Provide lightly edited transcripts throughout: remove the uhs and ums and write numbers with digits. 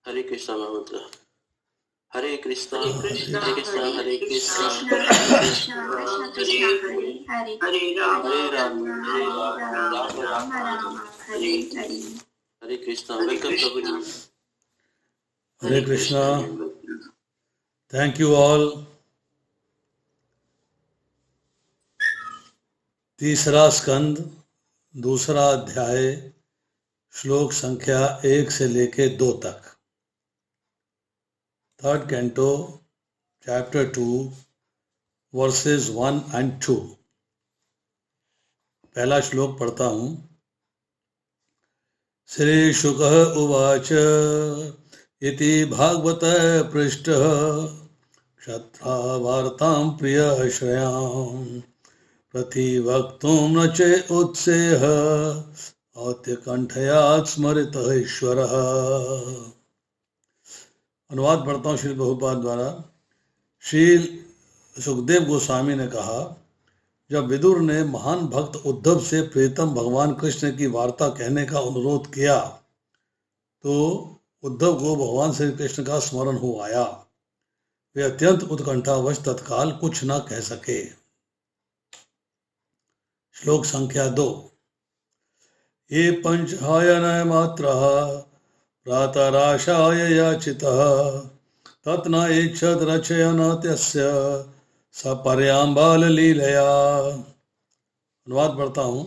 हरे कृष्णा महामंत्र। हरे कृष्णा हरे हरे कृष्णा कृष्णा हरे कृष्णा कृष्ण कृष्ण हरे हरे हरे हरे राम हरे राम हरे राम राम राम राम हरे हरे। हरे कृष्णा। हरे वेलकम प्रभु Krishna ji. Hare Krishna. Thank you all. तीसरा स्कंद, दूसरा अध्याय, श्लोक संख्या 1 से लेके 2 तक। Third canto, chapter 2, versus 1 and 2। पहला श्लोक पढ़ता हूं। श्री शुकः उवाच इति भागवत पृष्ठः क्षत्रावार्तां प्रियश्रयाम् प्रतिवक्तुं न च उत्सेह औत्यकंठयात् स्मरितः ईश्वरः। अनुवाद पढ़ता हूँ श्री प्रभुपाद द्वारा। श्री सुखदेव गोस्वामी ने कहा, जब विदुर ने महान भक्त उद्धव से प्रीतम भगवान कृष्ण की वार्ता कहने का अनुरोध किया तो उद्धव को भगवान श्री कृष्ण का स्मरण हो आया। वे अत्यंत उत्कंठावश तत्काल कुछ न कह सके। श्लोक संख्या 2। ये पंचायन मात्रः प्रातराशाय याचितः तत् न इच्छत् रचयन तस्य सपर्यां बाललीलया। अनुवाद पढ़ता हूँ।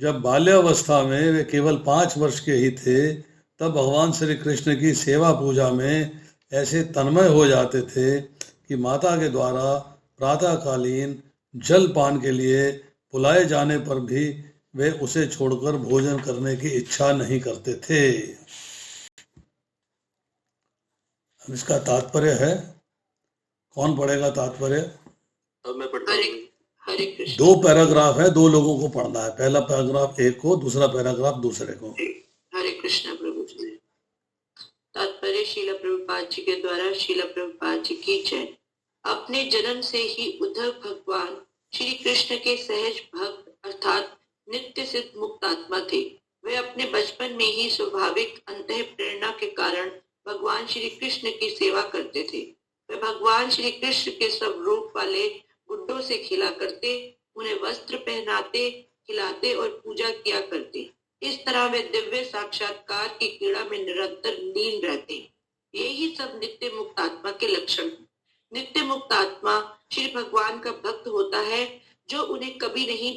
जब बाल्यावस्था में वे केवल 5 वर्ष के ही थे तब भगवान श्री कृष्ण की सेवा पूजा में ऐसे तन्मय हो जाते थे कि माता के द्वारा प्रातःकालीन जल पान के लिए बुलाए जाने पर भी वे उसे छोड़कर भोजन करने की इच्छा नहीं करते थे। अब इसका तात्पर्य है, कौन पढ़ेगा तात्पर्य? अब मैं पढ़ता हूँ। हरे कृष्ण। 2 पैराग्राफ है, 2 लोगों को पढ़ना है। पहला पैराग्राफ एक को, दूसरा पैराग्राफ दूसरे को। हरे कृष्ण प्रभु जी। तात्पर्य श्रील प्रभुपाद जी के द्वारा। श्रील प्रभुपाद जी की जय। अपने जन्म से ही उद्धव भगवान श्री कृष्ण के सहज भक्त अर्थात नित्य सिद्ध मुक्त आत्मा थे। वे अपने बचपन में ही स्वाभाविक अंतः प्रेरणा के कारण भगवान श्री कृष्ण की सेवा करते थे। वे भगवान श्री कृष्ण के स्वरूप वाले गुड्डों से खेला करते, उन्हें वस्त्र पहनाते, खिलाते और पूजा किया करते। इस तरह वे दिव्य साक्षात्कार की क्रीड़ा में निरंतर लीन रहते। यही सब नित्य मुक्त आत्मा के लक्षण हैं। नित्य मुक्त आत्मा श्री भगवान का भक्त होता है जो उन्हें कभी नहीं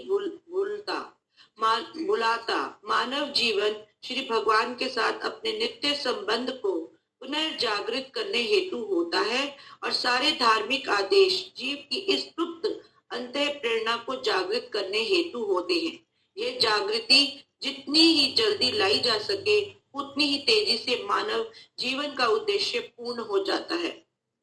भुलाता। मानव जीवन श्री भगवान के साथ अपने नित्य संबंध को पुनर्जागृत करने हेतु होता है और सारे धार्मिक आदेश जीव की इस सुप्त अंतः प्रेरणा को जागृत करने हेतु होते हैं। यह जागृति जितनी ही जल्दी लाई जा सके उतनी ही तेजी से मानव जीवन का उद्देश्य पूर्ण हो जाता है।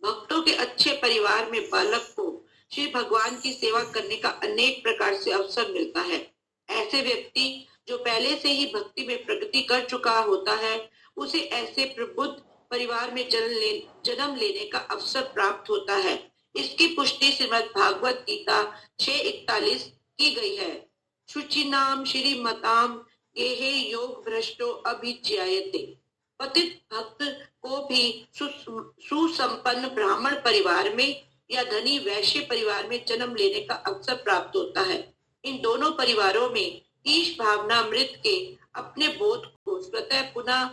भक्तों के अच्छे परिवार में बालक को श्री भगवान की सेवा करने का अनेक प्रकार से अवसर मिलता है। ऐसे व्यक्ति जो पहले से ही भक्ति में प्रगति कर चुका होता है उसे ऐसे प्रबुद्ध परिवार में जन्म लेने का अवसर प्राप्त होता है। इसकी पुष्टि श्रीमद् भागवत गीता 6:41 की गई है। शुचिनाम श्रीमताम गेहे योग भ्रष्टो अभिज्ञायते। पतित भक्त को भी सुसंपन्न ब्राह्मण परिवार में या धनी वैश्य परिवार में जन्म लेने का अवसर प्राप्त होता है। इन दोनों परिवारों में ईश भावना मृत के अपने बोध को स्वतः पुनः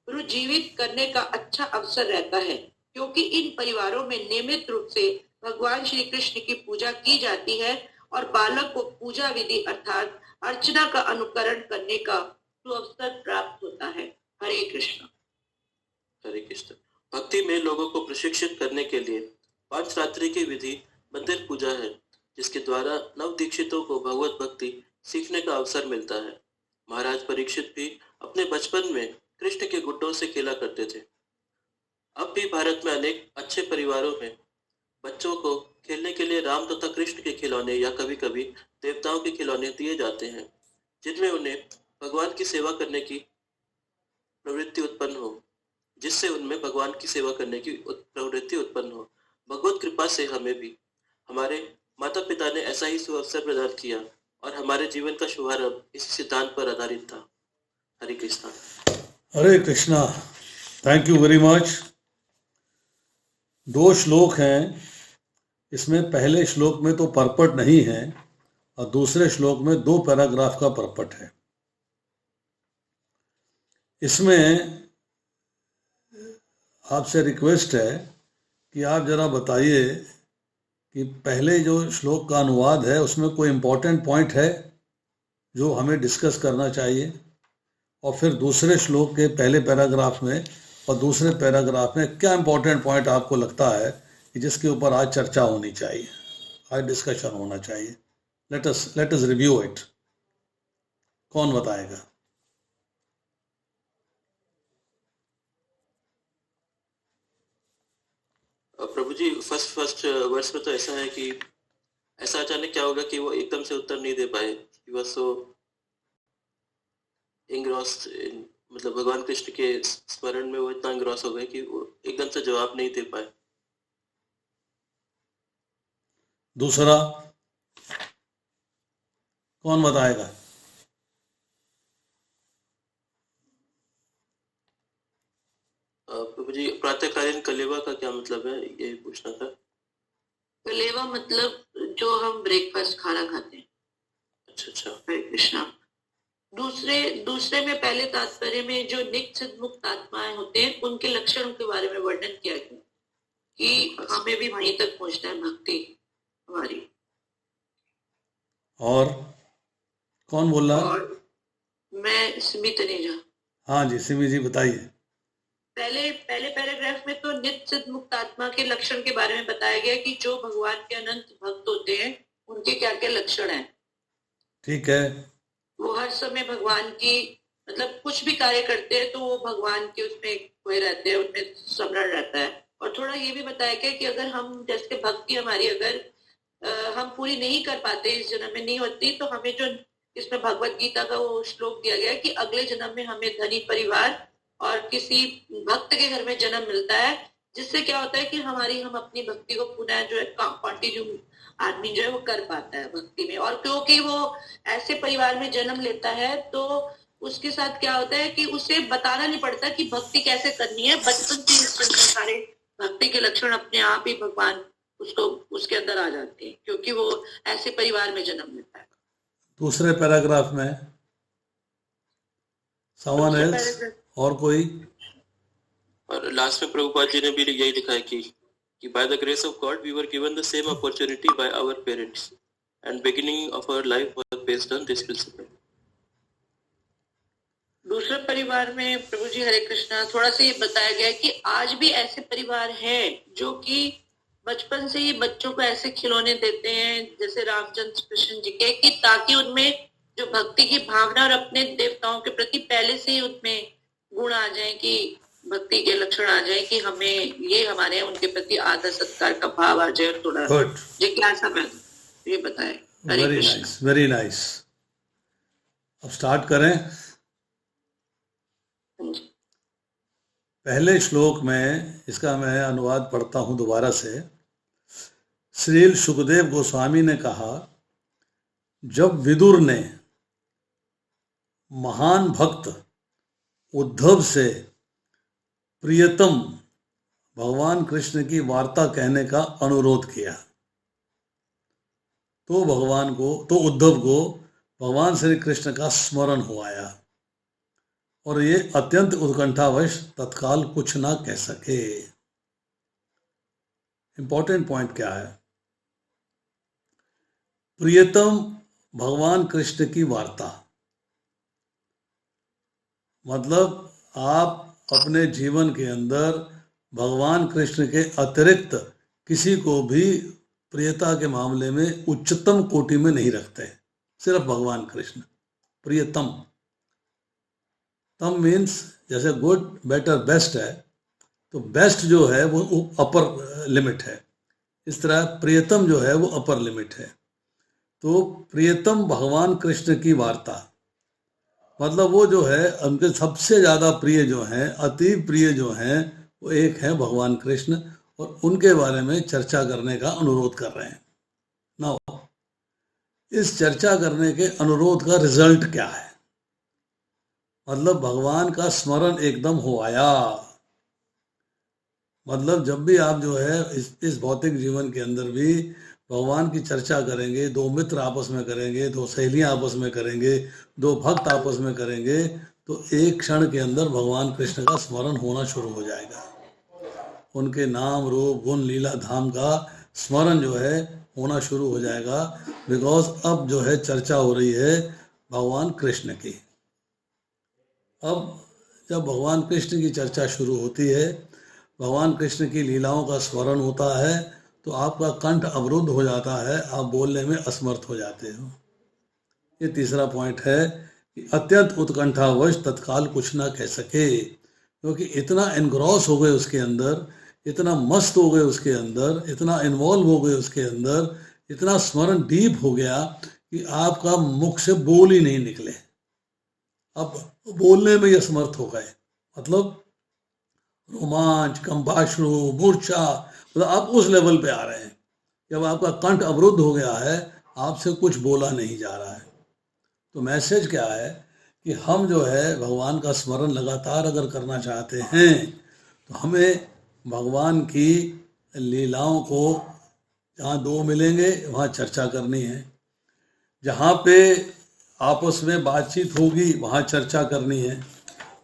पुनरुज्जीवित करने का अच्छा अवसर रहता है, क्योंकि इन परिवारों में नियमित रूप से भगवान श्री कृष्ण की पूजा की जाती है और बालक को पूजा विधि अर्थात अर्चना का अनुकरण करने का अवसर प्राप्त होता है। हरे कृष्ण। हरे कृष्ण। भक्ति में लोगों को प्रशिक्षित करने के लिए 5 रात्रि की विधि मंदिर पूजा है, जिसके द्वारा नव दीक्षितों को भगवत भक्ति सीखने का अवसर मिलता है। महाराज परीक्षित भी अपने बचपन में कृष्ण के गुड्डों से खेला करते थे। अब भी भारत में अनेक अच्छे परिवारों में बच्चों को खेलने के लिए राम तथा कृष्ण के खिलौने या कभी कभी देवताओं के खिलौने दिए जाते हैं, जिनमें उन्हें भगवान की सेवा करने की प्रवृत्ति उत्पन्न हो जिससे उनमें भगवान की सेवा करने की प्रवृत्ति उत्पन्न हो। भगवत कृपा से हमें भी हमारे माता पिता ने ऐसा ही सुअवसर प्रदान किया और हमारे जीवन का शुभारंभ इसी सिद्धांत पर आधारित था। Hare Krishna. Hare Krishna. Thank you very much. 2 श्लोक हैं, इसमें पहले श्लोक में तो परपट नहीं है और दूसरे श्लोक में 2 पैराग्राफ का परपट है। इसमें आपसे रिक्वेस्ट है कि आप जरा बताइए कि पहले जो श्लोक का अनुवाद है उसमें कोई इम्पोर्टेंट पॉइंट है जो हमें डिस्कस करना चाहिए, और फिर दूसरे श्लोक के पहले पैराग्राफ में और दूसरे पैराग्राफ में क्या इम्पोर्टेंट पॉइंट आपको लगता है कि जिसके ऊपर आज चर्चा होनी चाहिए, आज डिस्कशन होना चाहिए। Let us review it. कौन बताएगा? प्रभु जी, फर्स्ट वर्स में तो ऐसा है कि ऐसा अचानक क्या होगा कि वो एकदम से उत्तर नहीं दे पाए। He was so engrossed in, मतलब भगवान कृष्ण के स्मरण में वो इतना engross हो गए कि वो एकदम से जवाब नहीं दे पाए। दूसरा कौन बताएगा? प्रभु जी, प्रातःकालीन कलेवा का क्या मतलब है, ये पूछना था। कलेवा मतलब जो हम ब्रेकफास्ट खाना खाते हैं। अच्छा। हरे कृष्णा। दूसरे में पहले तात्पर्य में जो नित्य मुक्त आत्माएं होते हैं उनके लक्षणों के बारे में वर्णन किया गया कि हमें भी वहीं तक पहुंचना है भक्ति हमारी। और कौन बोल रहा है? और मैं सिमी तनेजा। हाँ जी, सिमी जी बताइए। पहले पैराग्राफ में तो नित्य मुक्त आत्मा के लक्षण के बारे में बताया गया कि जो भगवान के अनंत भक्त होते हैं उनके क्या क्या लक्षण हैं। ठीक है। वो हर समय भगवान की मतलब कुछ भी कार्य करते हैं तो वो भगवान के उसमें खोए रहते हैं, उनमें स्मरण रहता है। और थोड़ा ये भी बताया गया कि अगर हम जैसे भक्ति हमारी अगर हम पूरी नहीं कर पाते, इस जन्म में नहीं होती, तो हमें जो इसमें भगवत गीता का वो श्लोक दिया गया है कि अगले जन्म में हमें धनी परिवार और किसी भक्त के घर में जन्म मिलता है, जिससे क्या होता है कि हम अपनी भक्ति को पुनः जो है कंटिन्यू आदमी जो है वो कर पाता है भक्ति में। और क्योंकि वो ऐसे परिवार में जन्म लेता है तो उसके साथ क्या होता है कि उसे बताना नहीं पड़ता कि भक्ति कैसे करनी है। बचपन से सारे भक्ति के लक्षण अपने आप ही भगवान उसको उसके अंदर आ जाते हैं, क्योंकि वो ऐसे परिवार में जन्म लेता है। दूसरे पैराग्राफ में someone else और कोई? और लास्ट में प्रभुपाद जी ने भी यही लिखा है कि by the grace of God we were given the same opportunity by our parents and beginning of our life was based on this principle. दूसरे परिवार में प्रभु जी हरे कृष्णा थोड़ा सा ये बताया गया कि आज भी ऐसे परिवार हैं जो कि बचपन से ही बच्चों को ऐसे खिलौने देते हैं जैसे रामचंद्र कृष्ण जी के, कि ताकि उनमें जो भक्ति की भावना और अपने देवताओं के प्रति पहले से ही उनमें गुण आ जाए, कि भक्ति के लक्षण आ जाए, कि हमें ये हमारे उनके प्रति आदर सत्कार का भाव आ जाए और थोड़ा जिज्ञासा पैदा। ये बताए। Very nice. अब स्टार्ट करें। पहले श्लोक में इसका मैं अनुवाद पढ़ता हूं दोबारा से। श्रील सुखदेव गोस्वामी ने कहा, जब विदुर ने महान भक्त उद्धव से प्रियतम भगवान कृष्ण की वार्ता कहने का अनुरोध किया तो उद्धव को भगवान श्री कृष्ण का स्मरण हो आया और ये अत्यंत उत्कंठावश तत्काल कुछ ना कह सके। इंपॉर्टेंट पॉइंट क्या है? प्रियतम भगवान कृष्ण की वार्ता मतलब आप अपने जीवन के अंदर भगवान कृष्ण के अतिरिक्त किसी को भी प्रियता के मामले में उच्चतम कोटि में नहीं रखते, सिर्फ भगवान कृष्ण प्रियतम। तम मीन्स जैसे गुड, बेटर, बेस्ट है, तो बेस्ट जो है वो अपर लिमिट है, इस तरह प्रियतम जो है वो अपर लिमिट है। तो प्रियतम भगवान कृष्ण की वार्ता मतलब वो जो है उनके सबसे ज़्यादा प्रिय जो हैं, अति प्रिय जो हैं, वो एक है भगवान कृष्ण, और उनके बारे में चर्चा करने का अनुरोध कर रहे हैं। नाउ इस चर्चा करने के अनुरोध का रिजल्ट क्या है? मतलब भगवान का स्मरण एकदम हो आया, मतलब जब भी आप जो है इस भौतिक जीवन के अंदर भी भगवान की चर्चा करेंगे, दो मित्र आपस में करेंगे, दो सहेलियां आपस में करेंगे, दो भक्त आपस में करेंगे, तो एक क्षण के अंदर भगवान कृष्ण का स्मरण होना शुरू हो जाएगा। उनके नाम रूप गुण लीला धाम का स्मरण जो है होना शुरू हो जाएगा, बिकॉज अब जो है चर्चा हो रही है भगवान कृष्ण की। अब जब भगवान कृष्ण की चर्चा शुरू होती है, भगवान कृष्ण की लीलाओं का स्मरण होता है, तो आपका कंठ अवरुद्ध हो जाता है, आप बोलने में असमर्थ हो जाते हो। ये तीसरा पॉइंट है कि अत्यंत उत्कंठावश तत्काल कुछ ना कह सके, क्योंकि इतना एनग्रॉस हो गए उसके अंदर, इतना मस्त हो गए उसके अंदर, इतना इन्वॉल्व हो गए उसके अंदर, इतना स्मरण डीप हो गया कि आपका मुख से बोल ही नहीं निकले, अब बोलने में ही असमर्थ हो गए। मतलब रोमांच, कंपाश्रु, मूर्छा, मतलब आप उस लेवल पे आ रहे हैं जब आपका कंठ अवरुद्ध हो गया है, आपसे कुछ बोला नहीं जा रहा है। तो मैसेज क्या है कि हम जो है भगवान का स्मरण लगातार अगर करना चाहते हैं, तो हमें भगवान की लीलाओं को जहाँ दो मिलेंगे वहाँ चर्चा करनी है, जहाँ पे आपस में बातचीत होगी वहाँ चर्चा करनी है।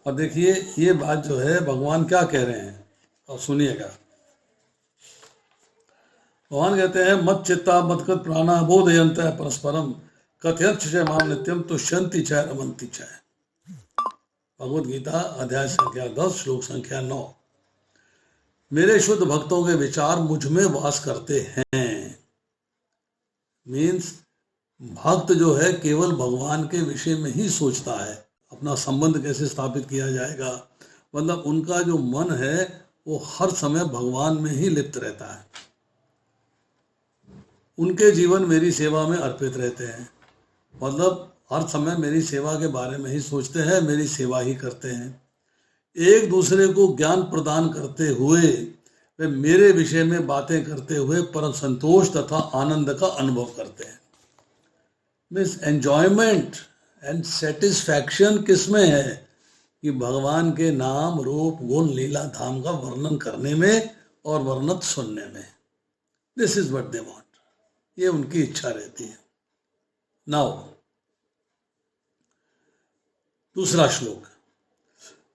और देखिए ये बात जो है भगवान क्या कह रहे हैं, और सुनिएगा। भगवान कहते हैं मत चित्ता मतकत प्राणा बोधयंत परस्परम कथयच्च च माम नित्यम तुष्यन्ति च रमन्ति च। भगवद गीता अध्याय संख्या 10 श्लोक संख्या 9। मेरे शुद्ध भक्तों के विचार मुझ में वास करते हैं। मीन्स भक्त जो है केवल भगवान के विषय में ही सोचता है, अपना संबंध कैसे स्थापित किया जाएगा, मतलब उनका जो मन है वो हर समय भगवान में ही लिप्त रहता है। उनके जीवन मेरी सेवा में अर्पित रहते हैं, मतलब हर समय मेरी सेवा के बारे में ही सोचते हैं, मेरी सेवा ही करते हैं। एक दूसरे को ज्ञान प्रदान करते हुए वे मेरे विषय में बातें करते हुए परम संतोष तथा आनंद का अनुभव करते हैं। मीन्स एंजॉयमेंट एंड सेटिस्फैक्शन किसमें है कि भगवान के नाम रूप गुण लीला धाम का वर्णन करने में और वर्णन सुनने में। This is what they want, ये उनकी इच्छा रहती है। नाउ दूसरा श्लोक।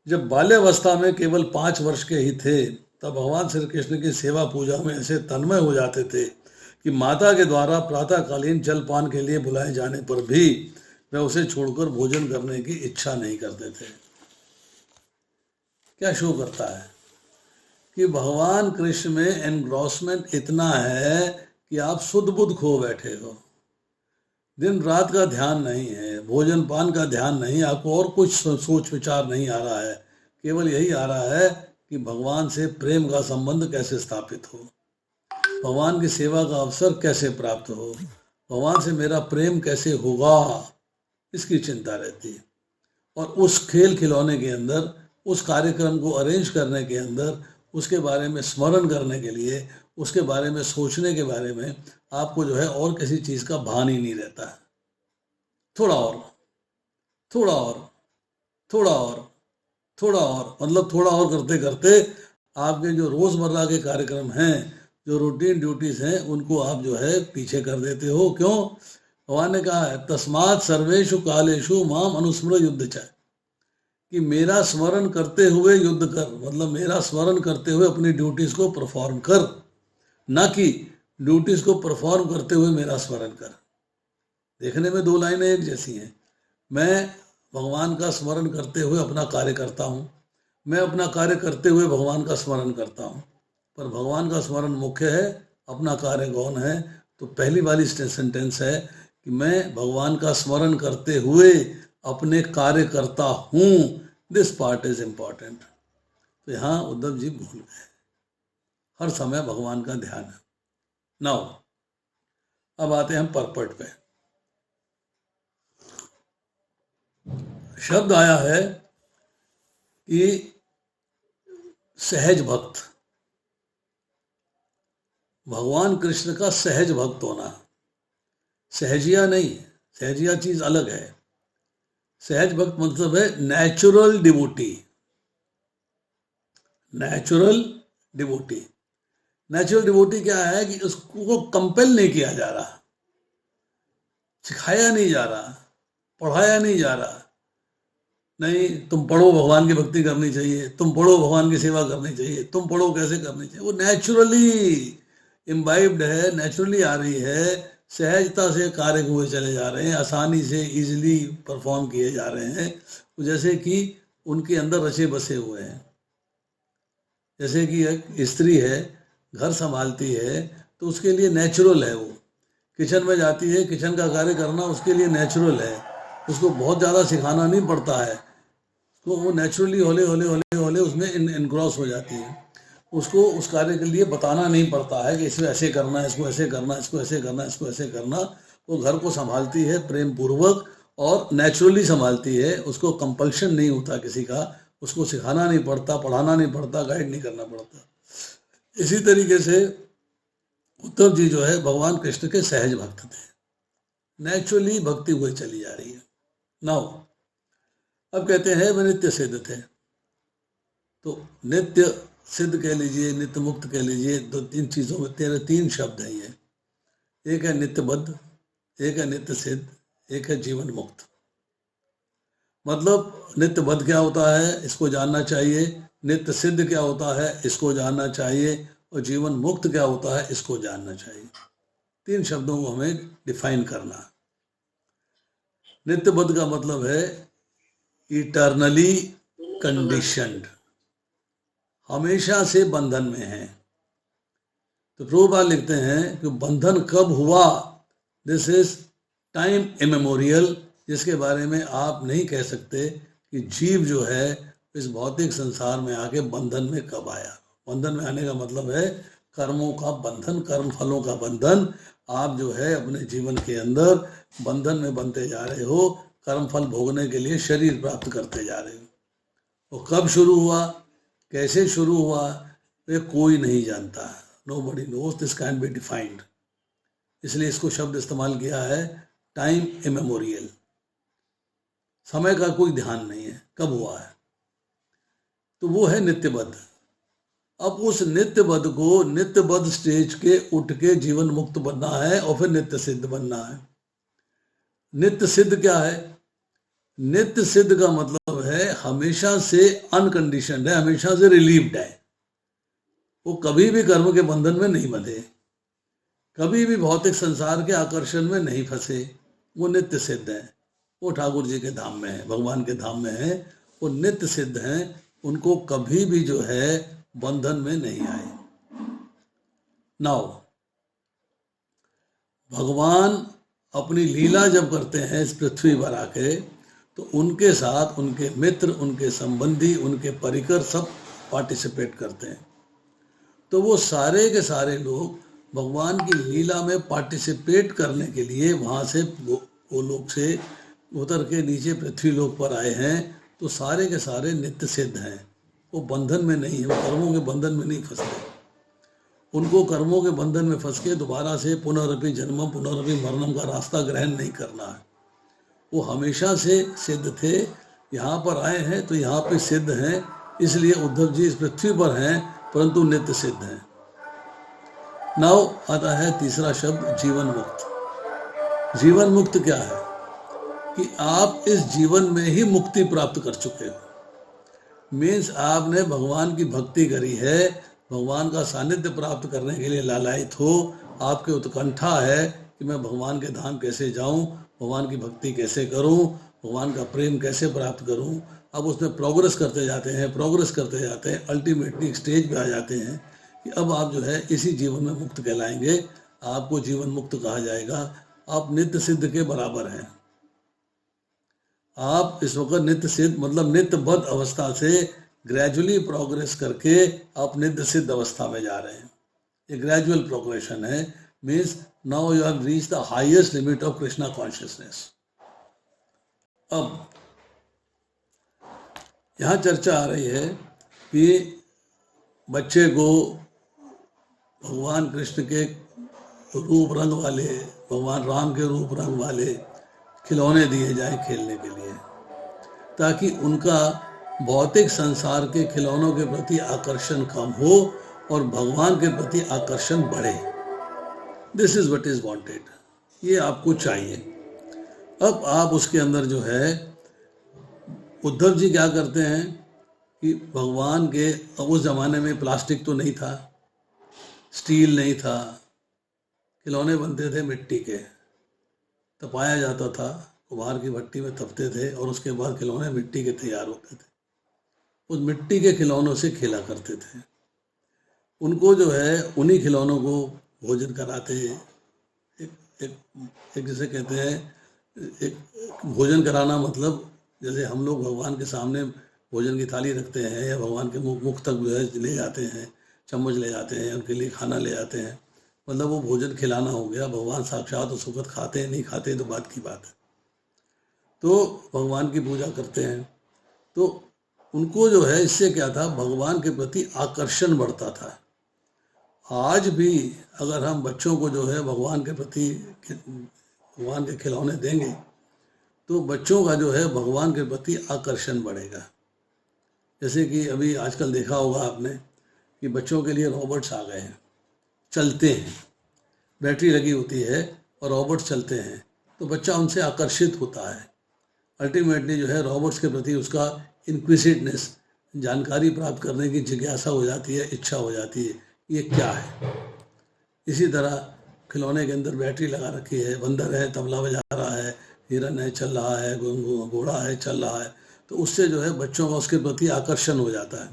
जब बाल्यावस्था में केवल 5 वर्ष के ही थे, तब भगवान श्री कृष्ण की सेवा पूजा में ऐसे तन्मय हो जाते थे कि माता के द्वारा प्रातःकालीन जलपान के लिए बुलाए जाने पर भी वे उसे छोड़कर भोजन करने की इच्छा नहीं करते थे। क्या शो करता है कि भगवान कृष्ण में एनग्रॉसमेंट इतना है कि आप शुद्ध बुद्ध खो बैठे हो। दिन रात का ध्यान नहीं है, भोजन पान का ध्यान नहीं, आपको और कुछ सोच विचार नहीं आ रहा है, केवल यही आ रहा है कि भगवान से प्रेम का संबंध कैसे स्थापित हो, भगवान की सेवा का अवसर कैसे प्राप्त हो, भगवान से मेरा प्रेम कैसे होगा, इसकी चिंता रहती है। और उस खेल खिलौने के अंदर, उस कार्यक्रम को अरेंज करने के अंदर, उसके बारे में स्मरण करने के लिए, उसके बारे में सोचने के बारे में आपको जो है और किसी चीज़ का भान ही नहीं रहता है। थोड़ा और, थोड़ा और, थोड़ा और, थोड़ा और, मतलब थोड़ा और करते करते आपके जो रोज़मर्रा के कार्यक्रम हैं, जो रूटीन ड्यूटीज़ हैं, उनको आप जो है पीछे कर देते हो। क्यों? भगवान ने कहा है तस्मात् सर्वेषु कालेषु माम अनुस्मर युद्ध च, कि मेरा स्मरण करते हुए युद्ध कर, मतलब मेरा स्मरण करते हुए अपनी ड्यूटीज़ को परफॉर्म कर, ना कि ड्यूटीज़ को परफॉर्म करते हुए मेरा स्मरण कर। देखने में 2 लाइनें एक जैसी हैं। मैं भगवान का स्मरण करते हुए अपना कार्य करता हूँ, मैं अपना कार्य करते हुए भगवान का स्मरण करता हूँ, पर भगवान का स्मरण मुख्य है, अपना कार्य गौण है। तो पहली वाली सेंटेंस है कि मैं भगवान का स्मरण करते हुए अपने कार्य करता हूँ। This part is important. तो यहाँ उद्धव जी भूल गए, हर समय भगवान का ध्यान है। नाउ अब आते हैं हम परपट पे। शब्द आया है कि सहज भक्त, भगवान कृष्ण का सहज भक्त होना। सहजिया नहीं, सहजिया चीज अलग है। सहज भक्त मतलब है natural devotee, natural devotee. Natural devotee क्या है कि उसको कंपेल नहीं किया जा रहा, सिखाया नहीं जा रहा, पढ़ाया नहीं जा रहा। नहीं, तुम पढ़ो, भगवान की भक्ति करनी चाहिए, तुम पढ़ो, भगवान की सेवा करनी चाहिए, तुम पढ़ो, कैसे करनी चाहिए। वो नेचुरली इम्बाइब्ड है, नेचुरली आ रही है, सहजता से कार्य हुए चले जा रहे हैं, आसानी से इजीली परफॉर्म किए जा रहे हैं, जैसे कि उनके अंदर रचे बसे हुए हैं। जैसे कि एक स्त्री है, घर संभालती है, तो उसके लिए नेचुरल है, वो किचन में जाती है, किचन का कार्य करना उसके लिए नेचुरल है, उसको बहुत ज़्यादा सिखाना नहीं पड़ता है, तो वो नेचुरली होले होले होले होले उसमें इनग्रॉस हो जाती है। उसको उस कार्य के लिए बताना नहीं पड़ता है कि इसको ऐसे करना है, इसको ऐसे करना, इसको ऐसे करना, इसको ऐसे करना। वो घर को संभालती है प्रेम पूर्वक और नेचुरली संभालती है, उसको कंपल्शन नहीं होता किसी का, उसको सिखाना नहीं पड़ता, पढ़ाना नहीं पड़ता, गाइड नहीं करना पड़ता। इसी तरीके से उद्धव जी जो है भगवान कृष्ण के सहज भक्त थे, नेचुरली भक्ति हुई चली जा रही है। नाउ अब कहते हैं वे नित्य सिद्ध थे, तो नित्य सिद्ध कह लीजिए, नित्य मुक्त कह लीजिए, दो तीन चीजों में तीन शब्द है ये। एक है नित्यबद्ध, एक है नित्य सिद्ध, एक है जीवन मुक्त। मतलब नित्यबद्ध क्या होता है, इसको जानना चाहिए, नित्य सिद्ध क्या होता है, इसको जानना चाहिए, और जीवन मुक्त क्या होता है, इसको जानना चाहिए। तीन शब्दों को हमें डिफाइन करना। नित्यबद्ध का मतलब है इटर्नली कंडीशनड, हमेशा से बंधन में है। तो प्रभुपाद लिखते हैं कि बंधन कब हुआ, दिस इज टाइम इमेमोरियल, जिसके बारे में आप नहीं कह सकते कि जीव जो है इस भौतिक संसार में आके बंधन में कब आया। बंधन में आने का मतलब है कर्मों का बंधन, कर्म फलों का बंधन। आप जो है अपने जीवन के अंदर बंधन में बनते जा रहे हो, कर्म फल भोगने के लिए शरीर प्राप्त करते जा रहे हो। वो कब शुरू हुआ, कैसे शुरू हुआ, ये कोई नहीं जानता। Nobody knows, this can be defined. इसलिए इसको शब्द इस्तेमाल किया है टाइम इमेमोरियल, समय का कोई ध्यान नहीं है कब हुआ है। तो वो है नित्यबद्ध। अब उस नित्यबद्ध को नित्यबद्ध स्टेज के उठ के जीवन मुक्त बनना है और फिर नित्य सिद्ध बनना है। नित्य सिद्ध क्या है? नित्य सिद्ध का मतलब है हमेशा से अनकंडीशनड है, हमेशा से रिलीव्ड है। वो कभी भी कर्म के बंधन में नहीं बंधे, कभी भी भौतिक संसार के आकर्षण में नहीं फंसे। वो नित्य सिद्ध है, वो ठाकुर जी के धाम में है, भगवान के धाम में है, वो नित्य सिद्ध हैं। उनको कभी भी जो है बंधन में नहीं आए। नाउ भगवान अपनी लीला जब करते हैं इस पृथ्वी पर आके, तो उनके साथ उनके मित्र, उनके संबंधी, उनके परिकर सब पार्टिसिपेट करते हैं। तो वो सारे के सारे लोग भगवान की लीला में पार्टिसिपेट करने के लिए वहाँ से वो लोग से उतर के नीचे पृथ्वी लोक पर आए हैं। तो सारे के सारे नित्य सिद्ध हैं, वो बंधन में नहीं है, वो कर्मों के बंधन में नहीं फंसते। उनको कर्मों के बंधन में फंस के दोबारा से पुनरअपि जन्म पुनरअपि मरणम का रास्ता ग्रहण नहीं करना है। वो हमेशा से सिद्ध थे, यहाँ पर आए हैं तो यहाँ पे सिद्ध हैं, इसलिए उद्धव जी इस पृथ्वी पर हैं परंतु नित्य सिद्ध हैं। नाउ आता है तीसरा शब्द जीवन मुक्त। जीवन मुक्त क्या है कि आप इस जीवन में ही मुक्ति प्राप्त कर चुके हो। मीन्स आपने भगवान की भक्ति करी है, भगवान का सानिध्य प्राप्त करने के लिए लालायित हो, आपके उत्कंठा है कि मैं भगवान के धाम कैसे जाऊं, भगवान की भक्ति कैसे करूं, भगवान का प्रेम कैसे प्राप्त करूं। अब उसमें प्रोग्रेस करते जाते हैं, प्रोग्रेस करते जाते हैं, अल्टीमेटली एक स्टेज पे आ जाते हैं कि अब आप जो है इसी जीवन में मुक्त कहलाएंगे, आपको जीवन मुक्त कहा जाएगा। आप नित्य सिद्ध के बराबर हैं। आप इस वक्त नित्य सिद्ध मतलब नित्यबद्ध अवस्था से ग्रेजुअली प्रोग्रेस करके आप नित्य सिद्ध अवस्था में जा रहे हैं। ये ग्रेजुअल प्रोग्रेशन है। Means now you have reached the highest limit of Krishna consciousness. अब यहाँ चर्चा आ रही है कि बच्चे को भगवान कृष्ण के रूप रंग वाले, भगवान राम के रूप रंग वाले खिलौने दिए जाएं खेलने के लिए, ताकि उनका भौतिक संसार के खिलौनों के प्रति आकर्षण कम हो और भगवान के प्रति आकर्षण बढ़े। This is what is wanted, ये आपको चाहिए। अब आप उसके अंदर जो है, उद्धव जी क्या करते हैं कि भगवान के, उस जमाने में प्लास्टिक तो नहीं था, स्टील नहीं था, खिलौने बनते थे मिट्टी के, तपाया जाता था, कुम्हार की भट्टी में तपते थे और उसके बाद खिलौने मिट्टी के तैयार होते थे। उस मिट्टी के खिलौनों से खेला करते थे। उनको जो है उन्हीं खिलौनों को भोजन कराते, एक जैसे कहते हैं, एक भोजन कराना मतलब जैसे हम लोग भगवान के सामने भोजन की थाली रखते हैं या भगवान के मुख तक जो है ले जाते हैं, चम्मच ले जाते हैं, उनके लिए खाना ले जाते हैं, मतलब वो भोजन खिलाना हो गया। भगवान साक्षात उस वक्त खाते हैं, नहीं खाते तो बात की बात है। तो भगवान की पूजा करते हैं, तो उनको जो है इससे क्या था, भगवान के प्रति आकर्षण बढ़ता था। आज भी अगर हम बच्चों को जो है भगवान के प्रति, भगवान के खिलौने देंगे तो बच्चों का जो है भगवान के प्रति आकर्षण बढ़ेगा। जैसे कि अभी आजकल देखा होगा आपने कि बच्चों के लिए रोबोट्स आ गए हैं, चलते हैं, बैटरी लगी होती है और रोबोट्स चलते हैं, तो बच्चा उनसे आकर्षित होता है। अल्टीमेटली जो है रोबोट्स के प्रति उसका इंक्विसिटनेस, जानकारी प्राप्त करने की जिज्ञासा हो जाती है, इच्छा हो जाती है, ये क्या है। इसी तरह खिलौने के अंदर बैटरी लगा रखी है, बंदर है तबला बजा रहा है, हिरन है चल रहा है, घोड़ा है चल रहा है, तो उससे जो है बच्चों का उसके प्रति आकर्षण हो जाता है।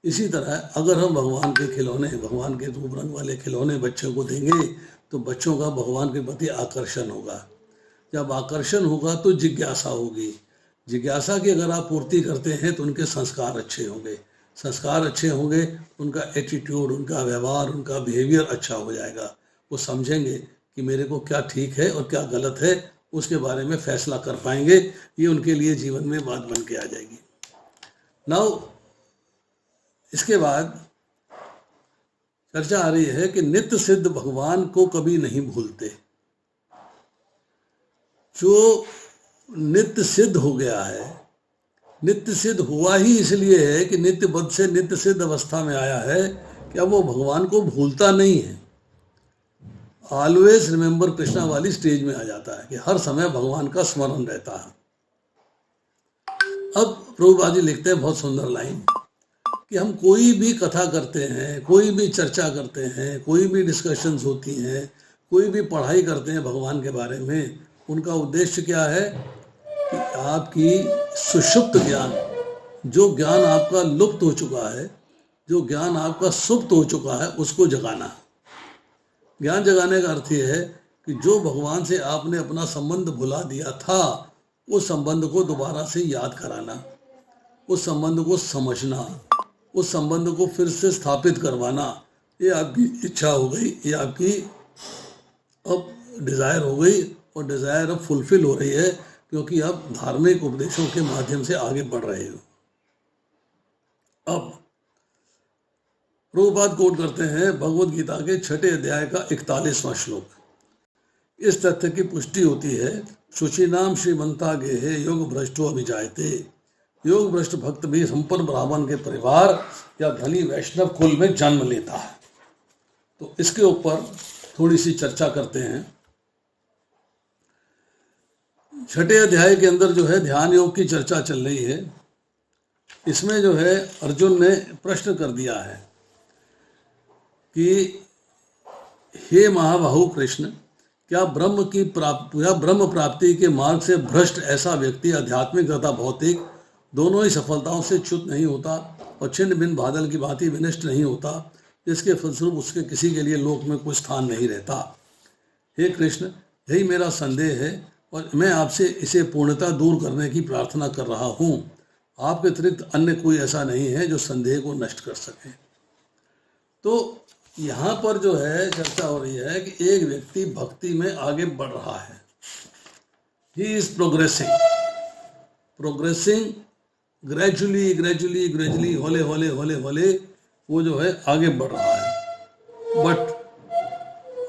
इसी तरह अगर हम भगवान के खिलौने, भगवान के रूप रंग वाले खिलौने बच्चों को देंगे तो बच्चों का भगवान के प्रति आकर्षण होगा। जब आकर्षण होगा तो जिज्ञासा होगी। जिज्ञासा की अगर आप पूर्ति करते हैं तो उनके संस्कार अच्छे होंगे। संस्कार अच्छे होंगे, उनका एटीट्यूड, उनका व्यवहार, उनका बिहेवियर अच्छा हो जाएगा। वो समझेंगे कि मेरे को क्या ठीक है और क्या गलत है, उसके बारे में फैसला कर पाएंगे। ये उनके लिए जीवन में बात बन के आ जाएगी। नाउ इसके बाद चर्चा आ रही है कि नित्य सिद्ध भगवान को कभी नहीं भूलते। जो नित्य सिद्ध हो गया है, नित्य सिद्ध हुआ ही इसलिए है कि नित्य बद्ध से नित्य सिद्ध अवस्था में आया है कि अब वो भगवान को भूलता नहीं है। ऑलवेज रिमेंबर कृष्णा वाली स्टेज में आ जाता है कि हर समय भगवान का स्मरण रहता है। अब प्रभुपाद जी लिखते हैं बहुत सुंदर लाइन कि हम कोई भी कथा करते हैं, कोई भी चर्चा करते हैं, कोई भी डिस्कशंस होती हैं, कोई भी पढ़ाई करते हैं भगवान के बारे में, उनका उद्देश्य क्या है कि आपकी सुषुप्त ज्ञान, जो ज्ञान आपका लुप्त हो चुका है, जो ज्ञान आपका सुप्त हो चुका है, उसको जगाना। ज्ञान जगाने का अर्थ यह है कि जो भगवान से आपने अपना संबंध भुला दिया था, उस संबंध को दोबारा से याद कराना, उस संबंध को समझना, उस संबंध को फिर से स्थापित करवाना। ये आपकी इच्छा हो गई, ये आपकी अब डिज़ायर हो गई और डिज़ायर अब फुलफिल हो रही है, क्योंकि आप धार्मिक उपदेशों के माध्यम से आगे बढ़ रहे हो। अब प्रभुपाद कोट करते हैं भगवद गीता के 6 अध्याय का 41वां श्लोक। इस तथ्य की पुष्टि होती है, शुचिनाम श्रीमंता गेहे योग भ्रष्टो अभिजायते। योग भ्रष्ट भक्त भी संपन्न ब्राह्मण के परिवार या धनी वैष्णव कुल में जन्म लेता है। तो इसके ऊपर थोड़ी सी चर्चा करते हैं। 6 अध्याय के अंदर जो है ध्यान योग की चर्चा चल रही है। इसमें जो है अर्जुन ने प्रश्न कर दिया है कि हे महाबाहु कृष्ण, क्या ब्रह्म प्राप्ति के मार्ग से भ्रष्ट ऐसा व्यक्ति आध्यात्मिक तथा भौतिक दोनों ही सफलताओं से च्युत नहीं होता और छिन्न भिन्न बादल की भांति विनष्ट नहीं होता, जिसके फलस्वरूप उसके किसी के लिए लोक में कोई स्थान नहीं रहता? हे कृष्ण, यही मेरा संदेह है और मैं आपसे इसे पूर्णतः दूर करने की प्रार्थना कर रहा हूँ। आपके अतिरिक्त अन्य कोई ऐसा नहीं है जो संदेह को नष्ट कर सके। तो यहाँ पर जो है चर्चा हो रही है कि एक व्यक्ति भक्ति में आगे बढ़ रहा है। ही इज प्रोग्रेसिंग ग्रेजुअली होले वो जो है आगे बढ़ रहा है। बट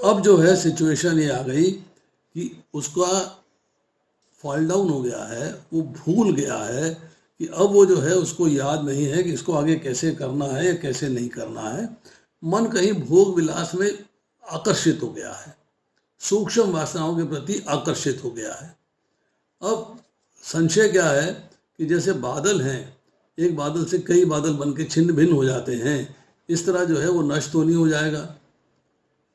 अब जो है सिचुएशन ये आ गई कि उसका फॉल डाउन हो गया है, वो भूल गया है कि अब वो जो है उसको याद नहीं है कि इसको आगे कैसे करना है या कैसे नहीं करना है। मन कहीं भोग विलास में आकर्षित हो गया है, सूक्ष्म वासनाओं के प्रति आकर्षित हो गया है। अब संशय क्या है कि जैसे बादल हैं, एक बादल से कई बादल बन के छिन्न भिन्न हो जाते हैं, इस तरह जो है वो नष्ट तो नहीं हो जाएगा,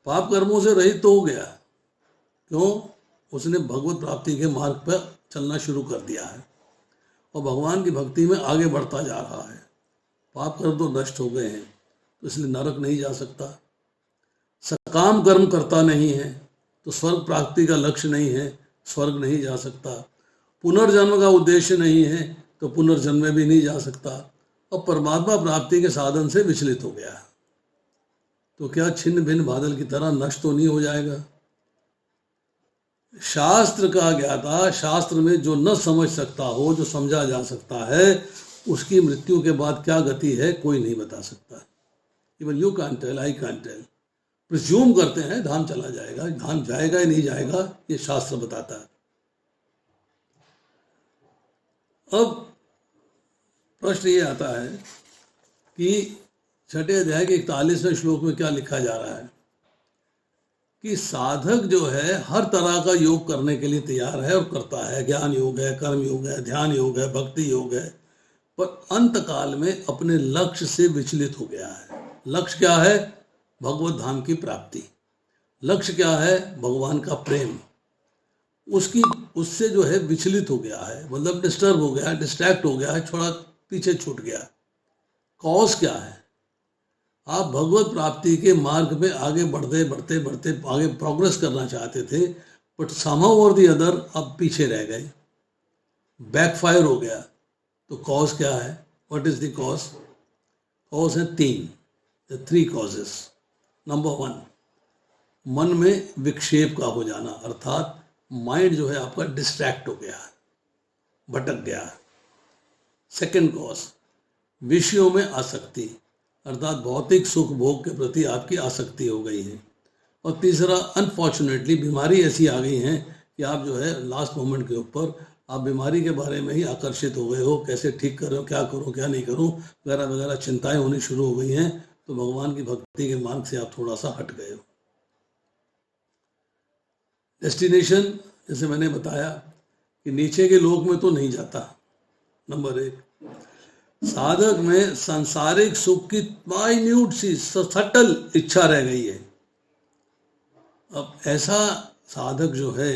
पाप कर्मों से रहित तो हो गया। क्यों? उसने भगवत प्राप्ति के मार्ग पर चलना शुरू कर दिया है और भगवान की भक्ति में आगे बढ़ता जा रहा है। पाप कर्म तो नष्ट हो गए हैं, तो इसलिए नरक नहीं जा सकता। सकाम कर्म करता नहीं है तो स्वर्ग प्राप्ति का लक्ष्य नहीं है, स्वर्ग नहीं जा सकता। पुनर्जन्म का उद्देश्य नहीं है तो पुनर्जन्म में भी नहीं जा सकता। और परमात्मा प्राप्ति के साधन से विचलित हो गया, तो क्या छिन्न भिन्न बादल की तरह नष्ट तो नहीं हो जाएगा? शास्त्र का ज्ञाता, शास्त्र में जो न समझ सकता हो, जो समझा जा सकता है, उसकी मृत्यु के बाद क्या गति है कोई नहीं बता सकता। Even you can tell, I can tell. Presume करते हैं धाम चला जाएगा, धाम जाएगा या नहीं जाएगा ये शास्त्र बताता है। अब प्रश्न ये आता है कि छठे अध्याय के 41वें श्लोक में क्या लिखा जा रहा है कि साधक जो है हर तरह का योग करने के लिए तैयार है और करता है। ज्ञान योग है, कर्म योग है, ध्यान योग है, भक्ति योग है, पर अंत काल में अपने लक्ष्य से विचलित हो गया है। लक्ष्य क्या है? भगवत धाम की प्राप्ति। लक्ष्य क्या है? भगवान का प्रेम। उससे जो है विचलित हो गया है, मतलब डिस्टर्ब हो गया है, डिस्ट्रैक्ट हो गया है, थोड़ा पीछे छूट गया। कॉज क्या है? आप भगवत प्राप्ति के मार्ग में आगे बढ़ते बढ़ते बढ़ते आगे प्रोग्रेस करना चाहते थे, बट समहाउ और दी अदर आप पीछे रह गए, बैकफायर हो गया। तो कॉज क्या है? What is the cause? Cause है 3 कॉजेस। नंबर 1, मन में विक्षेप का हो जाना, अर्थात माइंड जो है आपका डिस्ट्रैक्ट हो गया, भटक गया। सेकंड कॉज, विषयों में आसक्ति, अर्थात भौतिक सुख भोग के प्रति आपकी आसक्ति हो गई है। और तीसरा, अनफॉर्चुनेटली बीमारी ऐसी आ गई है कि आप जो है लास्ट मोमेंट के ऊपर आप बीमारी के बारे में ही आकर्षित हो गए हो, कैसे ठीक करो, क्या करो, क्या नहीं करूं, वगैरह वगैरह चिंताएं होनी शुरू हो गई हैं। तो भगवान की भक्ति के मार्ग से आप थोड़ा सा हट गए हो। डेस्टिनेशन, जैसे मैंने बताया कि नीचे के लोक में तो नहीं जाता। नंबर 1, साधक में सांसारिक सुख की माइन्यूट सी सटल इच्छा रह गई है। अब ऐसा साधक जो है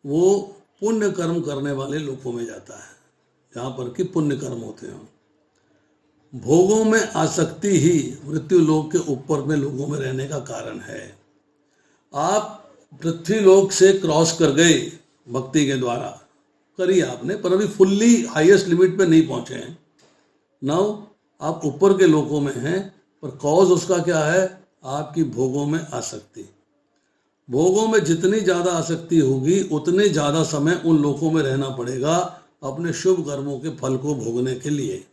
वो पुण्य कर्म करने वाले लोकों में जाता है, जहाँ पर कि पुण्य कर्म होते हैं। भोगों में आसक्ति ही मृत्यु लोक के ऊपर में लोगों में रहने का कारण है। आप पृथ्वी लोक से क्रॉस कर गए भक्ति के द्वारा, करी आपने, पर अभी फुल्ली हाईएस्ट लिमिट पे नहीं पहुंचे हैं। नाउ आप ऊपर के लोकों में हैं, पर कॉज उसका क्या है? आपकी भोगों में आसक्ति। भोगों में जितनी ज़्यादा आसक्ति होगी उतने ज़्यादा समय उन लोकों में रहना पड़ेगा अपने शुभ कर्मों के फल को भोगने के लिए।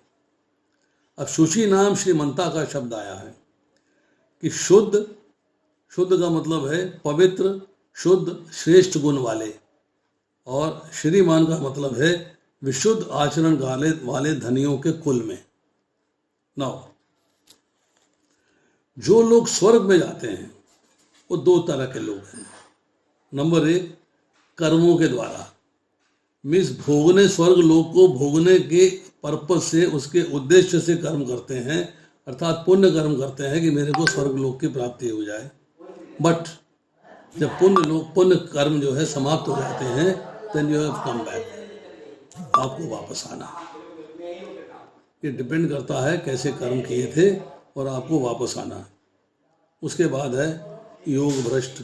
अब शुचि नाम श्रीमंता का शब्द आया है कि शुद्ध, शुद्ध का मतलब है पवित्र, शुद्ध, श्रेष्ठ गुण वाले, और श्रीमान का मतलब है विशुद्ध आचरण वाले धनियों के कुल में। नाउ जो लोग स्वर्ग में जाते हैं वो 2 तरह के लोग हैं। नंबर 1, कर्मों के द्वारा, मीन्स भोगने, स्वर्ग लोक को भोगने के पर्पस से, उसके उद्देश्य से कर्म करते हैं, अर्थात पुण्य कर्म करते हैं कि मेरे को स्वर्ग लोक की प्राप्ति हो जाए। बट जब पुण्य कर्म जो है समाप्त हो जाते हैं, then you have come back, आपको वापस आना। ये डिपेंड करता है कैसे कर्म किए थे और आपको वापस आना। उसके बाद है योग भ्रष्ट,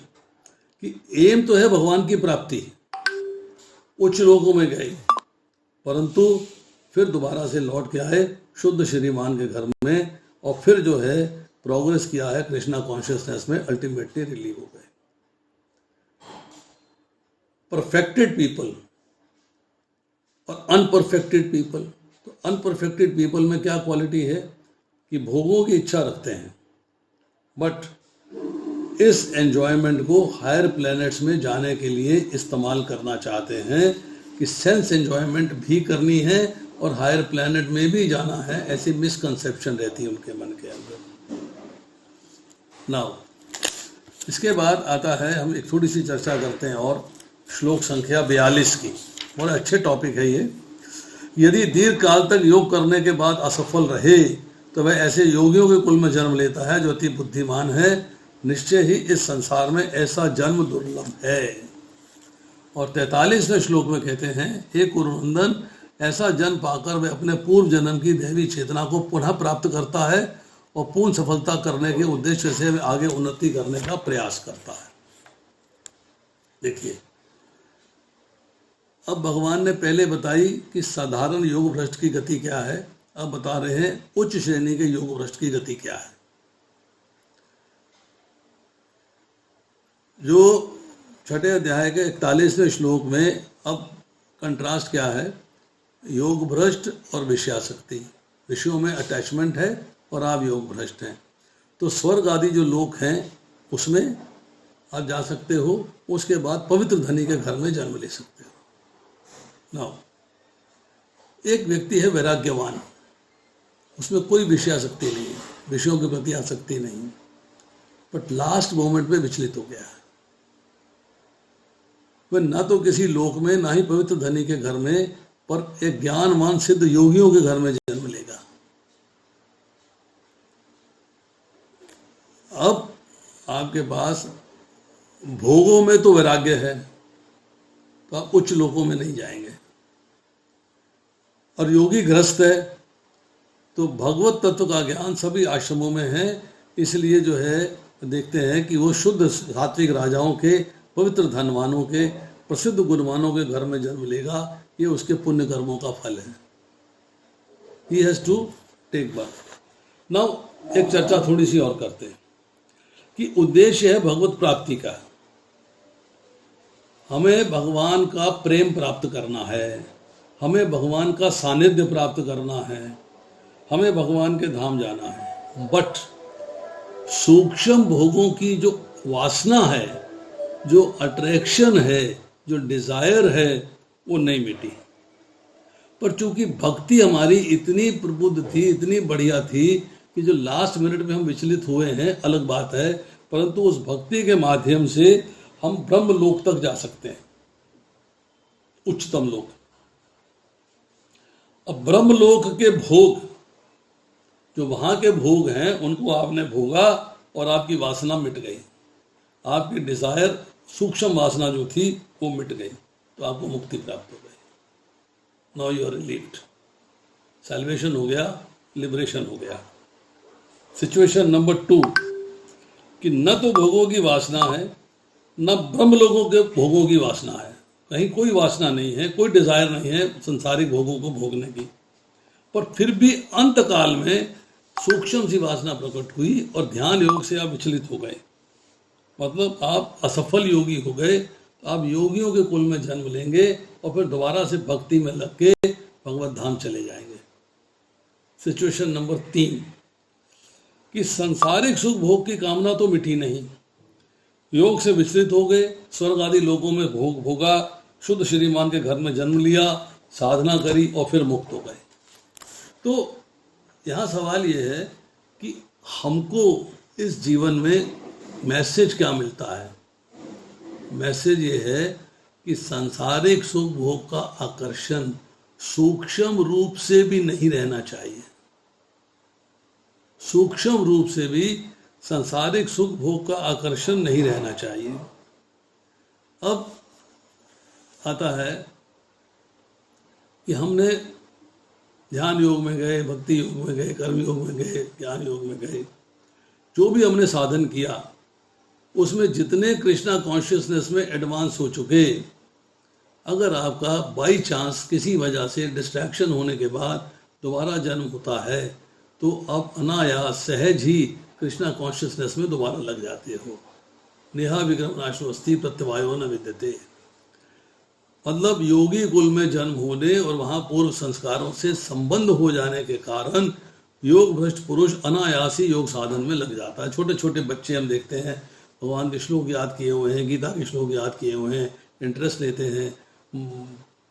कि एम तो है भगवान की प्राप्ति, उच्च लोकों में गए, परंतु फिर दोबारा से लौट के आए शुद्ध श्रीमान के घर में, और फिर जो है प्रोग्रेस किया है कृष्णा कॉन्शियसनेस में, अल्टीमेटली रिलीव हो गए। परफेक्टेड पीपल और अनपरफेक्टेड पीपल। तो अनपरफेक्टेड पीपल में क्या क्वालिटी है कि भोगों की इच्छा रखते हैं, बट इस एंजॉयमेंट को हायर प्लैनेट्स में जाने के लिए इस्तेमाल करना चाहते हैं, कि सेंस एंजॉयमेंट भी करनी है और हायर प्लैनेट में भी जाना है। ऐसी मिसकंसेप्शन रहती है उनके मन के अंदर। नाउ इसके बाद आता है, हम एक थोड़ी सी चर्चा करते हैं और श्लोक संख्या 42 की। बड़े अच्छे टॉपिक है ये। यदि दीर्घ काल तक योग करने के बाद असफल रहे तो वह ऐसे योगियों के कुल में जन्म लेता है जो अति बुद्धिमान है। निश्चय ही इस संसार में ऐसा जन्म दुर्लभ है। और 43वें श्लोक में कहते हैं, हे कुरुनंदन, ऐसा जन्म पाकर वह अपने पूर्व जन्म की दैवी चेतना को पुनः प्राप्त करता है और पूर्ण सफलता करने के उद्देश्य से वह आगे उन्नति करने का प्रयास करता है। देखिए, अब भगवान ने पहले बताई कि साधारण योग भ्रष्ट की गति क्या है, अब बता रहे हैं उच्च श्रेणी के योग भ्रष्ट की गति क्या है। जो छठे अध्याय के 41वें श्लोक में अब कंट्रास्ट क्या है, योग भ्रष्ट और विषयासक्ति, विषयों में अटैचमेंट है और आप योग भ्रष्ट हैं। तो स्वर्ग आदि जो लोक हैं उसमें आप जा सकते हो, उसके बाद पवित्र धनी के घर में जन्म ले सकते हो। नाउ एक व्यक्ति है वैराग्यवान, उसमें कोई विषयासक्ति नहीं है, विषयों के प्रति आसक्ति नहीं, बट लास्ट मोमेंट पे विचलित हो गया है। वह ना तो किसी लोक में, ना ही पवित्र धनी के घर में, पर एक ज्ञानवान सिद्ध योगियों के घर में जन्म लेगा। अब आपके पास भोगों में तो वैराग्य है तो आप उच्च लोकों में नहीं जाएंगे, और योगी गृहस्थ है तो भगवत तत्व का ज्ञान सभी आश्रमों में है। इसलिए जो है देखते हैं कि वो शुद्ध सात्विक राजाओं के, पवित्र धनवानों के, प्रसिद्ध गुणवानों के घर में जन्म लेगा। ये उसके पुण्य कर्मों का फल है। He has to take birth. Now एक चर्चा थोड़ी सी और करते हैं कि उद्देश्य है भगवत प्राप्ति का। हमें भगवान का प्रेम प्राप्त करना है, हमें भगवान का सानिध्य प्राप्त करना है, हमें भगवान के धाम जाना है। बट सूक्ष्म भोगों की जो वासना है, जो अट्रैक्शन है, जो डिजायर है, वो नहीं मिटी। पर चूंकि भक्ति हमारी इतनी प्रबुद्ध थी, इतनी बढ़िया थी कि जो लास्ट मिनट में हम विचलित हुए हैं अलग बात है, परंतु उस भक्ति के माध्यम से हम ब्रह्म लोक तक जा सकते हैं, उच्चतम लोक। अब ब्रह्म लोक के भोग, जो वहां के भोग हैं, उनको आपने भोगा और आपकी वासना मिट गई, आपकी डिजायर, सूक्ष्म वासना जो थी वो मिट गई, तो आपको मुक्ति प्राप्त हो गई। Now you are relieved, salvation हो गया, लिबरेशन हो गया। सिचुएशन नंबर 2 कि न तो भोगों की वासना है, न ब्रह्म लोगों के भोगों की वासना है। कहीं कोई वासना नहीं है, कोई डिजायर नहीं है संसारिक भोगों को भोगने की, पर फिर भी अंत काल में सूक्ष्म सी वासना प्रकट हुई और ध्यान योग से आप विचलित हो गए, मतलब आप असफल योगी हो गए। तो आप योगियों के कुल में जन्म लेंगे और फिर दोबारा से भक्ति में लग के भगवत धाम चले जाएंगे। सिचुएशन नंबर 3 कि संसारिक सुख भोग की कामना तो मिटी नहीं, योग से विचलित हो गए, स्वर्ग आदि लोगों में भोग भोगा, शुद्ध श्रीमान के घर में जन्म लिया, साधना करी और फिर मुक्त हो गए। तो यहाँ सवाल ये है कि हमको इस जीवन में मैसेज क्या मिलता है। मैसेज ये है कि सांसारिक सुख भोग का आकर्षण सूक्ष्म रूप से भी नहीं रहना चाहिए। सूक्ष्म रूप से भी सांसारिक सुख भोग का आकर्षण नहीं रहना चाहिए। अब आता है कि हमने ध्यान योग में गए, भक्ति योग में गए, कर्म योग में गए, ज्ञान योग में गए, जो भी हमने साधन किया उसमें जितने कृष्णा कॉन्शियसनेस में एडवांस हो चुके, अगर आपका बाई चांस किसी वजह से डिस्ट्रैक्शन होने के बाद दोबारा जन्म होता है तो आप अनायास सहज ही कृष्णा कॉन्शियसनेस में दोबारा लग जाते हो। नेहा विक्रम नाशोस्ति प्रत्यवायो न विद्यते, मतलब योगी कुल में जन्म होने और वहाँ पूर्व संस्कारों से संबंध हो जाने के कारण योग भ्रष्ट पुरुष अनायास ही योग साधन में लग जाता है। छोटे छोटे बच्चे हम देखते हैं, भगवान के श्लोक याद किए हुए हैं, गीता के श्लोक याद किए हुए हैं, इंटरेस्ट लेते हैं।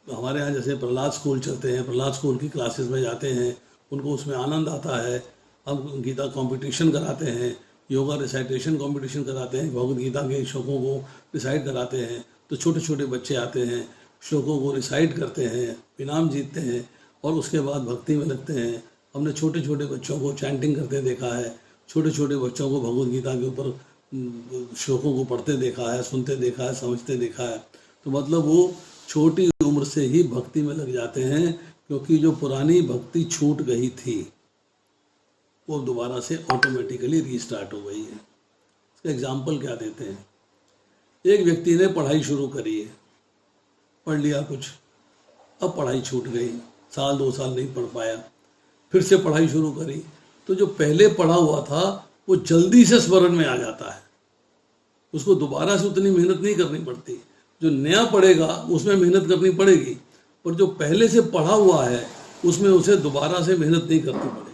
हमारे यहाँ जैसे प्रहलाद स्कूल चलते हैं, प्रहलाद स्कूल की क्लासेस में जाते हैं, उनको उसमें आनंद आता है। हम गीता कंपटीशन कराते हैं, योगा रिसाइटेशन कंपटीशन कराते हैं, भगवद गीता के श्लोकों को रिसाइट कराते हैं, तो छोटे छोटे बच्चे आते हैं, श्लोकों को रिसाइट करते हैं, इनाम जीतते हैं और उसके बाद भक्ति में लगते हैं। हमने छोटे छोटे बच्चों को चैंटिंग करते देखा है, छोटे छोटे बच्चों को भगवद गीता के ऊपर श्लोकों को पढ़ते देखा है, सुनते देखा है, समझते देखा है। तो मतलब वो छोटी उम्र से ही भक्ति में लग जाते हैं, क्योंकि जो पुरानी भक्ति छूट गई थी वो दोबारा से ऑटोमेटिकली रीस्टार्ट हो गई है। इसका एग्जाम्पल क्या देते हैं, एक व्यक्ति ने पढ़ाई शुरू करी है, पढ़ लिया कुछ, अब पढ़ाई छूट गई, साल 2 साल नहीं पढ़ पाया, फिर से पढ़ाई शुरू करी, तो जो पहले पढ़ा हुआ था वो जल्दी से स्मरण में आ जाता है, उसको दोबारा से उतनी मेहनत नहीं करनी पड़ती। जो नया पढ़ेगा उसमें मेहनत करनी पड़ेगी, पर जो पहले से पढ़ा हुआ है उसमें उसे दोबारा से मेहनत नहीं करनी पड़ेगी,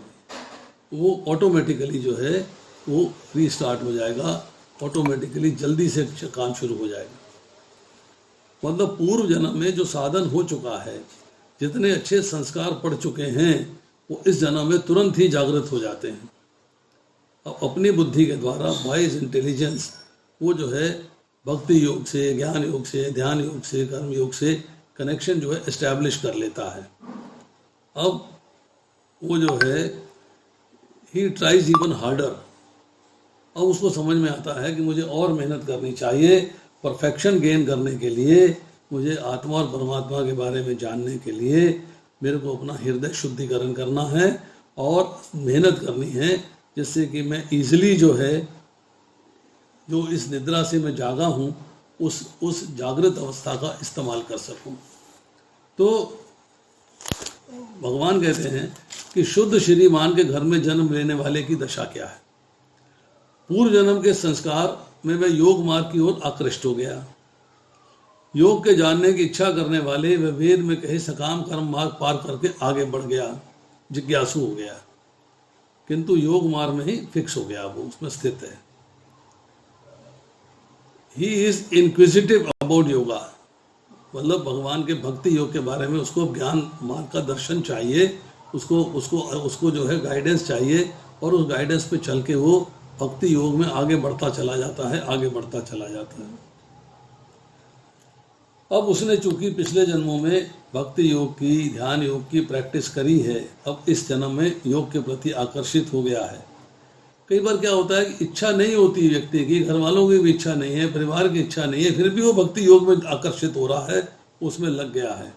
वो ऑटोमेटिकली जो है वो रीस्टार्ट हो जाएगा, ऑटोमेटिकली जल्दी से काम शुरू हो जाएगा। मतलब पूर्व जन्म में जो साधन हो चुका है, जितने अच्छे संस्कार पढ़ चुके हैं, वो इस जन्म में तुरंत ही जागृत हो जाते हैं। अब अपनी बुद्धि के द्वारा वाइज इंटेलिजेंस वो जो है भक्ति योग से, ज्ञान योग से, ध्यान योग से, कर्म योग से कनेक्शन जो है एस्टैब्लिश कर लेता है। अब वो जो है ही ट्राइज इवन हार्डर, अब उसको समझ में आता है कि मुझे और मेहनत करनी चाहिए, परफेक्शन गेन करने के लिए, मुझे आत्मा और परमात्मा के बारे में जानने के लिए मेरे को अपना हृदय शुद्धिकरण करना है और मेहनत करनी है, जिससे कि मैं इजीली जो है, जो इस निद्रा से मैं जागा हूँ, उस जागृत अवस्था का इस्तेमाल कर सकूँ। तो भगवान कहते हैं कि शुद्ध श्रीमान के घर में जन्म लेने वाले की दशा क्या है। पूर्व जन्म के संस्कार में मैं योग मार्ग की ओर आकृष्ट हो गया, योग के जानने की इच्छा करने वाले वह वेद में कहे सकाम कर्म मार्ग पार करके आगे बढ़ गया, जिज्ञासु हो गया, किंतु योग मार्ग में ही फिक्स हो गया, वो उसमें स्थित है। He is inquisitive about yoga, मतलब भगवान के भक्ति योग के बारे में उसको ज्ञान मार्ग का दर्शन चाहिए, उसको जो है गाइडेंस चाहिए, और उस गाइडेंस पे चल के वो भक्ति योग में आगे बढ़ता चला जाता है, आगे बढ़ता चला जाता है। अब उसने चूंकि पिछले जन्मों में भक्ति योग की, ध्यान योग की प्रैक्टिस करी है, अब इस जन्म में योग के प्रति आकर्षित हो गया है। कई बार क्या होता है कि इच्छा नहीं होती व्यक्ति की, घर वालों की भी इच्छा नहीं है, परिवार की इच्छा नहीं है, फिर भी वो भक्ति योग में आकर्षित हो रहा है, उसमें लग गया है।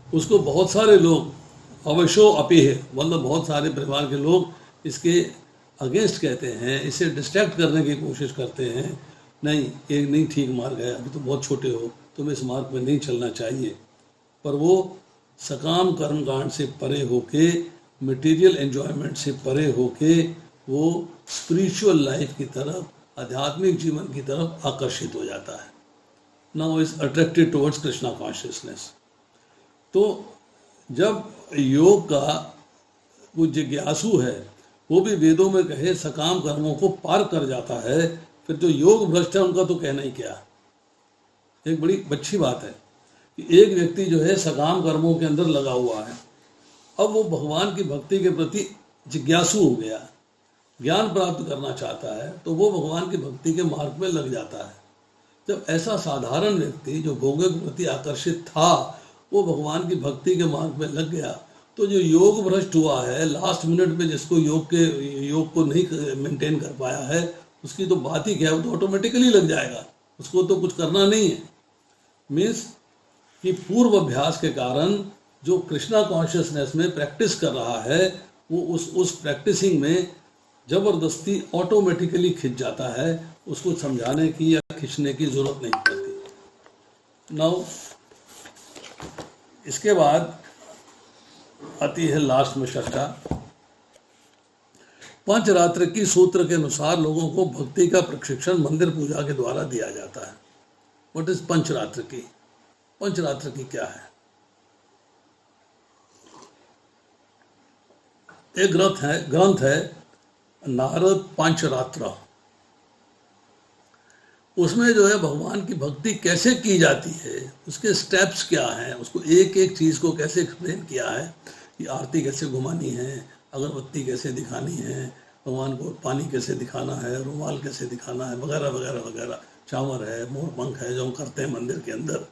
उसको बहुत सारे लोग अवश्यो अपी है, मतलब बहुत सारे परिवार के लोग इसके अगेंस्ट कहते हैं, इसे डिस्ट्रैक्ट करने की कोशिश करते हैं, नहीं एक नहीं ठीक मार्ग है, अभी तो बहुत छोटे हो, तुम्हें इस मार्ग में नहीं चलना चाहिए। पर वो सकाम कर्मकांड से परे होके, मटेरियल एंजॉयमेंट से परे होके, वो स्पिरिचुअल लाइफ की तरफ, आध्यात्मिक जीवन की तरफ आकर्षित हो जाता है। Now is attracted towards Krishna consciousness. तो जब योग का वो जिज्ञासु है, वो भी वेदों में कहे सकाम कर्मों को पार कर जाता है, फिर जो योग भ्रष्ट है उनका तो कहना ही क्या। एक बड़ी अच्छी बात है कि एक व्यक्ति जो है सकाम कर्मों के अंदर लगा हुआ है, अब वो भगवान की भक्ति के प्रति जिज्ञासु हो गया, ज्ञान प्राप्त करना चाहता है, तो वो भगवान की भक्ति के मार्ग में लग जाता है। जब ऐसा साधारण व्यक्ति जो भोगों के प्रति आकर्षित था, वो भगवान की भक्ति के मार्ग में लग गया, तो जो योग भ्रष्ट हुआ है, लास्ट मिनट में जिसको योग को नहीं मेंटेन कर पाया है, उसकी तो बात ही क्या है, वो तो ऑटोमेटिकली लग जाएगा, उसको तो कुछ करना नहीं है। मीन्स कि पूर्व अभ्यास के कारण जो कृष्णा कॉन्शियसनेस में प्रैक्टिस कर रहा है, वो उस प्रैक्टिसिंग में जबरदस्ती ऑटोमेटिकली खिंच जाता है, उसको समझाने की या खींचने की जरूरत नहीं पड़ती। नाउ इसके बाद आती है लास्ट में चर्चा। पंचरात्र की सूत्र के अनुसार लोगों को भक्ति का प्रशिक्षण मंदिर पूजा के द्वारा दिया जाता है। व्हाट इज पंचरात्र की? पंचरात्र की क्या है? एक ग्रंथ है नारद पंचरात्र। उसमें जो है भगवान की भक्ति कैसे की जाती है, उसके स्टेप्स क्या हैं, उसको एक एक चीज़ को कैसे एक्सप्लेन किया है कि आरती कैसे घुमानी है, अगरबत्ती कैसे दिखानी है, भगवान को पानी कैसे दिखाना है, रुमाल कैसे दिखाना है, वगैरह वगैरह वगैरह, चावर है, मोर पंख है जो हम करते हैं मंदिर के अंदर,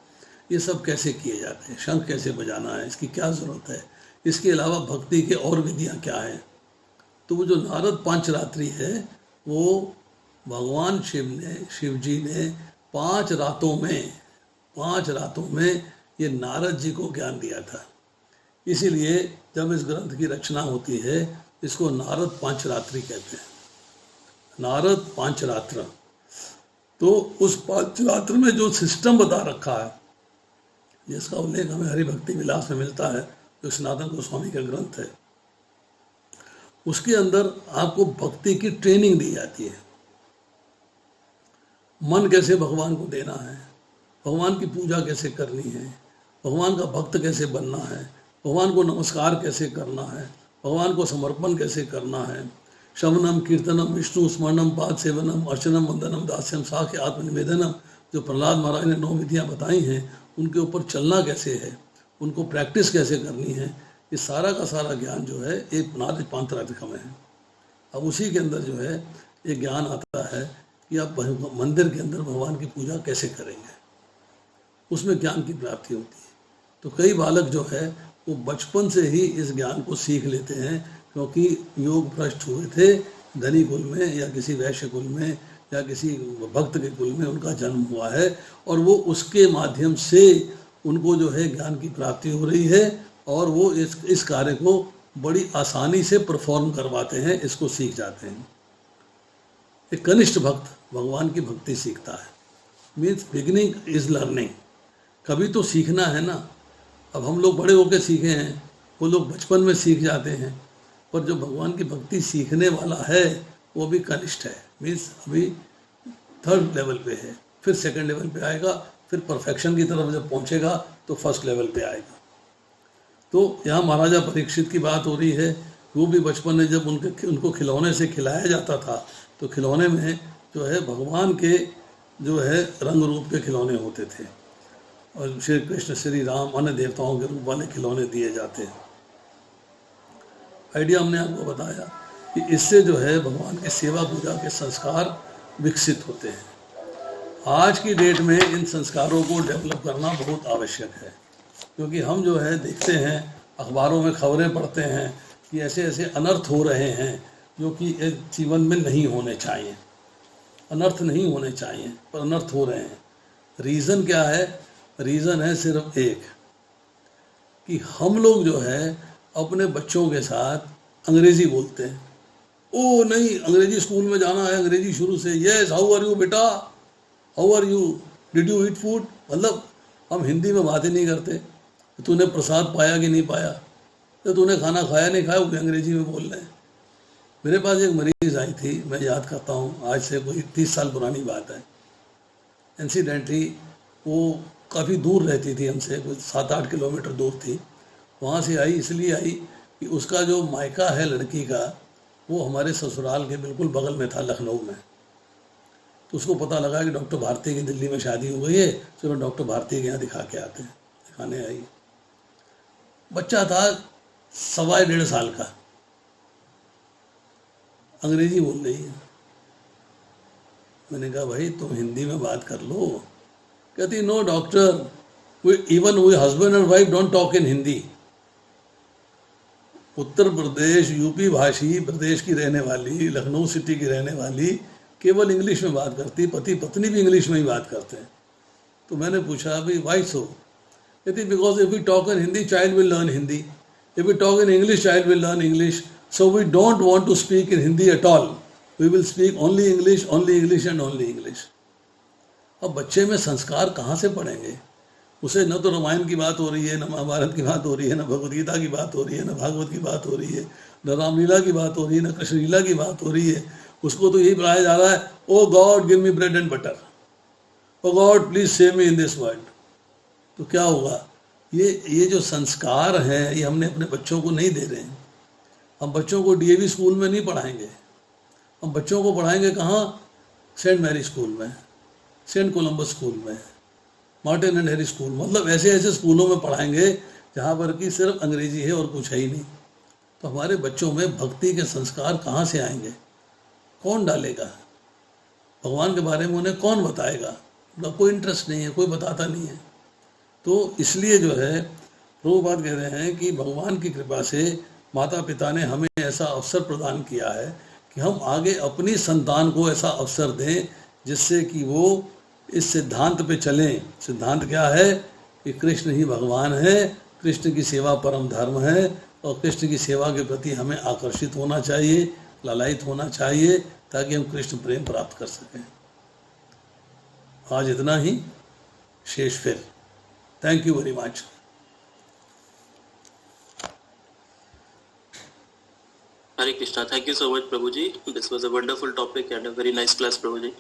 ये सब कैसे किए जाते हैं, शंख कैसे बजाना है, इसकी क्या ज़रूरत है, इसके अलावा भक्ति के और विधियाँ क्या हैं। तो वो जो नारद पांचरात्रि है वो भगवान शिव जी ने 5 रातों में ये नारद जी को ज्ञान दिया था। इसीलिए जब इस ग्रंथ की रचना होती है इसको नारद पांचरात्रि कहते हैं, नारद पांचरात्र। तो उस पांचरात्र में जो सिस्टम बता रखा है, जिसका उल्लेख हमें हरि भक्ति विलास में मिलता है, जो सनातन गोस्वामी का ग्रंथ है, उसके अंदर आपको भक्ति की ट्रेनिंग दी जाती है। मन कैसे भगवान को देना है, भगवान की पूजा कैसे करनी है, भगवान का भक्त कैसे बनना है, भगवान को नमस्कार कैसे करना है, भगवान को समर्पण कैसे करना है, श्रवणम कीर्तनम विष्णु स्मरणम पाद सेवनम अर्चनम वंदनम दास्यम साख्य आत्मनिवेदनम, जो प्रहलाद महाराज ने 9 विधियाँ बताई हैं, उनके ऊपर चलना कैसे है, उनको प्रैक्टिस कैसे करनी है, ये सारा का सारा ज्ञान जो है एक नारद पांचरात्रि में है। अब उसी के अंदर जो है ये ज्ञान आता है कि आप मंदिर के अंदर भगवान की पूजा कैसे करेंगे, उसमें ज्ञान की प्राप्ति होती है। तो कई बालक जो है वो बचपन से ही इस ज्ञान को सीख लेते हैं, क्योंकि योग भ्रष्ट हुए थे, धनी कुल में या किसी वैश्य कुल में या किसी भक्त के कुल में उनका जन्म हुआ है, और वो उसके माध्यम से उनको जो है ज्ञान की प्राप्ति हो रही है, और वो इस कार्य को बड़ी आसानी से परफॉर्म करवाते हैं, इसको सीख जाते हैं। एक कनिष्ठ भक्त भगवान की भक्ति सीखता है, मीन्स बिगिनिंग इज लर्निंग। कभी तो सीखना है ना। अब हम लोग बड़े होकर सीखे हैं, वो लोग बचपन में सीख जाते हैं, पर जो भगवान की भक्ति सीखने वाला है वो भी कनिष्ठ है, मीन्स अभी 3rd लेवल पे है, फिर 2nd लेवल पे आएगा, फिर परफेक्शन की तरफ जब पहुंचेगा तो 1st लेवल पे आएगा। तो यहाँ महाराजा परीक्षित की बात हो रही है, वो भी बचपन में जब उनको खिलौने से खिलाया जाता था, तो खिलौने में जो है भगवान के जो है रंग रूप के खिलौने होते थे, और श्री कृष्ण श्री राम अन्य देवताओं के रूप वाले खिलौने दिए जाते हैं। आइडिया हमने आपको बताया कि इससे जो है भगवान की सेवा पूजा के संस्कार विकसित होते हैं। आज की डेट में इन संस्कारों को डेवलप करना बहुत आवश्यक है, क्योंकि हम जो है देखते हैं, अखबारों में खबरें पढ़ते हैं कि ऐसे ऐसे अनर्थ हो रहे हैं जो कि एक जीवन में नहीं होने चाहिए, अनर्थ नहीं होने चाहिए, पर अनर्थ हो रहे हैं। रीज़न क्या है? रीज़न है सिर्फ एक, कि हम लोग जो है अपने बच्चों के साथ अंग्रेज़ी बोलते हैं। ओ नहीं, अंग्रेजी स्कूल में जाना है, अंग्रेजी शुरू से। यस, हाउ आर यू बेटा, how are you, did you eat food. मतलब हम हिंदी में बातें नहीं करते, तूने प्रसाद पाया कि नहीं पाया, तो तूने खाना खाया नहीं खाया, वो भी अंग्रेजी में बोल रहे हैं। मेरे पास एक मरीज़ आई थी, मैं याद करता हूँ, आज से कोई 30 साल पुरानी बात है। इंसिडेंटली वो काफ़ी दूर रहती थी हमसे, कुछ 7-8 किलोमीटर दूर थी। वहाँ से आई, इसलिए आई कि उसका जो मायका है लड़की का, वो हमारे ससुराल के बिल्कुल बगल में था, लखनऊ में। तो उसको पता लगा कि डॉक्टर भारती की दिल्ली में शादी हो गई है, चलो डॉक्टर भारती के यहाँ दिखा के आते हैं। दिखाने आई, बच्चा था 1.25 साल का, अंग्रेजी बोल रही है। मैंने कहा भाई तुम हिंदी में बात कर लो। कहती no doctor, even we husband and wife don't talk in Hindi. Uttar Pradesh UP भाषी प्रदेश की रहने वाली, लखनऊ सिटी की रहने वाली केवल इंग्लिश में बात करती, पति पत्नी भी इंग्लिश में ही बात करते हैं। तो मैंने पूछा भाई वाई सो? कहती because if we talk in Hindi child will learn Hindi, if we talk in English child will learn English, so we don't want to speak in Hindi at all, we will speak only English and only English। अब बच्चे में संस्कार कहाँ से पढ़ेंगे? उसे न तो रामायण की बात हो रही है, न महाभारत की बात हो रही है, न भगवद गीता की बात हो रही है, न भागवत की बात हो रही है, न रामलीला की बात हो रही है, न कृष्ण लीला की बात हो रही है। उसको तो यही पढ़ाया जा रहा है, oh God give me bread and butter, oh God please save me in this world. तो क्या होगा? ये जो संस्कार हैं ये हमने अपने बच्चों को नहीं दे रहे हैं। हम बच्चों को डीएवी स्कूल में नहीं पढ़ाएंगे, हम बच्चों को पढ़ाएंगे कहाँ? सेंट मैरी स्कूल में, सेंट कोलम्बस स्कूल में, मार्टिन एंड हैरी स्कूल, मतलब ऐसे ऐसे स्कूलों में पढ़ाएंगे जहाँ पर कि सिर्फ अंग्रेजी है और कुछ है ही नहीं। तो हमारे बच्चों में भक्ति के संस्कार कहाँ से आएंगे? कौन डालेगा? भगवान के बारे में उन्हें कौन बताएगा? उनका कोई इंटरेस्ट नहीं है, कोई बताता नहीं है। तो इसलिए जो है प्रभुपाद कह रहे हैं कि भगवान की कृपा से माता पिता ने हमें ऐसा अवसर प्रदान किया है कि हम आगे अपनी संतान को ऐसा अवसर दें जिससे कि वो इस सिद्धांत पे चलें। सिद्धांत क्या है? कि कृष्ण ही भगवान है, कृष्ण की सेवा परम धर्म है और कृष्ण की सेवा के प्रति हमें आकर्षित होना चाहिए, लालायित होना चाहिए, ताकि हम कृष्ण प्रेम प्राप्त कर सकें। आज इतना ही, शेष फिर। Thank you very much. Hare Krishna. Thank you so much प्रभु जी। This was a wonderful topic and a very nice class प्रभु जी।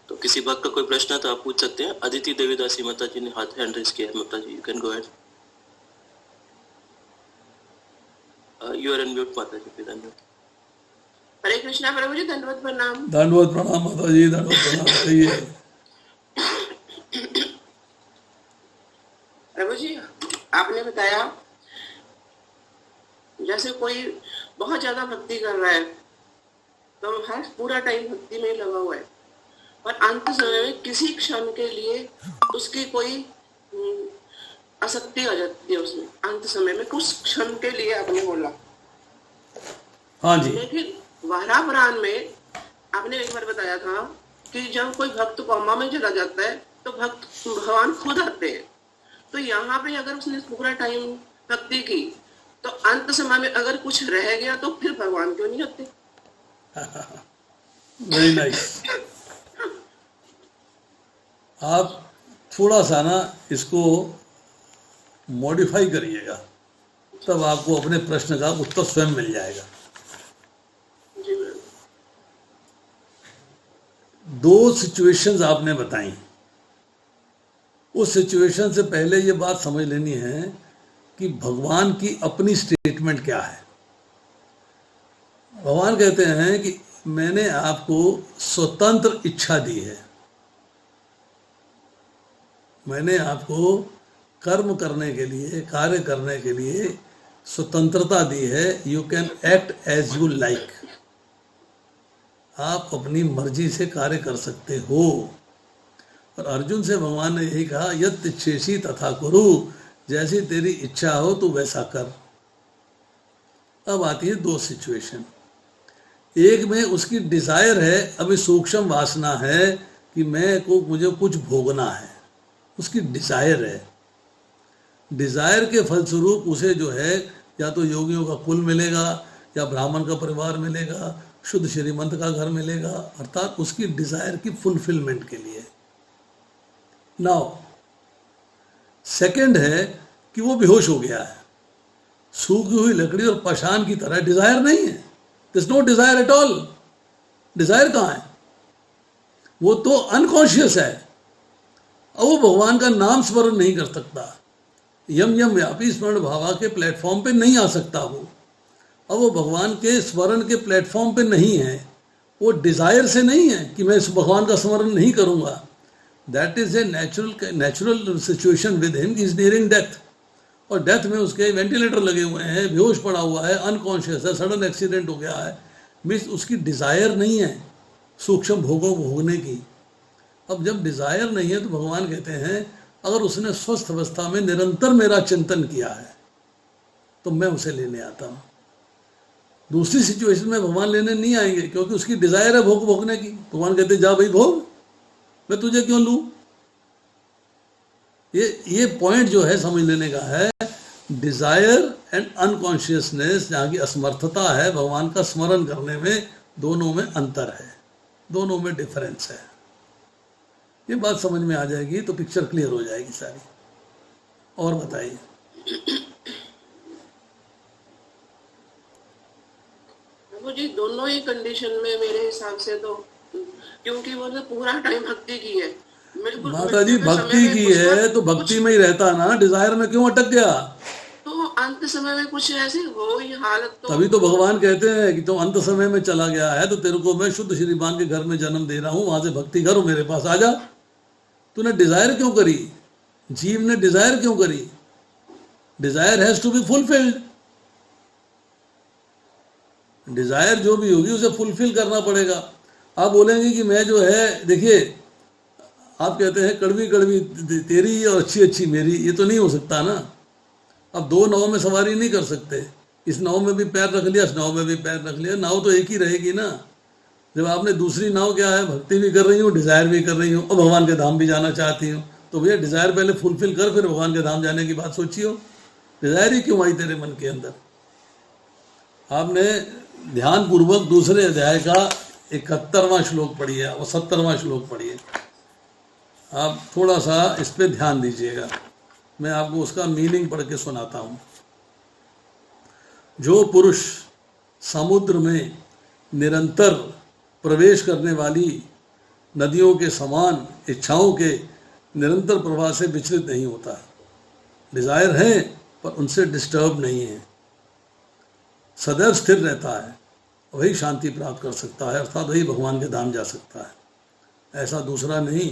तो किसी भक्त का कोई प्रश्न है तो आप पूछ सकते हैं। अदिति देवीदासी माता जी ने हाथ हैंड रेज किया है। माता जी, you can go ahead. You are unmute माता जी, प्लीज अनम्यूट। हरे कृष्णा प्रभु जी, दंडवत प्रणाम। दंडवत प्रणाम माता जी, दंडवत प्रणाम। कहिए प्रभु जी, आपने बताया जैसे कोई बहुत ज्यादा भक्ति कर रहा है तो हर पूरा टाइम भक्ति में लगा हुआ है, और अंत समय में किसी क्षण के लिए उसकी कोई आसक्ति आ जाती है उसमें। अंत समय में कुछ क्षण के लिए आपने बोला। हाँ जी। लेकिन वारा पुराण में आपने एक बार बताया था कि जब कोई भक्त कोमा में चला जाता है तो भक्त भगवान खुद आते हैं। तो यहाँ पे अगर उसने पूरा टाइम भक्ति की तो अंत समय में अगर कुछ रह गया तो फिर भगवान क्यों नहीं आते? Very nice. आप थोड़ा सा ना इसको मॉडिफाई करिएगा, तब आपको अपने प्रश्न का उत्तर स्वयं मिल जाएगा। जी मैम। दो सिचुएशंस आपने बताई। उस सिचुएशन से पहले ये बात समझ लेनी है कि भगवान की अपनी स्टेटमेंट क्या है। भगवान कहते हैं कि मैंने आपको स्वतंत्र इच्छा दी है, मैंने आपको कर्म करने के लिए, कार्य करने के लिए स्वतंत्रता दी है। You can act as you like. आप अपनी मर्जी से कार्य कर सकते हो। और अर्जुन से भगवान ने यही कहा, यत् इच्छेसी तथा कुरु, जैसी तेरी इच्छा हो तो वैसा कर। अब आती है दो सिचुएशन। एक में उसकी डिजायर है, अभी सूक्ष्म वासना है कि मुझे कुछ भोगना है, उसकी डिजायर है। डिजायर के फलस्वरूप उसे जो है या तो योगियों का कुल मिलेगा, या ब्राह्मण का परिवार मिलेगा, शुद्ध श्रीमंत का घर मिलेगा, अर्थात उसकी डिजायर की फुलफिलमेंट के लिए। नाउ सेकंड है कि वो बेहोश हो गया है, सूखी हुई लकड़ी और पाषाण की तरह। डिजायर नहीं है, this no desire at all. Desire कहाँ है? वो तो अनकॉन्शियस है, और वो भगवान का नाम स्मरण नहीं कर सकता। यम यम व्यापी स्मरण भावा के प्लेटफॉर्म पे नहीं आ सकता वो, और वो भगवान के स्मरण के प्लेटफॉर्म पे नहीं है। वो डिजायर से नहीं है कि मैं इस भगवान का स्मरण नहीं करूंगा। That is a natural situation with him, is nearing death. और डेथ में उसके वेंटिलेटर लगे हुए हैं, बेहोश पड़ा हुआ है, अनकॉन्शियस है, सडन एक्सीडेंट हो गया है। मीन्स उसकी डिजायर नहीं है सूक्ष्म भोगों को भोगने की। अब जब डिजायर नहीं है तो भगवान कहते हैं अगर उसने स्वस्थ अवस्था में निरंतर मेरा चिंतन किया है तो मैं उसे लेने आता हूँ। दूसरी सिचुएशन में भगवान लेने नहीं आएंगे, क्योंकि उसकी डिजायर है भोगने की। भगवान कहते जा भाई भोग, मैं तुझे क्यों लूं। ये पॉइंट जो है समझ लेने का है। डिजायर एंड अनकॉन्शियसनेस, जहाँ की असमर्थता है भगवान का स्मरण करने में, दोनों में अंतर है, दोनों में डिफरेंस है। ये बात समझ में आ जाएगी तो पिक्चर क्लियर हो जाएगी सारी। और बताइए। जी दोनों ही कंडीशन में मेरे हिसाब से तो, क्योंकि वो पूरा टाइम भक्ति की है। माता जी भक्ति की है तो भक्ति में ही रहता ना, डिजायर में क्यों अटक गया? तो अंत समय में कुछ ऐसी हो ही हालत तो, तभी तो भगवान कहते हैं कि तुम अंत समय में चला गया है तो तेरे को मैं शुद्ध श्रीमान के घर में जन्म दे रहा हूँ, वहां से भक्ति करो, मेरे पास आ जा। तूने डिजायर क्यों करी? जीव ने डिजायर क्यों करी? Desire has to be fulfilled. Desire जो भी होगी उसे फुलफिल करना पड़ेगा। आप बोलेंगे कि मैं जो है, देखिए आप कहते हैं कड़वी कड़वी तेरी और अच्छी अच्छी मेरी, ये तो नहीं हो सकता ना। अब दो नाव में सवारी नहीं कर सकते, इस नाव में भी पैर रख लिया, इस नाव में भी पैर रख लिया, नाव तो एक ही रहेगी ना। जब आपने दूसरी नाव क्या है, भक्ति भी कर रही हूँ, डिजायर भी कर रही हूँ और भगवान के धाम भी जाना चाहती हूँ, तो भैया डिजायर पहले फुलफिल कर, फिर भगवान के धाम जाने की बात सोचियो। डिजायर ही क्यों आई तेरे मन के अंदर? आपने ध्यान पूर्वक दूसरे अध्याय का 71वां श्लोक पढ़िए और 70वां श्लोक पढ़िए। आप थोड़ा सा इस पे ध्यान दीजिएगा, मैं आपको उसका मीनिंग पढ़ के सुनाता हूँ। जो पुरुष समुद्र में निरंतर प्रवेश करने वाली नदियों के समान इच्छाओं के निरंतर प्रवाह से विचलित नहीं होता, डिजायर है पर उनसे डिस्टर्ब नहीं है, सदैव स्थिर रहता है, वही शांति प्राप्त कर सकता है, अर्थात वही भगवान के धाम जा सकता है। ऐसा दूसरा नहीं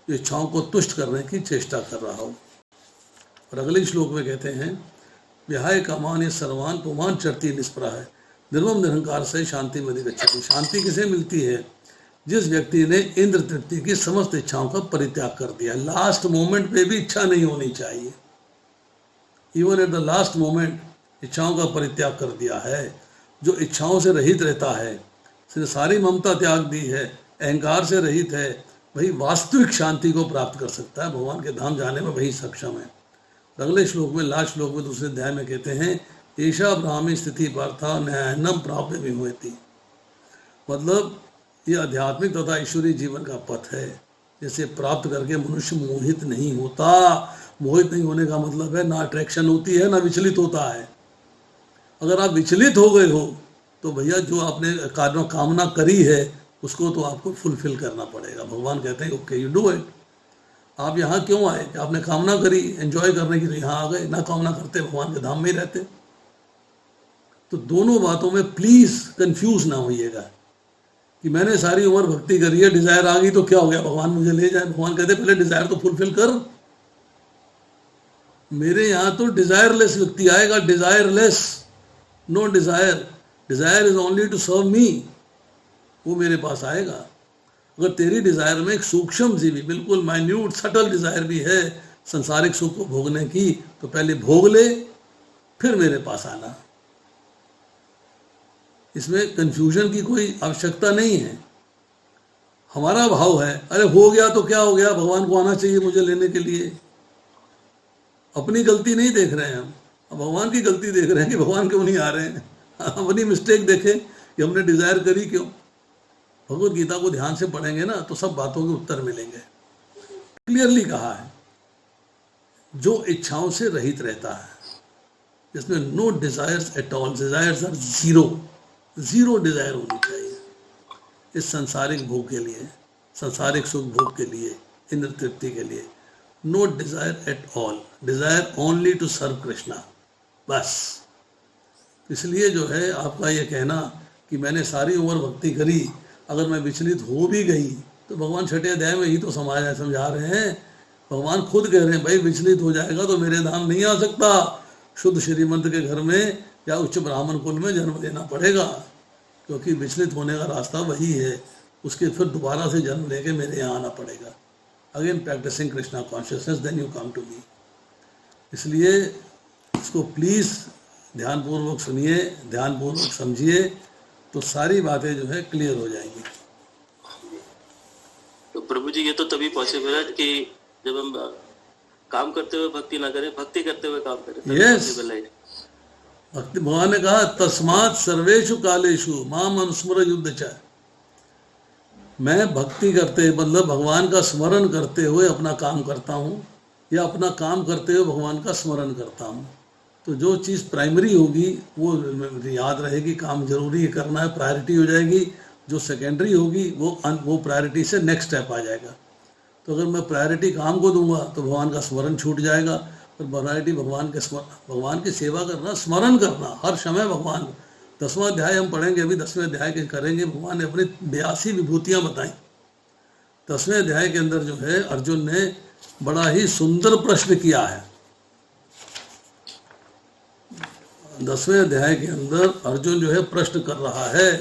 जो इच्छाओं को तुष्ट करने की चेष्टा कर रहा हो। और अगले श्लोक में कहते हैं, विहाय कामानि सर्वान् पुमान् चरति निष्प्रह निर्मम निरंकार से शांति मदि गच्छति। शांति किसे मिलती है? जिस व्यक्ति ने इंद्र तृप्ति की समस्त इच्छाओं का परित्याग कर दिया। लास्ट मोमेंट पे भी इच्छा नहीं होनी चाहिए, even at the last moment इच्छाओं का परित्याग कर दिया है। जो इच्छाओं से रहित रहता है, उसने सारी ममता त्याग दी है, अहंकार से रहित है, वही वास्तविक शांति को प्राप्त कर सकता है, भगवान के धाम जाने में वही सक्षम है। अगले श्लोक में, लास्ट श्लोक में दूसरे अध्याय में कहते हैं, ऐशा ब्राह्मी स्थिति पार्था न्यायनम प्राप्य विमोहति। मतलब ये आध्यात्मिक तथा ईश्वरीय जीवन का पथ है, जिसे प्राप्त करके मनुष्य मोहित नहीं होता। मोहित नहीं होने का मतलब है ना अट्रैक्शन होती है ना विचलित होता है। अगर आप विचलित हो गए हो तो भैया जो आपने कामना करी है उसको तो आपको फुलफिल करना पड़ेगा। भगवान कहते हैं ओके यू डू इट। आप यहाँ क्यों आए? कि आपने कामना करी एंजॉय करने की, तो यहाँ आ गए। ना कामना करते भगवान के धाम में ही रहते। तो दोनों बातों में प्लीज कंफ्यूज ना होइएगा कि मैंने सारी उम्र भक्ति करी है, डिजायर आ गई तो क्या हो गया, भगवान मुझे ले जाए। भगवान कहते पहले डिजायर तो फुलफिल कर। मेरे यहाँ तो डिजायरलेस व्यक्ति आएगा, desireless, no desire, desire is only to serve me, वो मेरे पास आएगा। अगर तेरी डिजायर में एक सूक्ष्म सी भी, बिल्कुल माइन्यूट सटल डिजायर भी है संसारिक सुख को भोगने की, तो पहले भोग ले फिर मेरे पास आना। इसमें कंफ्यूजन की कोई आवश्यकता नहीं है। हमारा भाव है अरे हो गया तो क्या हो गया, भगवान को आना चाहिए मुझे लेने के लिए। अपनी गलती नहीं देख रहे हैं हम, भगवान की गलती देख रहे हैं कि भगवान क्यों नहीं आ रहे हैं। अपनी मिस्टेक देखें कि हमने डिजायर करी क्यों। भगवत गीता को ध्यान से पढ़ेंगे ना तो सब बातों के उत्तर मिलेंगे। क्लियरली कहा है, जो इच्छाओं से रहित रहता है, जिसमें no desires at all, desires are zero, zero desire होनी चाहिए इस सांसारिक भोग के लिए, सांसारिक सुख भोग के लिए, इंद्र तृप्ति के लिए। No desire at all, desire only to serve Krishna, बस। इसलिए जो है आपका ये कहना कि मैंने सारी उम्र भक्ति करी, अगर मैं विचलित हो भी गई तो भगवान छठे अध्याय में ही तो समझा रहे हैं। भगवान खुद कह रहे हैं भाई विचलित हो जाएगा तो मेरे धाम नहीं आ सकता, शुद्ध श्रीमंत के घर में या उच्च ब्राह्मण कुल में जन्म लेना पड़ेगा, क्योंकि विचलित होने का रास्ता वही है। उसके फिर दोबारा से जन्म लेके मेरे यहाँ आना पड़ेगा। Again practising Krishna consciousness, then you come to me. इसलिए इसको प्लीज ध्यानपूर्वक सुनिए, ध्यानपूर्वक समझिए, तो सारी बातें जो है क्लियर हो जाएंगी। तो प्रभु जी ये तो तभी पॉसिबल है कि जब हम काम करते हुए भक्ति ना करें, भक्ति करते हुए काम करें, तभी पॉसिबल है। भक्ति, भगवान ने कहा तस्मात् सर्वेषु कालेषु माम अनुस्मर युद्ध च। मैं भक्ति करते मतलब भगवान का स्मरण करते हुए अपना काम करता हूँ, या अपना काम करते हुए भगवान का स्मरण करता हूँ। तो जो चीज़ प्राइमरी होगी वो याद रहेगी, काम जरूरी है करना है, प्रायोरिटी हो जाएगी। जो सेकेंडरी होगी वो प्रायोरिटी से नेक्स्ट स्टेप आ जाएगा। तो अगर मैं प्रायोरिटी काम को दूंगा तो भगवान का स्मरण छूट जाएगा। पर प्रायोरिटी भगवान की सेवा करना, स्मरण करना हर समय भगवान। 10वां अध्याय हम पढ़ेंगे, अभी 10वें अध्याय के करेंगे। भगवान ने अपनी 82 विभूतियाँ बताई। 10वें अध्याय के अंदर जो है अर्जुन ने बड़ा ही सुंदर प्रश्न किया है। 10वें अध्याय के अंदर अर्जुन जो है प्रश्न कर रहा है।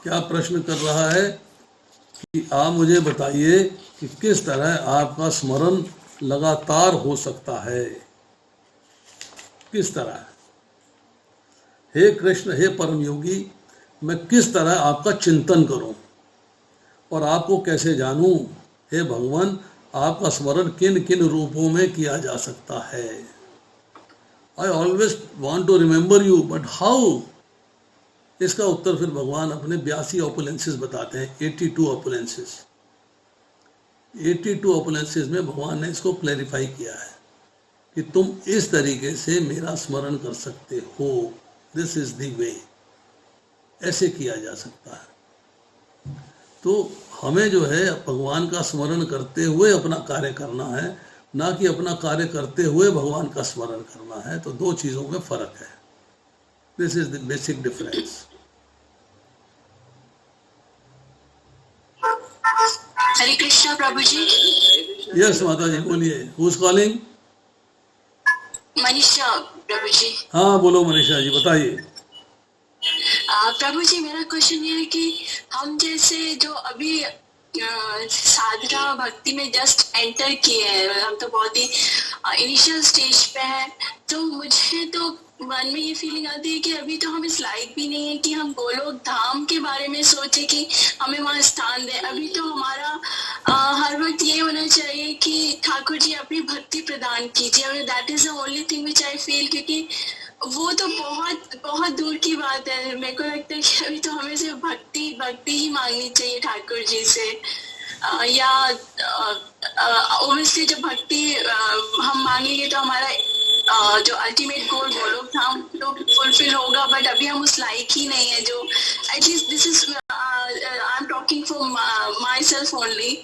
क्या प्रश्न कर रहा है कि आप मुझे बताइए कि किस तरह आपका स्मरण लगातार हो सकता है, किस तरह। हे कृष्ण, हे परम योगी, मैं किस तरह आपका चिंतन करूं और आपको कैसे जानूं। हे भगवान, आपका स्मरण किन किन रूपों में किया जा सकता है। I always want to remember you, but how. इसका उत्तर फिर भगवान अपने 82 ऑपुलेंसेस बताते हैं, 82 ऑपुलेंसेस। 82 ऑपुलेंसेस में भगवान ने इसको क्लैरिफाई किया है कि तुम इस तरीके से मेरा स्मरण कर सकते हो। दिस इज द वे, ऐसे किया जा सकता है। तो हमें जो है भगवान का स्मरण करते हुए अपना कार्य करना है, ना कि अपना कार्य करते हुए भगवान का स्मरण करना है। तो दो चीज़ों में फर्क है। This is the basic difference. Hare Krishna प्रभु जी। यस माता जी, बोलिए। Who is calling? मनीषा प्रभु जी। हाँ बोलो मनीषा जी, बताइए। प्रभु जी, मेरा क्वेश्चन ये है कि हम जैसे जो अभी साधना भक्ति में जस्ट एंटर किए हैं, हम तो बहुत ही इनिशियल स्टेज पे हैं, तो मुझे तो मन में ये फीलिंग आती है कि अभी तो हम इस लायक भी नहीं है कि हम गोलोक धाम के बारे में सोचे कि हमें वहाँ स्थान दें। अभी तो हमारा हर वक्त ये होना चाहिए कि ठाकुर जी अपनी भक्ति प्रदान कीजिए। That is the only thing which I feel, क्योंकि वो तो बहुत बहुत दूर की बात है। मेरे को लगता है कि अभी तो हमें सिर्फ भक्ति ही मांगनी चाहिए ठाकुर जी से। या ओब्वियसली जब भक्ति हम मांगेंगे तो हमारा जो अल्टीमेट गोल गोलोक धाम तो फुलफिल होगा, बट अभी हम उस लायक ही नहीं है। जो at least this is I am talking for my self only,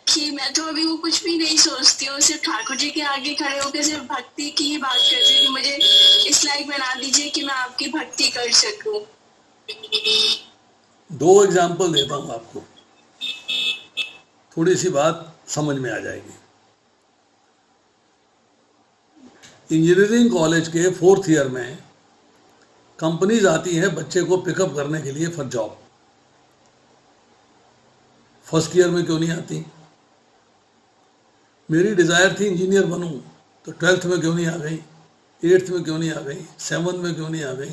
कि मैं तो अभी वो कुछ भी नहीं सोचती हूँ, सिर्फ ठाकुर जी के आगे खड़े होकर सिर्फ भक्ति की ही बात कर रही हूँ कि मुझे इस लायक बना दीजिए कि मैं आपकी भक्ति कर सकूं। दो एग्जाम्पल देता हूँ आपको, थोड़ी सी बात समझ में आ जाएगी। इंजीनियरिंग कॉलेज के 4th ईयर में कंपनीज आती हैं बच्चे को पिकअप करने के लिए फॉर जॉब। 1st ईयर में क्यों नहीं आती? मेरी डिज़ायर थी इंजीनियर बनूं, तो 12th में क्यों नहीं आ गई? 8th में क्यों नहीं आ गई? 7th में क्यों नहीं आ गई?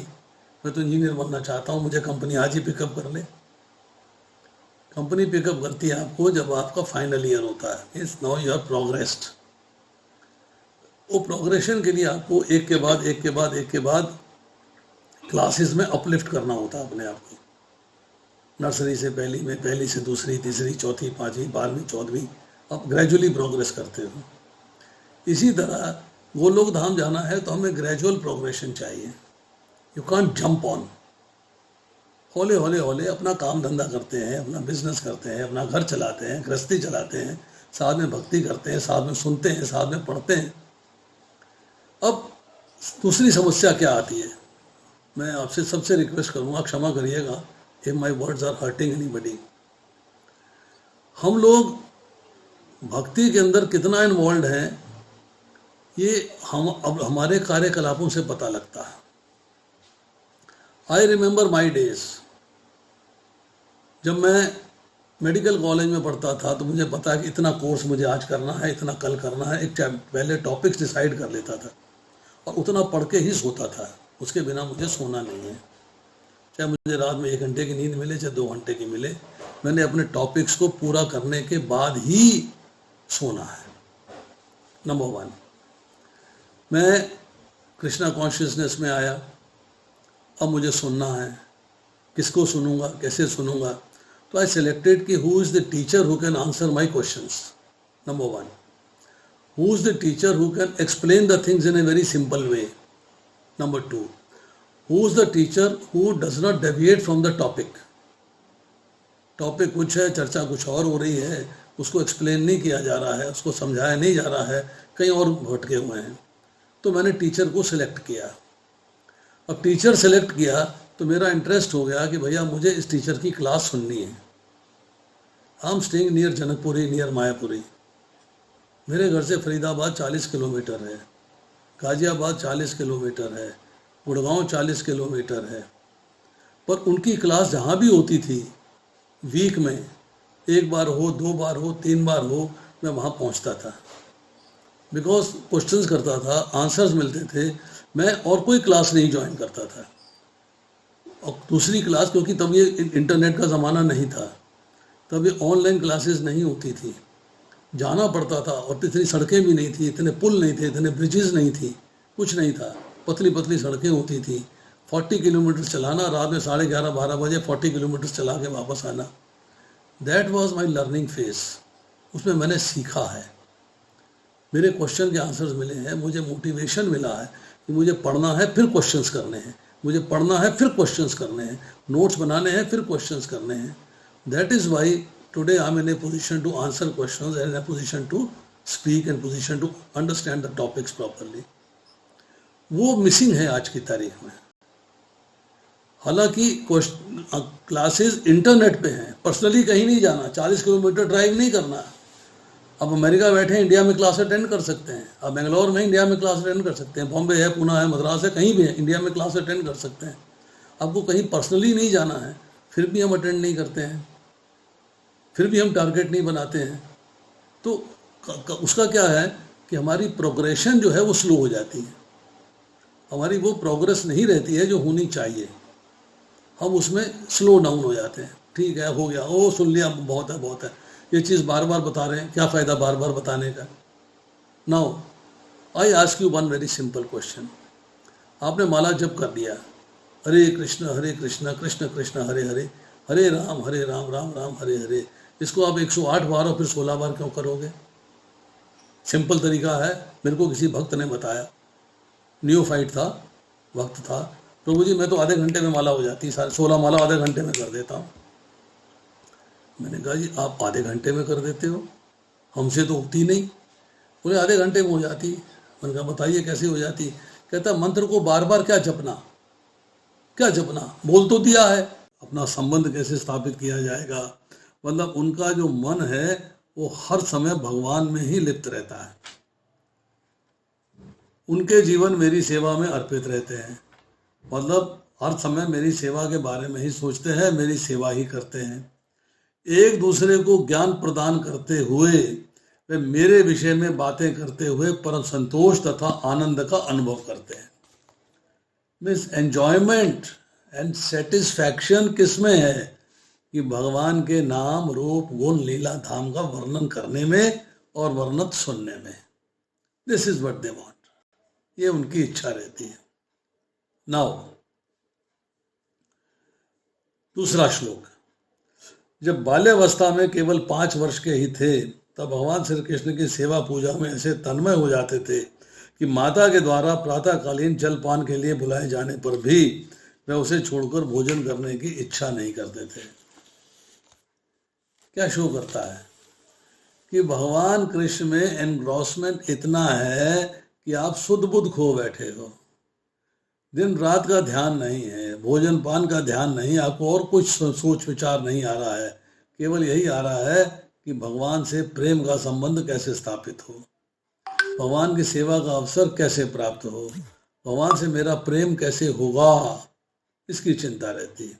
मैं तो इंजीनियर बनना चाहता हूं, मुझे कंपनी आज ही पिकअप कर ले। कंपनी पिकअप करती है आपको जब आपका फाइनल ईयर होता है। It's now you are progressed. वो प्रोग्रेशन के लिए आपको एक के बाद क्लासेस में अपलिफ्ट करना होता है अपने आप को। नर्सरी से पहली में, पहली से दूसरी, तीसरी, चौथी, 5वीं, 12वीं, 14वीं, आप ग्रेजुअली प्रोग्रेस करते हो। इसी तरह गोलोक धाम जाना है तो हमें ग्रेजुअल प्रोग्रेशन चाहिए। You can't jump on. हौले हौले हौले अपना काम धंधा करते हैं, अपना बिजनेस करते हैं, अपना घर चलाते हैं, गृहस्थी चलाते हैं, साथ में भक्ति करते हैं, साथ में सुनते हैं, साथ में पढ़ते हैं। अब दूसरी समस्या क्या आती है? मैं आपसे सबसे रिक्वेस्ट करूँगा, क्षमा करिएगा if my words are hurting anybody. हम लोग भक्ति के अंदर कितना इन्वॉल्व हैं ये अब हमारे कार्यकलापों से पता लगता है। आई रिमेंबर माई डेज, जब मैं मेडिकल कॉलेज में पढ़ता था तो मुझे पता है कि इतना कोर्स मुझे आज करना है, इतना कल करना है। एक पहले टॉपिक्स डिसाइड कर लेता था और उतना पढ़ के ही सोता था, उसके बिना मुझे सोना नहीं है। चाहे मुझे रात में 1 घंटे की नींद मिले, चाहे 2 घंटे की मिले, मैंने अपने टॉपिक्स को पूरा करने के बाद ही सोना है। नंबर 1, मैं कृष्णा कॉन्शियसनेस में आया, अब मुझे सुनना है। किसको सुनूंगा, कैसे सुनूंगा? तो आई सेलेक्टेड कि who is the teacher who can answer my questions. Number 1, who is the teacher who can explain the things in a very simple way. Number 2, who is the teacher who does not deviate from the topic. Topic कुछ है, चर्चा कुछ और हो रही है, उसको explain नहीं किया जा रहा है, उसको समझाया नहीं जा रहा है, कहीं और भटके हुए हैं। तो मैंने टीचर को सिलेक्ट किया। अब टीचर सेलेक्ट किया तो मेरा इंटरेस्ट हो गया कि भैया मुझे इस टीचर की क्लास सुननी है। I am staying near Janakpuri, near Mayapuri. मेरे घर से फरीदाबाद 40 किलोमीटर है, गाजियाबाद 40 किलोमीटर है, गुड़गांव 40 किलोमीटर है, पर उनकी क्लास जहाँ भी होती थी वीक में 1 बार हो, 2 बार हो, 3 बार हो, मैं वहाँ पहुँचता था। बिकॉज क्वेश्चंस करता था, आंसर्स मिलते थे, मैं और कोई क्लास नहीं ज्वाइन करता था। और दूसरी क्लास, क्योंकि तब ये इंटरनेट का ज़माना नहीं था, तब ये ऑनलाइन क्लासेस नहीं होती थी, जाना पड़ता था। और इतनी सड़कें भी नहीं थी, इतने पुल नहीं थे, इतने ब्रिजेस नहीं थी, कुछ नहीं था, पतली पतली सड़कें होती थी। 40 किलोमीटर चलाना, रात में 11:30-12 बजे 40 किलोमीटर चला के वापस आना, that was my learning phase. उसमें मैंने सीखा है, मेरे क्वेश्चन के आंसर्स मिले हैं, मुझे मोटिवेशन मिला है कि मुझे पढ़ना है फिर क्वेश्चंस करने हैं, मुझे पढ़ना है फिर क्वेश्चंस करने हैं, नोट्स बनाने हैं फिर क्वेश्चंस करने हैं। That is why today I am in a position to answer questions and in a position to speak and position to understand the topics properly. वो मिसिंग है आज की तारीख में। हालांकि क्लासेस इंटरनेट पे हैं, पर्सनली कहीं नहीं जाना, 40 किलोमीटर ड्राइव नहीं करना। अब अमेरिका बैठे इंडिया में क्लास अटेंड कर सकते हैं, अब बेंगलोर में इंडिया में क्लास अटेंड कर सकते हैं, बॉम्बे है, पुणे है, मद्रास है, कहीं भी है, इंडिया में क्लास अटेंड कर सकते हैं। आपको कहीं पर्सनली नहीं जाना है, फिर भी हम अटेंड नहीं करते हैं, फिर भी हम टारगेट नहीं बनाते हैं। तो उसका क्या है कि हमारी प्रोग्रेशन जो है वो स्लो हो जाती है, हमारी वो प्रोग्रेस नहीं रहती है जो होनी चाहिए, हम उसमें स्लो डाउन हो जाते हैं। ठीक है, हो गया, ओ सुन लिया, बहुत है बहुत है, ये चीज़ बार बार बता रहे हैं, क्या फ़ायदा बार बार बताने का। Now I ask you one very simple question. आपने माला जप कर दिया, हरे कृष्ण कृष्ण कृष्ण हरे हरे, हरे राम राम राम हरे हरे। इसको आप 108 बार और फिर 16 बार क्यों करोगे? सिंपल तरीका है, मेरे को किसी भक्त ने बताया, न्यूफाइट था, भक्त था, प्रभु जी मैं तो आधे घंटे में माला हो जाती, 16 माला आधे घंटे में कर देता हूँ। मैंने कहा जी आप आधे घंटे में कर देते हो, हमसे तो होती नहीं। बोले आधे घंटे में हो जाती। मैंने कहा बताइए कैसे हो जाती? कहता मंत्र को बार बार क्या जपना, क्या जपना, बोल तो दिया है। अपना संबंध कैसे स्थापित किया जाएगा? मतलब उनका जो मन है वो हर समय भगवान में ही लिप्त रहता है, उनके जीवन मेरी सेवा में अर्पित रहते हैं, मतलब हर समय मेरी सेवा के बारे में ही सोचते हैं, मेरी सेवा ही करते हैं। एक दूसरे को ज्ञान प्रदान करते हुए वे मेरे विषय में बातें करते हुए परम संतोष तथा आनंद का अनुभव करते हैं। मीन्स एंजॉयमेंट एंड सेटिस्फैक्शन किसमें है? कि भगवान के नाम रूप गुण लीला धाम का वर्णन करने में और वर्णन सुनने में। This is what they want, ये उनकी इच्छा रहती है। नाउ दूसरा श्लोक। जब बाल्यावस्था में केवल 5 वर्ष के ही थे तब भगवान श्री कृष्ण की सेवा पूजा में ऐसे तन्मय हो जाते थे कि माता के द्वारा प्रातःकालीन जलपान के लिए बुलाए जाने पर भी वे उसे छोड़कर भोजन करने की इच्छा नहीं करते थे। क्या शो करता है कि भगवान कृष्ण में एनग्रॉसमेंट इतना है कि आप शुद्ध बुद्ध खो बैठे हो, दिन रात का ध्यान नहीं है, भोजन पान का ध्यान नहीं, आपको और कुछ सोच विचार नहीं आ रहा है, केवल यही आ रहा है कि भगवान से प्रेम का संबंध कैसे स्थापित हो, भगवान की सेवा का अवसर कैसे प्राप्त हो, भगवान से मेरा प्रेम कैसे होगा, इसकी चिंता रहती है।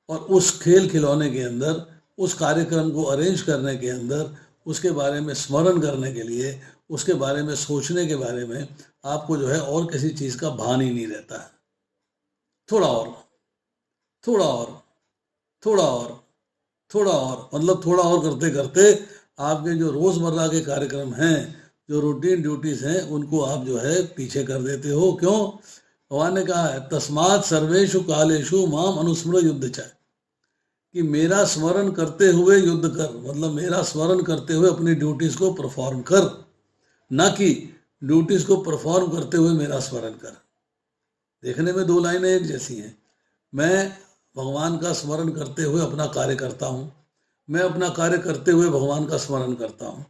और उस खेल खिलौने के अंदर, उस कार्यक्रम को अरेंज करने के अंदर, उसके बारे में स्मरण करने के लिए, उसके बारे में सोचने के बारे में आपको जो है और किसी चीज़ का भान ही नहीं रहता है। थोड़ा और, थोड़ा और, थोड़ा और, थोड़ा और, मतलब थोड़ा और करते करते आपके जो रोज़मर्रा के कार्यक्रम हैं, जो रूटीन ड्यूटीज़ हैं, उनको आप जो है पीछे कर देते हो। क्यों? भगवान ने कहा है तस्मात् सर्वेषु कालेषु माम अनुस्मर युद्ध च, कि मेरा स्मरण करते हुए युद्ध कर, मतलब मेरा स्मरण करते हुए अपनी ड्यूटीज़ को परफॉर्म कर, ना कि ड्यूटीज़ को परफॉर्म करते हुए मेरा स्मरण कर। देखने में 2 लाइनें एक जैसी हैं। मैं भगवान का स्मरण करते हुए अपना कार्य करता हूँ, मैं अपना कार्य करते हुए भगवान का स्मरण करता हूँ,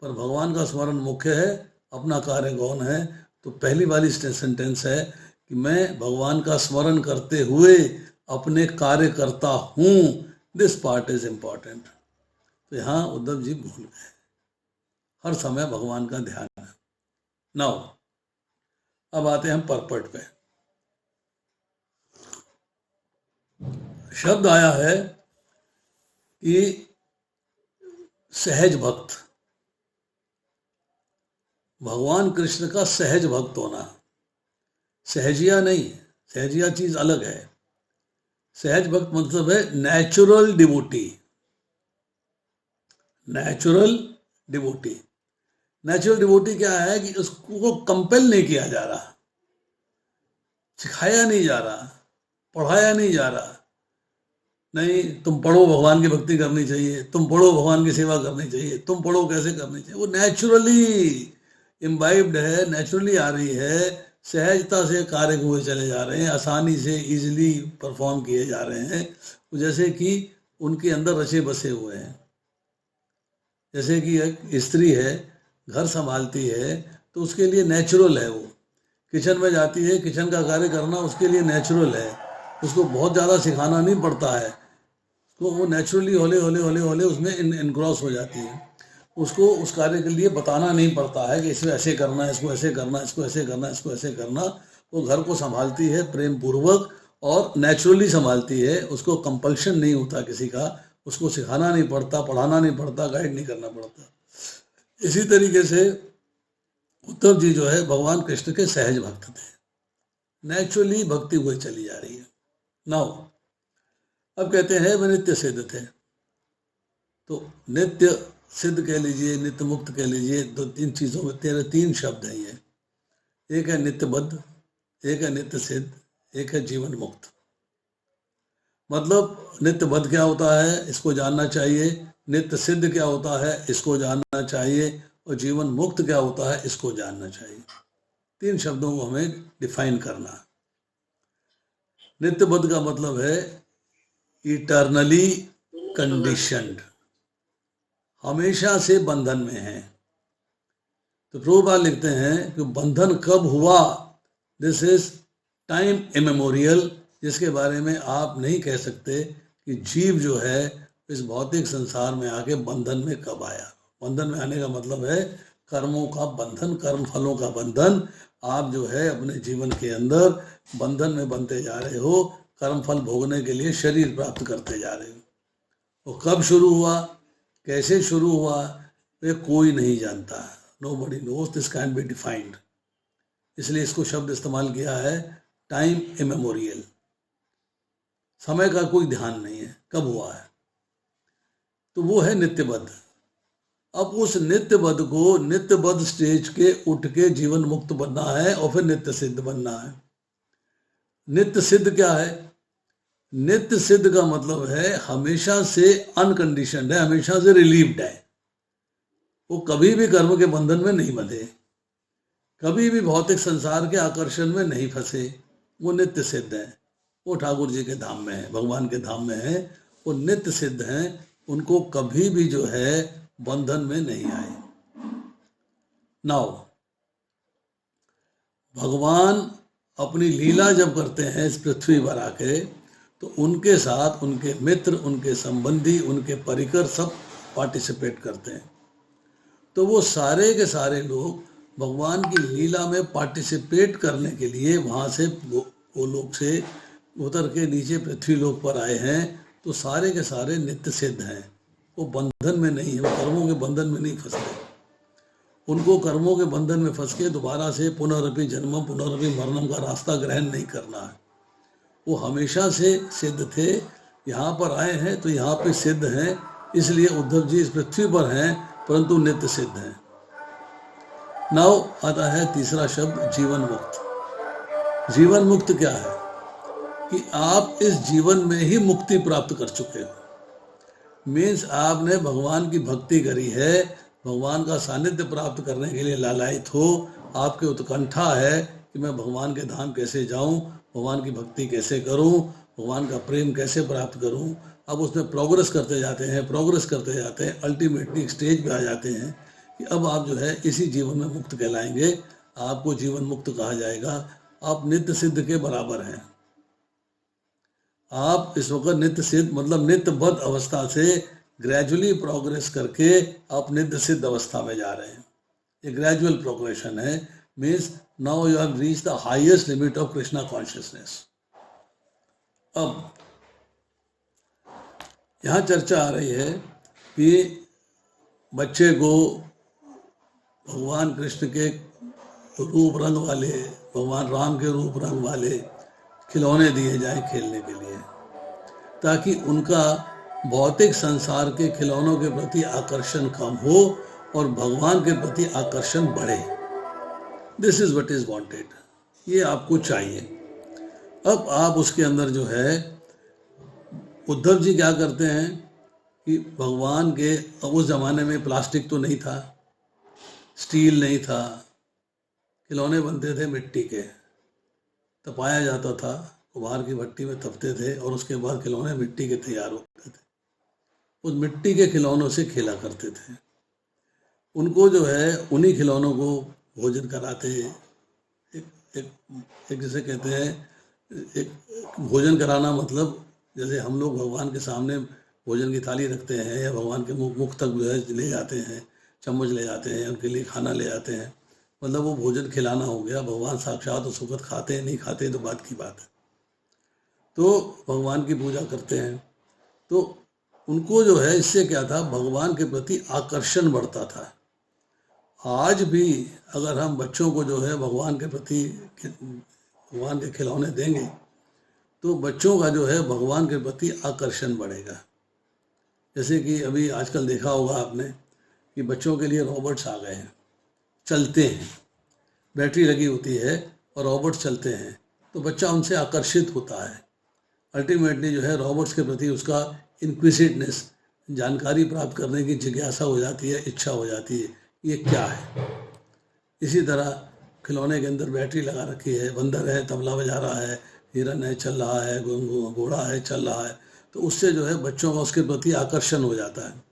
पर भगवान का स्मरण मुख्य है, अपना कार्य गौण है। तो पहली वाली सेंटेंस है कि मैं भगवान का स्मरण करते हुए अपने कार्य करता हूँ, दिस पार्ट इज इम्पॉर्टेंट। तो यहाँ उद्धव जी भूल गए, हर समय भगवान का ध्यान है। नाउ अब आते हैं हम परपट पे। शब्द आया है कि सहज भक्त, भगवान कृष्ण का सहज भक्त होना, सहजिया नहीं, सहजिया चीज अलग है। सहज भक्त मतलब है natural devotee. Natural devotee, natural devotee क्या है कि उसको कंपेल नहीं किया जा रहा, सिखाया नहीं जा रहा, पढ़ाया नहीं जा रहा। नहीं, तुम पढ़ो, भगवान की भक्ति करनी चाहिए, तुम पढ़ो, भगवान की सेवा करनी चाहिए, तुम पढ़ो, कैसे करनी चाहिए। वो नेचुरली इम्बाइब्ड है, नेचुरली आ रही है, सहजता से कार्य हुए चले जा रहे हैं, आसानी से इजीली परफॉर्म किए जा रहे हैं, जैसे कि उनके अंदर रचे बसे हुए हैं। जैसे कि एक स्त्री है, घर संभालती है, तो उसके लिए नेचुरल है, वो किचन में जाती है, किचन का कार्य करना उसके लिए नेचुरल है, उसको बहुत ज़्यादा सिखाना नहीं पड़ता है, तो वो नेचुरली होले होले होले होले उसमें इनग्रॉस हो जाती है। उसको उस कार्य के लिए बताना नहीं पड़ता है कि इसमें ऐसे करना है, इसको ऐसे करना, इसको ऐसे करना, इसको ऐसे करना। वो घर को संभालती है प्रेम पूर्वक और नेचुरली संभालती है, उसको कंपल्शन नहीं होता किसी का, उसको सिखाना नहीं पड़ता, पढ़ाना नहीं पड़ता, गाइड नहीं करना पड़ता। इसी तरीके से उद्धव जी जो है भगवान कृष्ण के सहज भक्त थे, नेचुरली भक्ति हुई चली जा रही है। नाउ अब कहते हैं वे नित्य सिद्ध थे, तो नित्य सिद्ध कह लीजिए, नित्य मुक्त कह लीजिए, दो तीन चीजों में तीन शब्द हैं ये। एक है नित्य बद्ध, एक है नित्य सिद्ध, एक है जीवन मुक्त। मतलब नित्य बद्ध क्या होता है, इसको जानना चाहिए, नित्य सिद्ध क्या होता है, इसको जानना चाहिए, और जीवन मुक्त क्या होता है, इसको जानना चाहिए। तीन शब्दों को हमें डिफाइन करना। नित्य बद्ध का मतलब है इटर्नली कंडीशन्ड, हमेशा से बंधन में है। तो प्रभुपाद लिखते हैं कि बंधन कब हुआ, दिस इज टाइम इमेमोरियल, जिसके बारे में आप नहीं कह सकते कि जीव जो है इस भौतिक संसार में आके बंधन में कब आया। बंधन में आने का मतलब है कर्मों का बंधन, कर्म फलों का बंधन। आप जो है अपने जीवन के अंदर बंधन में बनते जा रहे हो, कर्म फल भोगने के लिए शरीर प्राप्त करते जा रहे हो। वो कब शुरू हुआ, कैसे शुरू हुआ, ये कोई नहीं जानता, nobody knows, this can be defined. इसलिए इसको शब्द इस्तेमाल किया है टाइम इमेमोरियल, समय का कोई ध्यान नहीं है कब हुआ है। तो वो है नित्यबद्ध। अब उस नित्यबद्ध को नित्यबद्ध स्टेज के उठ के जीवन मुक्त बनना है और फिर नित्य सिद्ध बनना है। नित्य सिद्ध क्या है, नित्य सिद्ध का मतलब है हमेशा से अनकंडीशनड है, हमेशा से रिलीव्ड है। वो कभी भी कर्म के बंधन में नहीं बंधे, कभी भी भौतिक संसार के आकर्षण में नहीं फंसे, वो नित्य सिद्ध है। वो ठाकुर जी के धाम में है, भगवान के धाम में है, वो नित्य सिद्ध हैं, उनको कभी भी जो है बंधन में नहीं आए। नाउ भगवान अपनी लीला जब करते हैं इस पृथ्वी पर आके, तो उनके साथ उनके मित्र, उनके संबंधी, उनके परिकर सब पार्टिसिपेट करते हैं। तो वो सारे के सारे लोग भगवान की लीला में पार्टिसिपेट करने के लिए वहाँ से वो लोग से उतर के नीचे पृथ्वी लोक पर आए हैं। तो सारे के सारे नित्य सिद्ध हैं, वो बंधन में नहीं है, वो कर्मों के बंधन में नहीं फंसते। उनको कर्मों के बंधन में फंस के दोबारा से पुनरअपि जन्मम पुनरअपि मरणम का रास्ता ग्रहण नहीं करना है। वो हमेशा से सिद्ध थे, यहाँ पर आए हैं तो यहाँ पे सिद्ध हैं, इसलिए उद्धव जी इस पृथ्वी पर हैं परंतु नित्य सिद्ध हैं। नाउ आता है तीसरा शब्द जीवन मुक्त। जीवन मुक्त क्या है कि आप इस जीवन में ही मुक्ति प्राप्त कर चुके हो। मीन्स आपने भगवान की भक्ति करी है, भगवान का सानिध्य प्राप्त करने के लिए लालायित हो, आपके उत्कंठा है कि मैं भगवान के धाम कैसे जाऊं, भगवान की भक्ति कैसे करूं, भगवान का प्रेम कैसे प्राप्त करूं। अब उसमें प्रोग्रेस करते जाते हैं, प्रोग्रेस करते जाते हैं, अल्टीमेटली एक स्टेज पे आ जाते हैं कि अब आप जो है इसी जीवन में मुक्त कहलाएंगे, आपको जीवन मुक्त कहा जाएगा। आप नित्य सिद्ध के बराबर हैं। आप इस वक्त नित्य सिद्ध मतलब नित्य बद्ध अवस्था से ग्रेजुअली प्रोग्रेस करके आप नित्य सिद्ध अवस्था में जा रहे हैं। ये ग्रेजुअल प्रोग्रेशन है, means now you have reached the highest limit of Krishna consciousness. अब यहाँ चर्चा आ रही है कि बच्चे को भगवान कृष्ण के रूप रंग वाले, भगवान राम के रूप रंग वाले खिलौने दिए जाएं खेलने के लिए, ताकि उनका भौतिक संसार के खिलौनों के प्रति आकर्षण कम हो और भगवान के प्रति आकर्षण बढ़े। This is what is wanted, ये आपको चाहिए। अब आप उसके अंदर जो है, उद्धव जी क्या करते हैं कि भगवान के, उस जमाने में प्लास्टिक तो नहीं था, स्टील नहीं था, खिलौने बनते थे मिट्टी के, तपाया जाता था, कुम्हार की भट्टी में तपते थे और उसके बाद खिलौने मिट्टी के तैयार होते थे। उस मिट्टी के खिलौनों से खेला करते थे। उनको जो है उन्हीं खिलौनों को भोजन कराते, एक जैसे कहते हैं, एक भोजन कराना मतलब जैसे हम लोग भगवान के सामने भोजन की थाली रखते हैं या भगवान के मुख तक जो है ले जाते हैं, चम्मच ले जाते हैं, उनके लिए खाना ले जाते हैं, मतलब वो भोजन खिलाना हो गया। भगवान साक्षात उस वक्त खाते हैं, नहीं खाते तो बात की बात है। तो भगवान की पूजा करते हैं, तो उनको जो है इससे क्या था, भगवान के प्रति आकर्षण बढ़ता था। आज भी अगर हम बच्चों को जो है भगवान के प्रति, भगवान के खिलौने देंगे तो बच्चों का जो है भगवान के प्रति आकर्षण बढ़ेगा। जैसे कि अभी आजकल देखा होगा आपने कि बच्चों के लिए रोबोट्स आ गए हैं, चलते हैं, बैटरी लगी होती है और रोबोट्स चलते हैं, तो बच्चा उनसे आकर्षित होता है। अल्टीमेटली जो है रोबोट्स के प्रति उसका इंक्विसिटनेस, जानकारी प्राप्त करने की जिज्ञासा हो जाती है, इच्छा हो जाती है, ये क्या है। इसी तरह खिलौने के अंदर बैटरी लगा रखी है, बंदर है तबला बजा रहा है, हिरन है चल रहा है, घोड़ा है चल रहा है, तो उससे जो है बच्चों का उसके प्रति आकर्षण हो जाता है।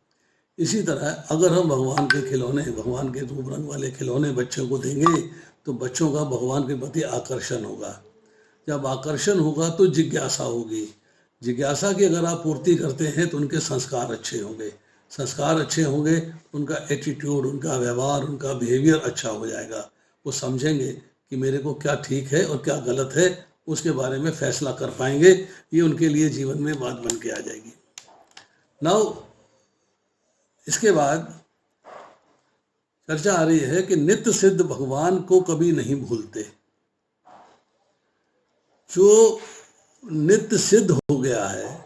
इसी तरह अगर हम भगवान के खिलौने, भगवान के रूप रंग वाले खिलौने बच्चों को देंगे तो बच्चों का भगवान के प्रति आकर्षण होगा। जब आकर्षण होगा तो जिज्ञासा होगी। जिज्ञासा की अगर आप पूर्ति करते हैं तो उनके संस्कार अच्छे होंगे। संस्कार अच्छे होंगे, उनका एटीट्यूड, उनका व्यवहार, उनका बिहेवियर अच्छा हो जाएगा। वो समझेंगे कि मेरे को क्या ठीक है और क्या गलत है, उसके बारे में फैसला कर पाएंगे। ये उनके लिए जीवन में बात बन के आ जाएगी। नाउ इसके बाद चर्चा आ रही है कि नित्य सिद्ध भगवान को कभी नहीं भूलते। जो नित्य सिद्ध हो गया है,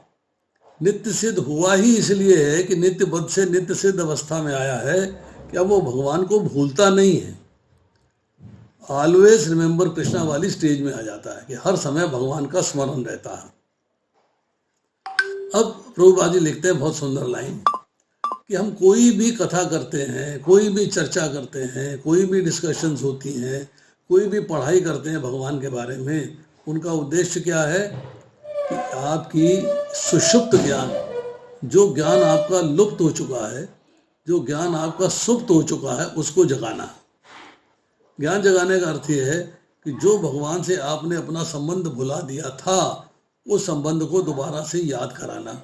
नित्य सिद्ध हुआ ही इसलिए है कि नित्य बद्ध से नित्य सिद्ध अवस्था में आया है कि अब वो भगवान को भूलता नहीं है। ऑलवेज रिमेंबर कृष्णा वाली स्टेज में आ जाता है कि हर समय भगवान का स्मरण रहता है। अब प्रभुपाद जी लिखते हैं बहुत सुंदर लाइन कि हम कोई भी कथा करते हैं, कोई भी चर्चा करते हैं, कोई भी डिस्कशंस होती हैं, कोई भी पढ़ाई करते हैं भगवान के बारे में, उनका उद्देश्य क्या है कि आपकी सुषुप्त ज्ञान, जो ज्ञान आपका लुप्त हो चुका है, जो ज्ञान आपका सुप्त हो चुका है, उसको जगाना। ज्ञान जगाने का अर्थ यह है कि जो भगवान से आपने अपना संबंध भुला दिया था, उस संबंध को दोबारा से याद कराना,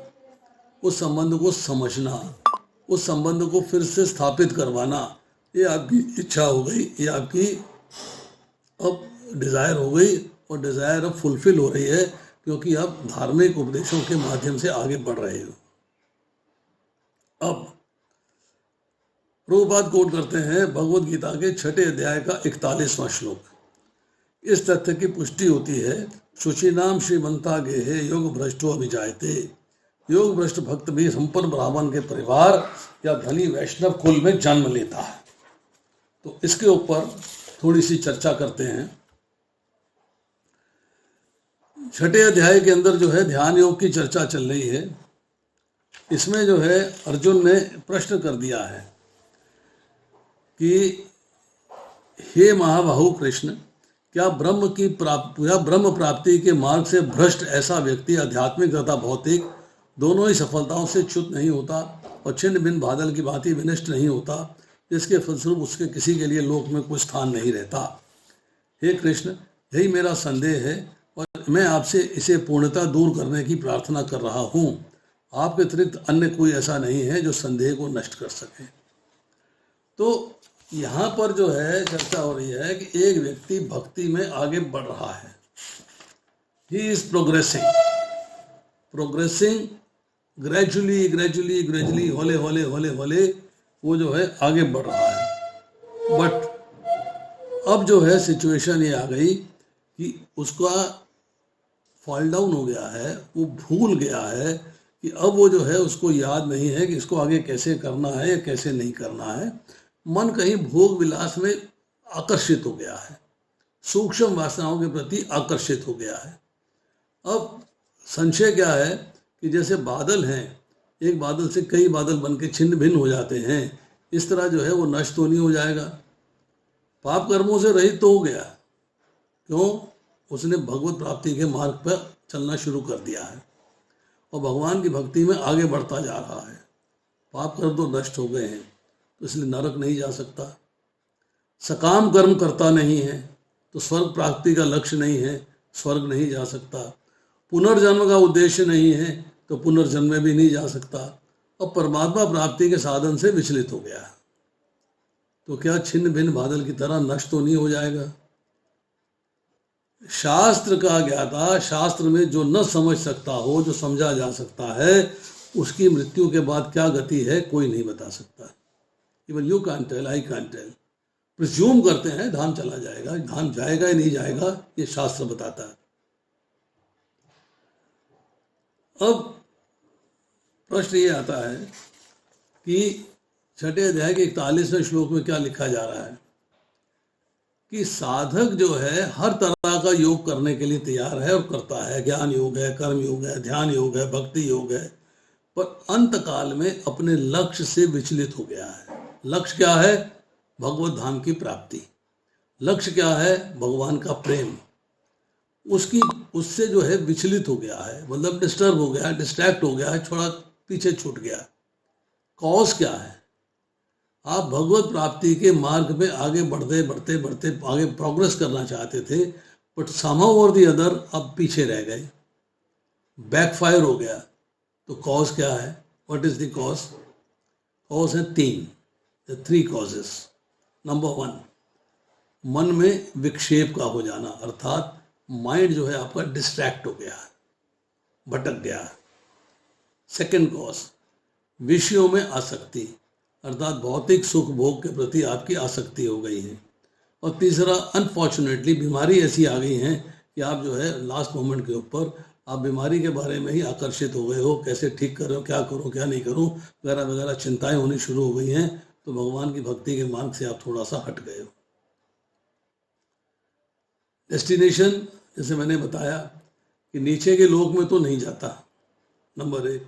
उस संबंध को समझना, उस संबंध को फिर से स्थापित करवाना। ये आपकी इच्छा हो गई, ये आपकी अब डिज़ायर हो गई और डिज़ायर अब फुलफिल हो रही है, क्योंकि आप धार्मिक उपदेशों के माध्यम से आगे बढ़ रहे हो। अब प्रभुपाद कोट करते हैं भगवद गीता के 6 अध्याय का 41वां श्लोक। इस तथ्य की पुष्टि होती है, शुचिनाम श्रीमंता गेहे योग भ्रष्टो अभिजायते। योग भ्रष्ट भक्त भी संपन्न ब्राह्मण के परिवार या धनी वैष्णव कुल में जन्म लेता है। तो इसके ऊपर थोड़ी सी चर्चा करते हैं। 6 अध्याय के अंदर जो है ध्यान योग की चर्चा चल रही है। इसमें जो है अर्जुन ने प्रश्न कर दिया है कि हे महाबाहु कृष्ण, क्या ब्रह्म प्राप्ति के मार्ग से भ्रष्ट ऐसा व्यक्ति आध्यात्मिक तथा भौतिक दोनों ही सफलताओं से च्युत नहीं होता और छिन्न भिन्न बादल की भांति विनष्ट नहीं होता, जिसके फलस्वरूप उसके किसी के लिए लोक में कोई स्थान नहीं रहता? हे कृष्ण, यही मेरा संदेह है और मैं आपसे इसे पूर्णतः दूर करने की प्रार्थना कर रहा हूँ। आपके अतिरिक्त अन्य कोई ऐसा नहीं है जो संदेह को नष्ट कर सके। तो यहाँ पर जो है चर्चा हो रही है कि एक व्यक्ति भक्ति में आगे बढ़ रहा है। He is progressing gradually gradually gradually हौले हौले हौले हौले वो जो है आगे बढ़ रहा है। बट अब जो है सिचुएशन ये आ गई कि उसका फॉल डाउन हो गया है, वो भूल गया है कि अब वो जो है उसको याद नहीं है कि इसको आगे कैसे करना है या कैसे नहीं करना है। मन कहीं भोग विलास में आकर्षित हो गया है, सूक्ष्म वासनाओं के प्रति आकर्षित हो गया है। अब संशय क्या है कि जैसे बादल हैं, एक बादल से कई बादल बन के छिन्न भिन्न हो जाते हैं, इस तरह जो है वो नष्ट तो नहीं हो जाएगा, पाप कर्मों से रहित तो हो गया। क्यों? उसने भगवत प्राप्ति के मार्ग पर चलना शुरू कर दिया है और भगवान की भक्ति में आगे बढ़ता जा रहा है। पाप कर्म तो नष्ट हो गए हैं, तो इसलिए नरक नहीं जा सकता। सकाम कर्म करता नहीं है तो स्वर्ग प्राप्ति का लक्ष्य नहीं है, स्वर्ग नहीं जा सकता। पुनर्जन्म का उद्देश्य नहीं है तो पुनर्जन्म में भी नहीं जा सकता। और परमात्मा प्राप्ति के साधन से विचलित हो गया, तो क्या छिन्न भिन्न बादल की तरह नष्ट तो नहीं हो जाएगा? शास्त्र का ज्ञाता, शास्त्र में जो न समझ सकता हो, जो समझा जा सकता है, उसकी मृत्यु के बाद क्या गति है कोई नहीं बता सकता। Even you can tell, I can tell. Presume करते हैं धाम चला जाएगा, धाम जाएगा या नहीं जाएगा ये शास्त्र बताता है। अब प्रश्न ये आता है कि छठे अध्याय के 41वें श्लोक में क्या लिखा जा रहा है कि साधक जो है हर तरह का योग करने के लिए तैयार है और करता है। ज्ञान योग है, कर्म योग है, ध्यान योग है, भक्ति योग है, पर अंत काल में अपने लक्ष्य से विचलित हो गया है। लक्ष्य क्या है? भगवत धाम की प्राप्ति। लक्ष्य क्या है? भगवान का प्रेम। उससे जो है विचलित हो गया है, मतलब डिस्टर्ब हो गया, डिस्ट्रैक्ट हो गया है, थोड़ा पीछे छूट गया। कॉज क्या है? आप भगवत प्राप्ति के मार्ग में आगे बढ़ते बढ़ते बढ़ते आगे प्रोग्रेस करना चाहते थे, बट समहाउ और दी अदर आप पीछे रह गए, बैकफायर हो गया। तो कॉज क्या है? What is the cause? Cause है 3 कॉजेस। नंबर 1, मन में विक्षेप का हो जाना, अर्थात माइंड जो है आपका डिस्ट्रैक्ट हो गया, भटक गया। सेकंड कॉज, विषयों में आसक्ति, अर्थात भौतिक सुख भोग के प्रति आपकी आसक्ति हो गई है। और तीसरा, अनफॉर्चुनेटली बीमारी ऐसी आ गई है कि आप जो है लास्ट मोमेंट के ऊपर आप बीमारी के बारे में ही आकर्षित हो गए हो, कैसे ठीक करो, क्या करूं क्या नहीं करूं वगैरह वगैरह चिंताएं होनी शुरू हो गई हैं। तो भगवान की भक्ति के मार्ग से आप थोड़ा सा हट गए हो। डेस्टिनेशन जैसे मैंने बताया कि नीचे के लोक में तो नहीं जाता। नंबर 1,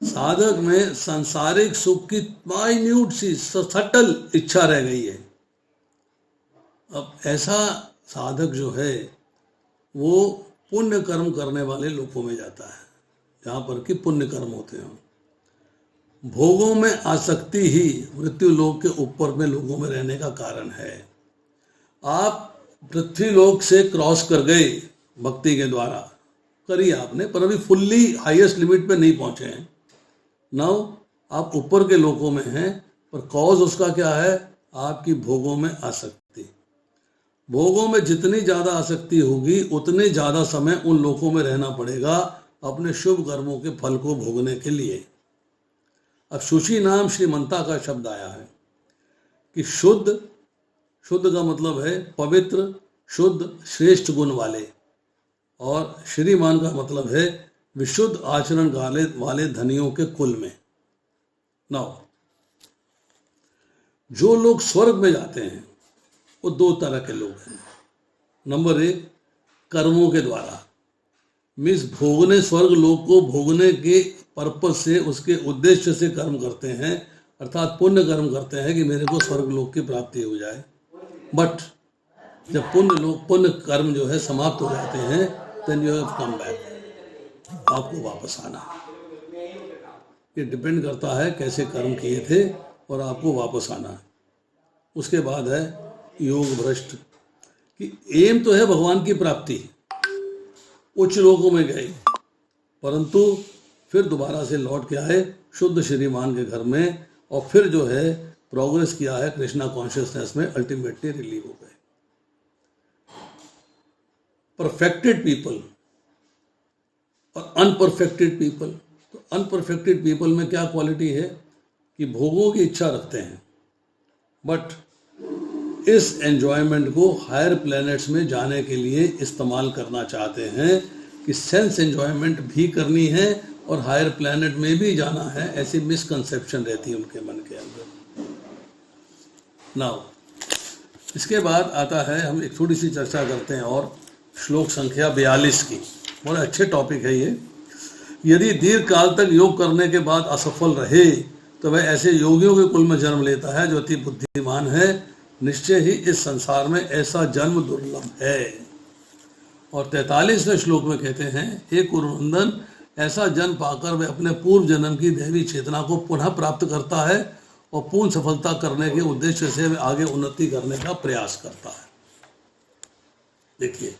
साधक में सांसारिक सुख की माइन्यूट सी सटल इच्छा रह गई है। अब ऐसा साधक जो है वो पुण्य कर्म करने वाले लोकों में जाता है, जहाँ पर कि पुण्य कर्म होते हैं। भोगों में आसक्ति ही मृत्यु लोक के ऊपर में लोगों में रहने का कारण है। आप पृथ्वी लोक से क्रॉस कर गए भक्ति के द्वारा, करी आपने, पर अभी फुल्ली हाईएस्ट लिमिट पे नहीं पहुंचे हैं। नाउ आप ऊपर के लोकों में हैं, पर कॉज उसका क्या है? आपकी भोगों में आसक्ति। भोगों में जितनी ज्यादा आसक्ति होगी उतने ज्यादा समय उन लोकों में रहना पड़ेगा अपने शुभ कर्मों के फल को भोगने के लिए। अब शुचि नाम श्रीमंता का शब्द आया है कि शुद्ध, शुद्ध का मतलब है पवित्र, शुद्ध, श्रेष्ठ गुण वाले, और श्रीमान का मतलब है विशुद्ध आचरण वाले धनियों के कुल में। नाउ जो लोग स्वर्ग में जाते हैं वो 2 तरह के लोग हैं। नंबर 1, कर्मों के द्वारा, मीन्स भोगने, स्वर्ग लोक को भोगने के पर्पस से, उसके उद्देश्य से कर्म करते हैं, अर्थात पुण्य कर्म करते हैं कि मेरे को स्वर्ग लोक की प्राप्ति हो जाए। बट जब पुण्य कर्म जो है समाप्त हो जाते हैं, then you have come back, आपको वापस आना। ये डिपेंड करता है कैसे कर्म किए थे और आपको वापस आना। उसके बाद है योग भ्रष्ट कि एम तो है भगवान की प्राप्ति, उच्च लोकों में गए, परंतु फिर दोबारा से लौट के आए शुद्ध श्रीमान के घर में, और फिर जो है प्रोग्रेस किया है कृष्णा कॉन्शियसनेस में, अल्टीमेटली रिलीव हो गए। परफेक्टेड पीपल और अनपरफेक्टेड पीपल, तो अनपरफेक्टेड पीपल में क्या क्वालिटी है कि भोगों की इच्छा रखते हैं, बट इस एंजॉयमेंट को हायर प्लैनेट्स में जाने के लिए इस्तेमाल करना चाहते हैं कि सेंस एंजॉयमेंट भी करनी है और हायर प्लैनेट में भी जाना है, ऐसी मिसकंसेप्शन रहती है उनके मन के अंदर। नाउ इसके बाद आता है, हम एक थोड़ी सी चर्चा करते हैं और श्लोक संख्या 42 की। बड़े अच्छे टॉपिक है ये। यदि दीर्घ काल तक योग करने के बाद असफल रहे तो वह ऐसे योगियों के कुल में जन्म लेता है जो अति बुद्धिमान है। निश्चय ही इस संसार में ऐसा जन्म दुर्लभ है। और 43वें श्लोक में कहते हैं, हे कुरुनंदन, ऐसा जन्म पाकर वह अपने पूर्व जन्म की दैवी चेतना को पुनः प्राप्त करता है और पूर्ण सफलता करने के उद्देश्य से वह आगे उन्नति करने का प्रयास करता है। देखिए,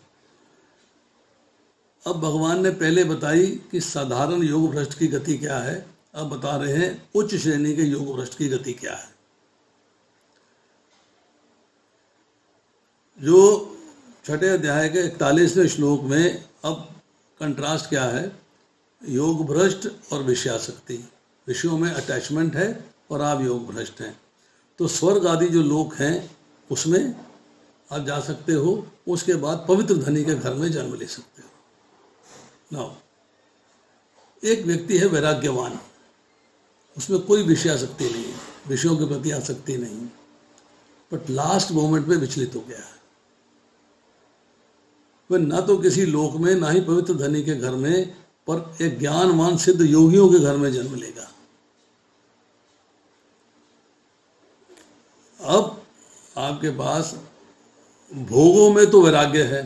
अब भगवान ने पहले बताई कि साधारण योग भ्रष्ट की गति क्या है, अब बता रहे हैं उच्च श्रेणी के योग भ्रष्ट की गति क्या है। जो छठे अध्याय के 41वें श्लोक में अब कंट्रास्ट क्या है, योग भ्रष्ट और विषयासक्ति, विषयों में अटैचमेंट है और आप योग भ्रष्ट हैं। तो स्वर्ग आदि जो लोक हैं उसमें आप जा सकते हो, उसके बाद पवित्र धनी के घर में जन्म ले सकते हो। नाउ एक व्यक्ति है वैराग्यवान, उसमें कोई विषयासक्ति नहीं है, विषयों के प्रति आसक्ति नहीं, बट लास्ट मोमेंट में विचलित हो गया है। वह ना तो किसी लोक में, ना ही पवित्र धनी के घर में, पर एक ज्ञानवान सिद्ध योगियों के घर में जन्म लेगा। अब आपके पास भोगों में तो वैराग्य है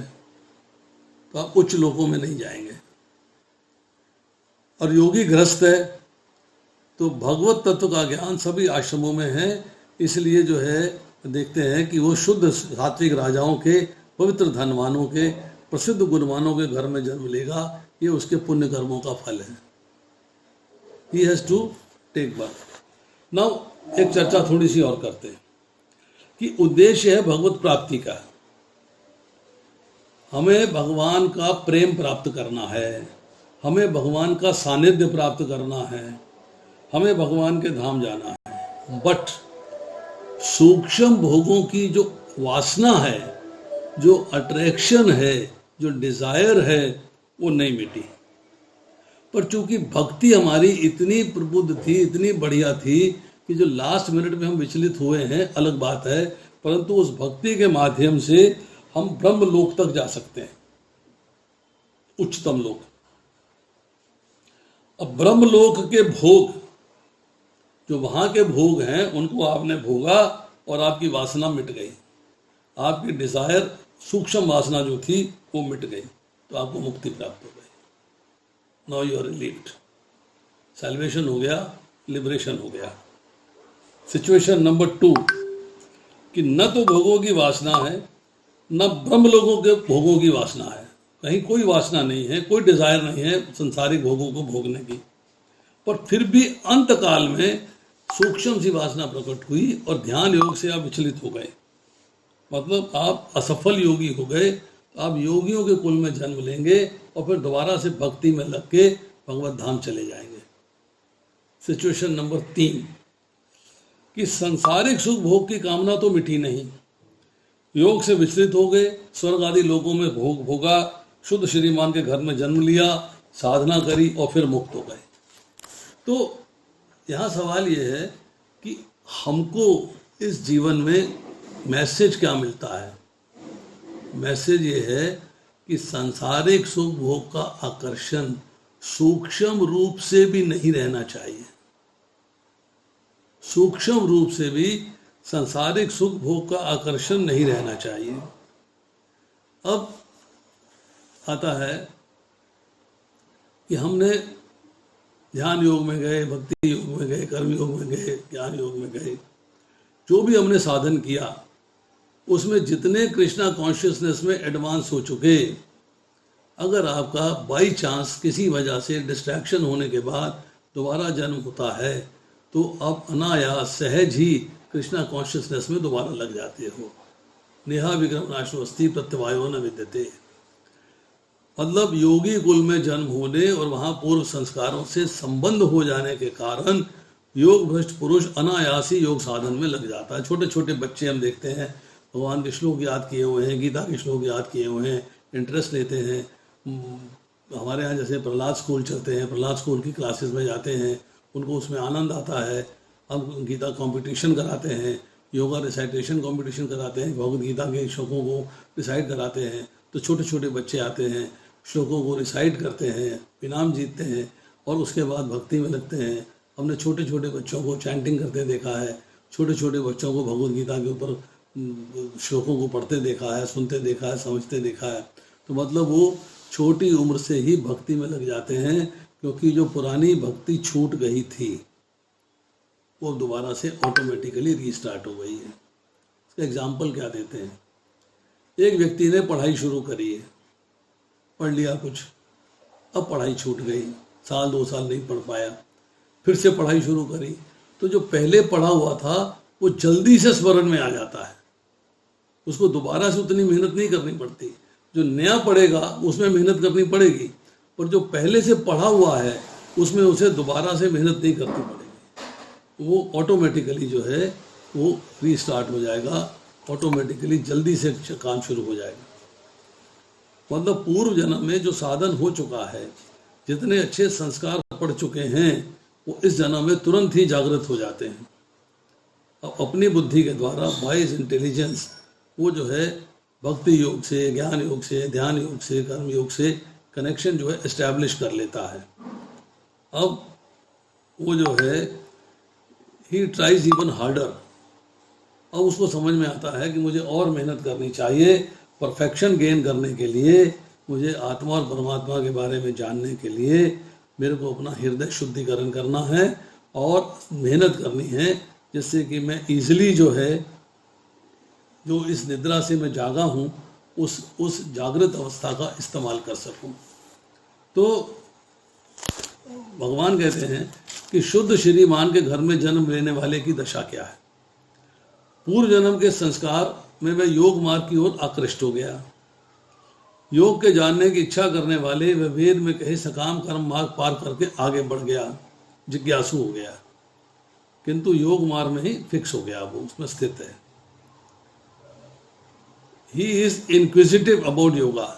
तो आप उच्च लोकों में नहीं जाएंगे, और योगी गृहस्थ है तो भगवत तत्व का ज्ञान सभी आश्रमों में है, इसलिए जो है देखते हैं कि वो शुद्ध सात्विक राजाओं के, पवित्र धनवानों के, प्रसिद्ध गुणवानों के घर में जन्म लेगा। ये उसके पुण्य कर्मों का फल है। He has to take birth. Now एक चर्चा थोड़ी सी और करते हैं कि उद्देश्य है भगवत प्राप्ति का। हमें भगवान का प्रेम प्राप्त करना है, हमें भगवान का सानिध्य प्राप्त करना है, हमें भगवान के धाम जाना है। बट सूक्ष्म भोगों की जो वासना है, जो अट्रैक्शन है, जो डिजायर है, वो नहीं मिटी। पर चूंकि भक्ति हमारी इतनी प्रबुद्ध थी, इतनी बढ़िया थी कि जो लास्ट मिनट में हम विचलित हुए हैं अलग बात है, परंतु उस भक्ति के माध्यम से हम ब्रह्म लोक तक जा सकते हैं, उच्चतम लोक। अब ब्रह्म लोक के भोग, जो वहां के भोग हैं, उनको आपने भोगा और आपकी वासना मिट गई, आपकी डिजायर, सूक्ष्म वासना जो थी वो मिट गई, तो आपको मुक्ति प्राप्त हो गई। Now you are relieved, salvation हो गया, लिबरेशन हो गया। सिचुएशन नंबर 2 कि न तो भोगों की वासना है, न ब्रह्म लोगों के भोगों की वासना है, कहीं कोई वासना नहीं है, कोई डिजायर नहीं है संसारिक भोगों को भोगने की, पर फिर भी अंत काल में सूक्ष्म सी वासना प्रकट हुई और ध्यान योग से आप विचलित हो गए, मतलब आप असफल योगी हो गए। तो आप योगियों के कुल में जन्म लेंगे और फिर दोबारा से भक्ति में लग के भगवत धाम चले जाएंगे। सिचुएशन नंबर 3 कि संसारिक सुख भोग की कामना तो मिटी नहीं, योग से विचलित हो गए, स्वर्ग आदि लोगों में भोग भोगा, शुद्ध श्रीमान के घर में जन्म लिया, साधना करी और फिर मुक्त हो गए। तो यहाँ सवाल ये है कि हमको इस जीवन में मैसेज क्या मिलता है। मैसेज ये है कि सांसारिक सुख भोग का आकर्षण सूक्ष्म रूप से भी नहीं रहना चाहिए, सूक्ष्म रूप से भी सांसारिक सुख भोग का आकर्षण नहीं रहना चाहिए। अब आता है कि हमने ध्यान योग में गए, भक्ति योग में गए, कर्म योग में गए, ज्ञान योग में गए, जो भी हमने साधन किया उसमें जितने कृष्णा कॉन्शियसनेस में एडवांस हो चुके, अगर आपका बाई चांस किसी वजह से डिस्ट्रैक्शन होने के बाद दोबारा जन्म होता है तो आप अनायास सहज ही कृष्णा कॉन्शियसनेस में दोबारा लग जाते हो। नेहा विक्रम नाशो अस्ति प्रत्यवायो न विद्यते। मतलब योगी कुल में जन्म होने और वहाँ पूर्व संस्कारों से संबंध हो जाने के कारण योग भ्रष्ट पुरुष अनायासी योग साधन में लग जाता है। छोटे छोटे बच्चे हम देखते हैं भगवान के श्लोक याद किए हुए हैं, गीता के श्लोक याद किए हुए हैं, इंटरेस्ट लेते हैं। हमारे यहाँ जैसे प्रहलाद स्कूल चलते हैं, प्रहलाद स्कूल की क्लासेस में जाते हैं, उनको उसमें आनंद आता है। हम गीता कंपटीशन कराते हैं, योगा रिसाइटेशन कंपटीशन कराते हैं, भगवद गीता के श्लोकों को रिसाइट कराते हैं, तो छोटे छोटे बच्चे आते हैं, श्लोकों को रिसाइट करते हैं, इनाम जीतते हैं और उसके बाद भक्ति में लगते हैं। हमने छोटे छोटे बच्चों को चैंटिंग करते देखा है, छोटे छोटे बच्चों को भगवद गीता के ऊपर श्लोकों को पढ़ते देखा है, सुनते देखा है, समझते देखा है। तो मतलब वो छोटी उम्र से ही भक्ति में लग जाते हैं, क्योंकि जो पुरानी भक्ति छूट गई थी वो दोबारा से ऑटोमेटिकली रीस्टार्ट हो गई है। इसका एग्जाम्पल क्या देते हैं, एक व्यक्ति ने पढ़ाई शुरू करी है, पढ़ लिया कुछ, अब पढ़ाई छूट गई, साल 2 साल नहीं पढ़ पाया, फिर से पढ़ाई शुरू करी, तो जो पहले पढ़ा हुआ था वो जल्दी से स्मरण में आ जाता है, उसको दोबारा से उतनी मेहनत नहीं करनी पड़ती। जो नया पढ़ेगा उसमें मेहनत करनी पड़ेगी, पर जो पहले से पढ़ा हुआ है उसमें उसे दोबारा से मेहनत नहीं करनी पड़ेगी, वो ऑटोमेटिकली जो है वो रीस्टार्ट हो जाएगा, ऑटोमेटिकली जल्दी से काम शुरू हो जाएगा। मतलब पूर्व जन्म में जो साधन हो चुका है, जितने अच्छे संस्कार पढ़ चुके हैं, वो इस जन्म में तुरंत ही जागृत हो जाते हैं। अब अपनी बुद्धि के द्वारा वाइज इंटेलिजेंस वो जो है भक्ति योग से, ज्ञान योग से, ध्यान योग से, कर्म योग से कनेक्शन जो है एस्टैब्लिश कर लेता है। अब वो जो है ही ट्राइज इवन हार्डर, अब उसको समझ में आता है कि मुझे और मेहनत करनी चाहिए, परफेक्शन गेन करने के लिए, मुझे आत्मा और परमात्मा के बारे में जानने के लिए मेरे को अपना हृदय शुद्धिकरण करना है और मेहनत करनी है, जिससे कि मैं इजीली जो है, जो इस निद्रा से मैं जागा हूँ, उस जागृत अवस्था का इस्तेमाल कर सकूँ। तो भगवान कहते हैं कि शुद्ध श्रीमान के घर में जन्म लेने वाले की दशा क्या है। पूर्व जन्म के संस्कार में मैं योग मार्ग की ओर आकृष्ट हो गया, योग के जानने की इच्छा करने वाले वह वेद में कहे सकाम कर्म मार्ग पार करके आगे बढ़ गया, जिज्ञासु हो गया, किंतु योग मार्ग में ही फिक्स हो गया, वो उसमें स्थित है। He is inquisitive about yoga,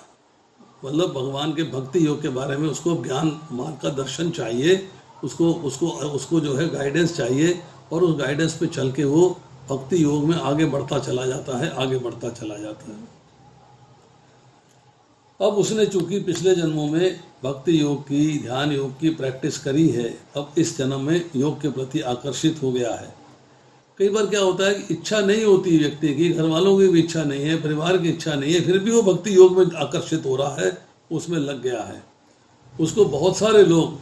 मतलब भगवान के भक्ति योग के बारे में उसको ज्ञान मार्ग का दर्शन चाहिए, उसको जो है गाइडेंस चाहिए, और उस गाइडेंस पे चल के वो भक्ति योग में आगे बढ़ता चला जाता है, आगे बढ़ता चला जाता है। अब उसने चूंकि पिछले जन्मों में भक्ति योग की, ध्यान योग की प्रैक्टिस करी है, अब इस जन्म में योग के प्रति आकर्षित हो गया है। कई बार क्या होता है कि इच्छा नहीं होती व्यक्ति की, घर वालों की भी इच्छा नहीं है, परिवार की इच्छा नहीं है, फिर भी वो भक्ति योग में आकर्षित हो रहा है, उसमें लग गया है। उसको बहुत सारे लोग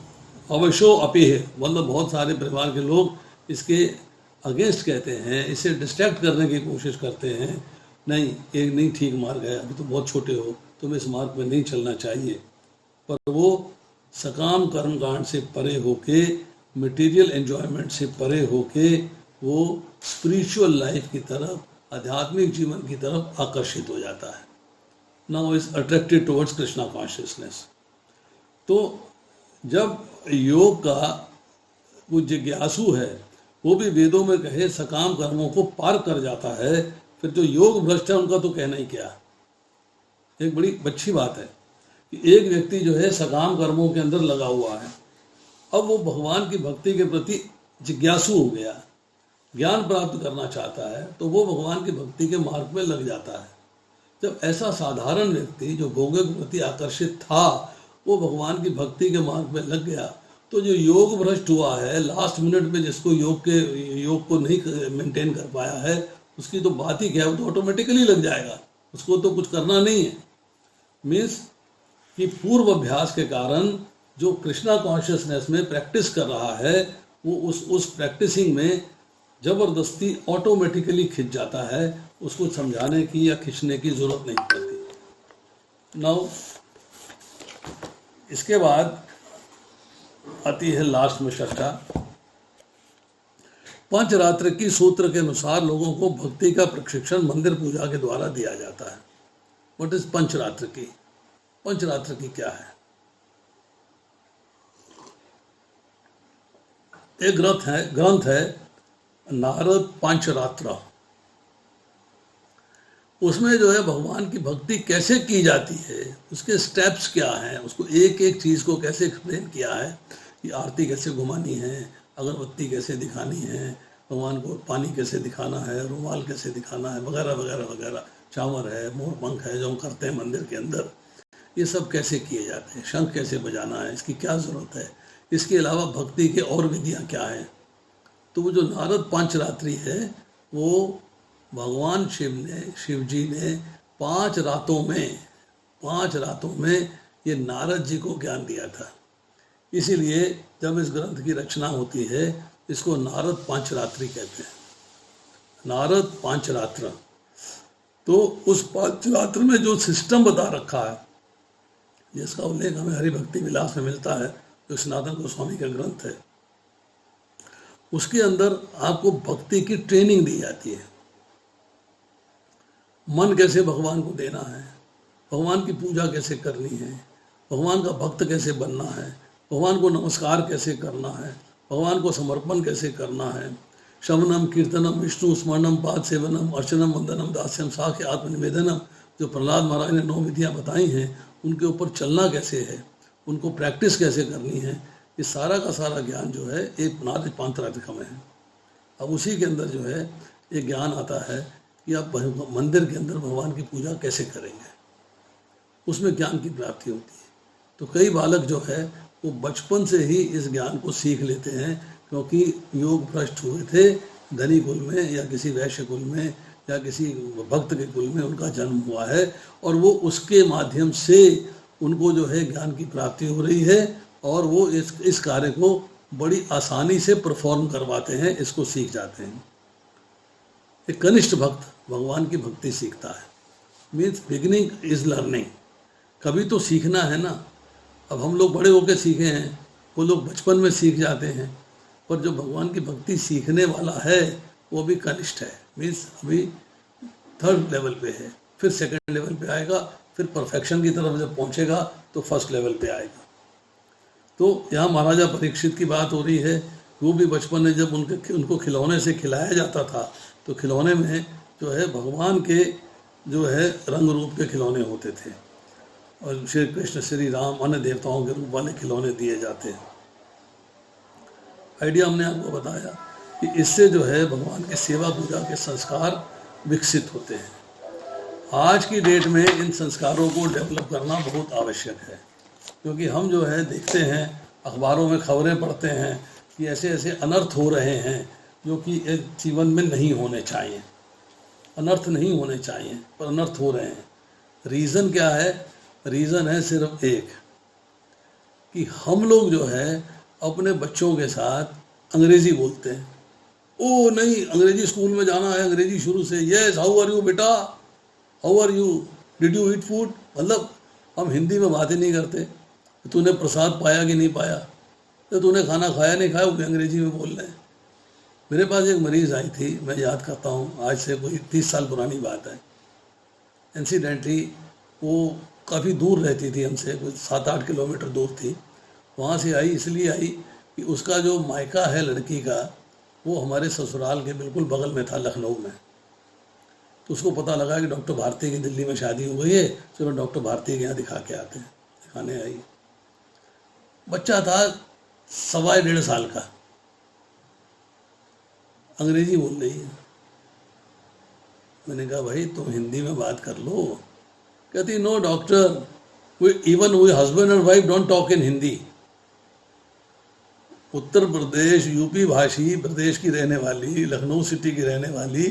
अवश्यो अपी है, मतलब बहुत सारे परिवार के लोग इसके अगेंस्ट कहते हैं, इसे डिस्ट्रैक्ट करने की कोशिश करते हैं, नहीं एक नहीं ठीक मार्ग है, अभी तो बहुत छोटे हो, तुम्हें इस मार्ग में नहीं चलना चाहिए। पर वो सकाम कर्मकांड से परे होके, मटेरियल एंजॉयमेंट से परे होके, वो स्पिरिचुअल लाइफ की तरफ, आध्यात्मिक जीवन की तरफ आकर्षित हो जाता है। Now is attracted towards Krishna consciousness. तो जब योग का वो जिज्ञासु है, वो भी वेदों में कहे सकाम कर्मों को पार कर जाता है, फिर जो योग भ्रष्ट है उनका तो कहना ही क्या। एक बड़ी अच्छी बात है कि एक व्यक्ति जो है सकाम कर्मों के अंदर लगा हुआ है, अब वो भगवान की भक्ति के प्रति जिज्ञासु हो गया, ज्ञान प्राप्त करना चाहता है, तो वो भगवान की भक्ति के मार्ग में लग जाता है। जब ऐसा साधारण व्यक्ति जो भोगों के प्रति आकर्षित था, वो भगवान की भक्ति के मार्ग में लग गया, तो जो योग भ्रष्ट हुआ है, लास्ट मिनट में जिसको योग को नहीं मेंटेन कर पाया है, उसकी तो बात ही क्या है, वो तो ऑटोमेटिकली लग जाएगा, उसको तो कुछ करना नहीं है। मीन्स कि पूर्व अभ्यास के कारण जो कृष्णा कॉन्शियसनेस में प्रैक्टिस कर रहा है, वो उस प्रैक्टिसिंग में जबरदस्ती ऑटोमेटिकली खिंच जाता है, उसको समझाने की या खींचने की जरूरत नहीं पड़ती। नाउ इसके बाद आती है लास्ट में चर्चा। पंचरात्र की सूत्र के अनुसार लोगों को भक्ति का प्रशिक्षण मंदिर पूजा के द्वारा दिया जाता है। व्हाट इज पंचरात्र की? पंचरात्र की क्या है। एक ग्रंथ है नारद पंचरात्र। उसमें जो है भगवान की भक्ति कैसे की जाती है, उसके स्टेप्स क्या हैं, उसको एक एक चीज़ को कैसे एक्सप्लेन किया है कि आरती कैसे घुमानी है, अगरबत्ती कैसे दिखानी है, भगवान को पानी कैसे दिखाना है, रुमाल कैसे दिखाना है, वगैरह वगैरह वगैरह, चावर है, मोर पंख है जो हम करते हैं मंदिर के अंदर, ये सब कैसे किए जाते हैं, शंख कैसे बजाना है, इसकी क्या ज़रूरत है, इसके अलावा भक्ति के और विधियाँ क्या हैं। तो वो जो नारद पंचरात्रि है वो भगवान शिव जी ने 5 रातों में ये नारद जी को ज्ञान दिया था। इसीलिए जब इस ग्रंथ की रचना होती है इसको नारद पंचरात्रि कहते हैं, नारद पंचरात्र। तो उस पंचरात्र में जो सिस्टम बता रखा है, जिसका उल्लेख हमें हरि भक्ति विलास में मिलता है, जो सनातन गोस्वामी का ग्रंथ है, उसके अंदर आपको भक्ति की ट्रेनिंग दी जाती है। मन कैसे भगवान को देना है, भगवान की पूजा कैसे करनी है, भगवान का भक्त कैसे बनना है, भगवान को नमस्कार कैसे करना है, भगवान को समर्पण कैसे करना है, श्रवणम कीर्तनम विष्णु स्मरणम पाद सेवनम अर्चनम वंदनम दास्यम साख्य आत्मनिवेदनम, जो प्रहलाद महाराज ने 9 विधियाँ बताई हैं, उनके ऊपर चलना कैसे है, उनको प्रैक्टिस कैसे करनी है, ये सारा का सारा ज्ञान जो है एक नारद पंचरात्र में है। अब उसी के अंदर जो है ये ज्ञान आता है कि आप मंदिर के अंदर भगवान की पूजा कैसे करेंगे, उसमें ज्ञान की प्राप्ति होती है। तो कई बालक जो है वो बचपन से ही इस ज्ञान को सीख लेते हैं, क्योंकि योग भ्रष्ट हुए थे, धनी कुल में या किसी वैश्य कुल में या किसी भक्त के कुल में उनका जन्म हुआ है, और वो उसके माध्यम से उनको जो है ज्ञान की प्राप्ति हो रही है, और वो इस कार्य को बड़ी आसानी से परफॉर्म करवाते हैं, इसको सीख जाते हैं। एक कनिष्ठ भक्त भगवान की भक्ति सीखता है, मीन्स बिगिनिंग इज लर्निंग। कभी तो सीखना है ना। अब हम लोग बड़े होकर सीखे हैं, वो लोग बचपन में सीख जाते हैं, पर जो भगवान की भक्ति सीखने वाला है वो भी कनिष्ठ है, मीन्स अभी 3rd लेवल पे है, फिर 2nd लेवल पे आएगा, फिर परफेक्शन की तरफ जब पहुंचेगा तो 1st लेवल पे आएगा। तो यहाँ महाराजा परीक्षित की बात हो रही है, वो भी बचपन में जब उनको खिलौने से खिलाया जाता था, तो खिलौने में जो है भगवान के जो है रंग रूप के खिलौने होते थे, और श्री कृष्ण श्री राम अन्य देवताओं के रूप वाले खिलौने दिए जाते हैं। आइडिया हमने आपको बताया कि इससे जो है भगवान की सेवा पूजा के संस्कार विकसित होते हैं। आज की डेट में इन संस्कारों को डेवलप करना बहुत आवश्यक है, क्योंकि हम जो है देखते हैं, अखबारों में खबरें पढ़ते हैं कि ऐसे ऐसे अनर्थ हो रहे हैं जो कि एक जीवन में नहीं होने चाहिए, अनर्थ नहीं होने चाहिए, पर अनर्थ हो रहे हैं। रीज़न क्या है? रीज़न है सिर्फ एक, कि हम लोग जो है अपने बच्चों के साथ अंग्रेज़ी बोलते हैं। ओ नहीं, अंग्रेज़ी स्कूल में जाना है, अंग्रेज़ी शुरू से। यस, हाउ आर यू बेटा, how are you, did you eat food. मतलब हम हिंदी में बात ही नहीं करते। तूने प्रसाद पाया कि नहीं पाया, तो तूने खाना खाया नहीं खाया, वो भी अंग्रेज़ी में बोल रहे हैं। मेरे पास एक मरीज़ आई थी, मैं याद करता हूँ, आज से कोई 30 साल पुरानी बात है। इंसिडेंटली वो काफ़ी दूर रहती थी हमसे, कुछ 7-8 किलोमीटर दूर थी। वहाँ से आई, इसलिए आई कि उसका जो मायका है लड़की का, वो हमारे ससुराल के बिल्कुल बगल में था, लखनऊ में। तो उसको पता लगा कि डॉक्टर भारती की दिल्ली में शादी हो गई है, चलो डॉक्टर भारती के यहाँ दिखा के आते हैं। दिखाने आई, बच्चा था 1.25 साल का, अंग्रेजी बोल रही है। मैंने कहा भाई तुम हिंदी में बात कर लो। कहती no doctor, even we husband and wife don't talk in Hindi. Uttar Pradesh UP भाषी प्रदेश की रहने वाली, लखनऊ सिटी की रहने वाली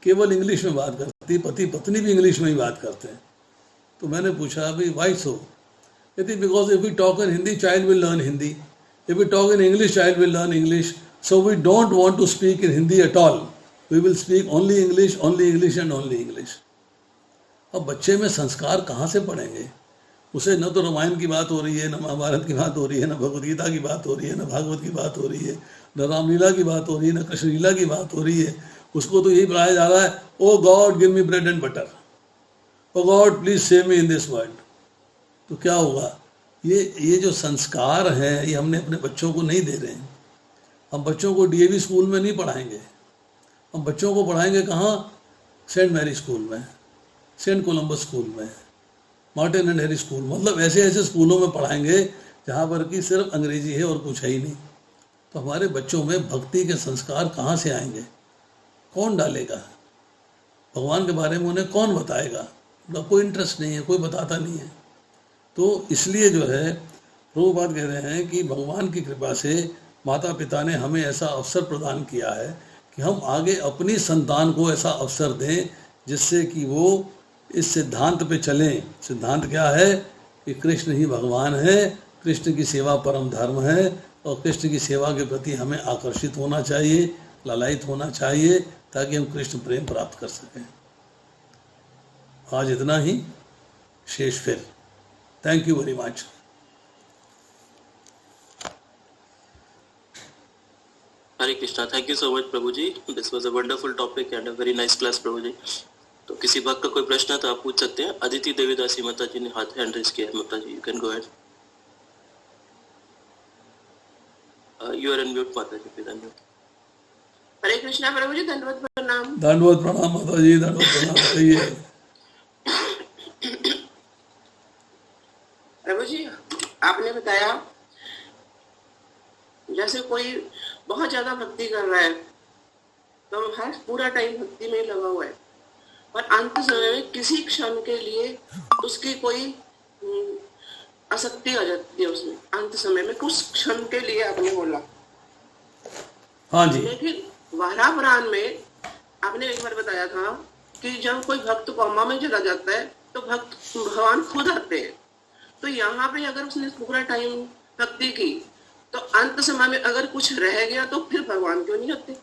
केवल इंग्लिश में बात करती, पति पत्नी भी इंग्लिश में ही बात करते हैं। तो मैंने पूछा भाई वाई सो? कहती because if we talk in Hindi child will learn Hindi, if we talk in English child will learn English, so we don't want to speak in Hindi at all, we will speak only English and only English। अब बच्चे में संस्कार कहाँ से पढ़ेंगे? उसे न तो रामायण की बात हो रही है, न महाभारत की बात हो रही है, न भगवद गीता की बात हो रही है, न भागवत की बात हो रही है, न रामलीला की बात हो रही है, न कृष्ण लीला की बात हो रही है। उसको तो यही पढ़ाया जा रहा है, oh God give me bread and butter, oh God please save me in this world. तो क्या होगा, ये जो संस्कार हैं ये हमने अपने बच्चों को नहीं दे रहे हैं। हम बच्चों को डीएवी स्कूल में नहीं पढ़ाएंगे, हम बच्चों को पढ़ाएंगे कहाँ, सेंट मैरी स्कूल में, सेंट कोलंबस स्कूल में, मार्टिन एंड हैरी स्कूल, मतलब ऐसे ऐसे स्कूलों में पढ़ाएंगे जहाँ पर कि सिर्फ अंग्रेजी है और कुछ है ही नहीं। तो हमारे बच्चों में भक्ति के संस्कार कहाँ से आएंगे, कौन डालेगा, भगवान के बारे में उन्हें कौन बताएगा, उनका कोई इंटरेस्ट नहीं है, कोई बताता नहीं है। तो इसलिए जो है प्रभुपाद कह रहे हैं कि भगवान की कृपा से माता पिता ने हमें ऐसा अवसर प्रदान किया है कि हम आगे अपनी संतान को ऐसा अवसर दें जिससे कि वो इस सिद्धांत पे चलें। सिद्धांत क्या है कि कृष्ण ही भगवान है, कृष्ण की सेवा परम धर्म है और कृष्ण की सेवा के प्रति हमें आकर्षित होना चाहिए, लालायित होना चाहिए, ताकि हम कृष्ण प्रेम प्राप्त कर सकें। आज इतना ही, शेष फिर। Thank you very much. Hare Krishna. Thank you so much प्रभु जी, this was a wonderful topic and a very nice class प्रभु जी। तो किसी भक्त का कोई प्रश्न है तो आप पूछ सकते हैं। अदिति देवीदासी माता जी ने हाथ हैंड रेज किया है। माता जी, you can go ahead. You are unmute माता जी, प्लीज अनम्यूट। हरे कृष्णा प्रभु जी, दंडवत प्रणाम। दंडवत प्रणाम माता जी, दंडवत प्रणाम। कहिए प्रभु जी, आपने बताया जैसे कोई बहुत ज्यादा भक्ति कर रहा है तो हर पूरा टाइम भक्ति में लगा हुआ है, और अंत समय में किसी क्षण के लिए उसकी कोई आसक्ति आ जाती है उसमें, अंत समय में कुछ क्षण के लिए आपने बोला। हाँ जी। लेकिन वारा पुराण में आपने एक बार बताया था कि जब कोई भक्त कोमा में चला जाता है तो भक्त भगवान खुद आते हैं। तो यहाँ पे अगर उसने पूरा टाइम भक्ति की तो अंत समय में अगर कुछ रह गया तो फिर भगवान क्यों नहीं आते?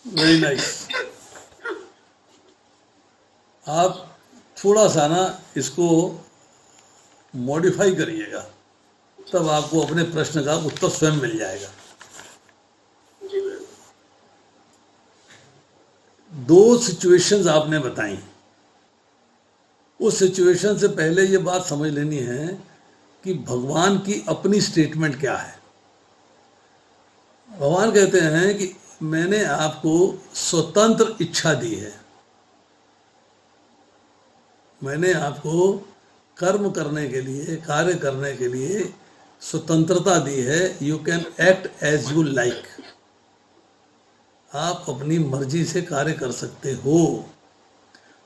Very nice. आप थोड़ा सा ना इसको मॉडिफाई करिएगा, तब आपको अपने प्रश्न का उत्तर स्वयं मिल जाएगा। जी मैम। दो सिचुएशंस आपने बताई, उस सिचुएशन से पहले ये बात समझ लेनी है कि भगवान की अपनी स्टेटमेंट क्या है। भगवान कहते हैं कि मैंने आपको स्वतंत्र इच्छा दी है, मैंने आपको कर्म करने के लिए, कार्य करने के लिए स्वतंत्रता दी है। You can act as you like, आप अपनी मर्जी से कार्य कर सकते हो।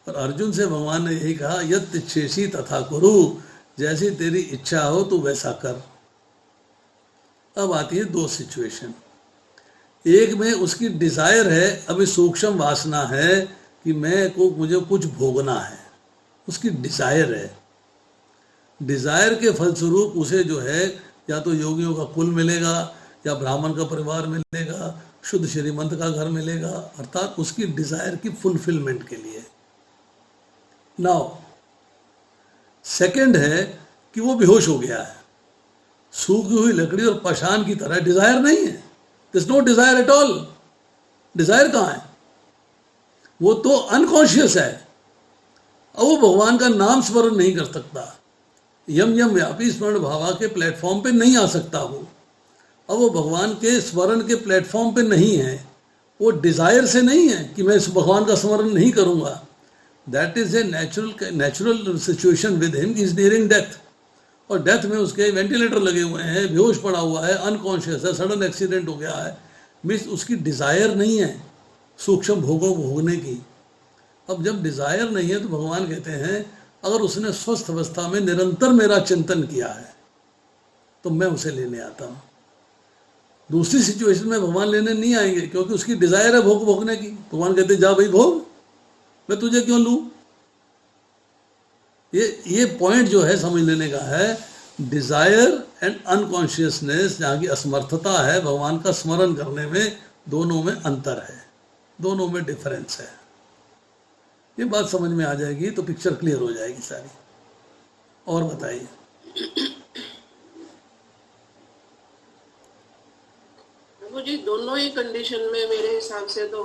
और अर्जुन से भगवान ने यही कहा, यत् इच्छेसी तथा कुरु, जैसी तेरी इच्छा हो तो वैसा कर। अब आती है दो सिचुएशन। एक में उसकी डिजायर है, अभी सूक्ष्म वासना है कि मुझे कुछ भोगना है, उसकी डिजायर है। डिजायर के फलस्वरूप उसे जो है या तो योगियों का कुल मिलेगा, या ब्राह्मण का परिवार मिलेगा, शुद्ध श्रीमंत का घर मिलेगा, अर्थात उसकी डिजायर की फुलफिलमेंट के लिए। नाउ सेकंड है कि वो बेहोश हो गया है, सूखी हुई लकड़ी और पाषाण की तरह, डिजायर नहीं है, this no desire at all. Desire कहाँ है? वो तो अनकॉन्शियस है, और वो भगवान का नाम स्मरण नहीं कर सकता, यम यम व्यापी स्मरण भावा के प्लेटफॉर्म पे नहीं आ सकता वो। अब वो भगवान के स्मरण के प्लेटफॉर्म पे नहीं है, वो डिजायर से नहीं है कि मैं इस भगवान का स्मरण नहीं करूंगा। That is a natural situation with him, is nearing death, और डेथ में उसके वेंटिलेटर लगे हुए हैं, बेहोश पड़ा हुआ है, अनकॉन्शियस है, सडन एक्सीडेंट हो गया है, मीन्स उसकी डिजायर नहीं है सूक्ष्म भोगों को भोगने की। अब जब डिजायर नहीं है तो भगवान कहते हैं अगर उसने स्वस्थ अवस्था में निरंतर मेरा चिंतन किया है तो मैं उसे लेने आता हूँ। दूसरी सिचुएशन में भगवान लेने नहीं आएंगे, क्योंकि उसकी डिजायर है भोगने की। भगवान कहते जा भाई भोग, मैं तुझे क्यों लूं। ये पॉइंट जो है समझ लेने का है। डिजायर एंड अनकॉन्शियसनेस, जहाँ की असमर्थता है भगवान का स्मरण करने में, दोनों में अंतर है, दोनों में डिफरेंस है। ये बात समझ में आ जाएगी तो पिक्चर क्लियर हो जाएगी सारी। और बताइए। जी दोनों ही कंडीशन में मेरे हिसाब से तो,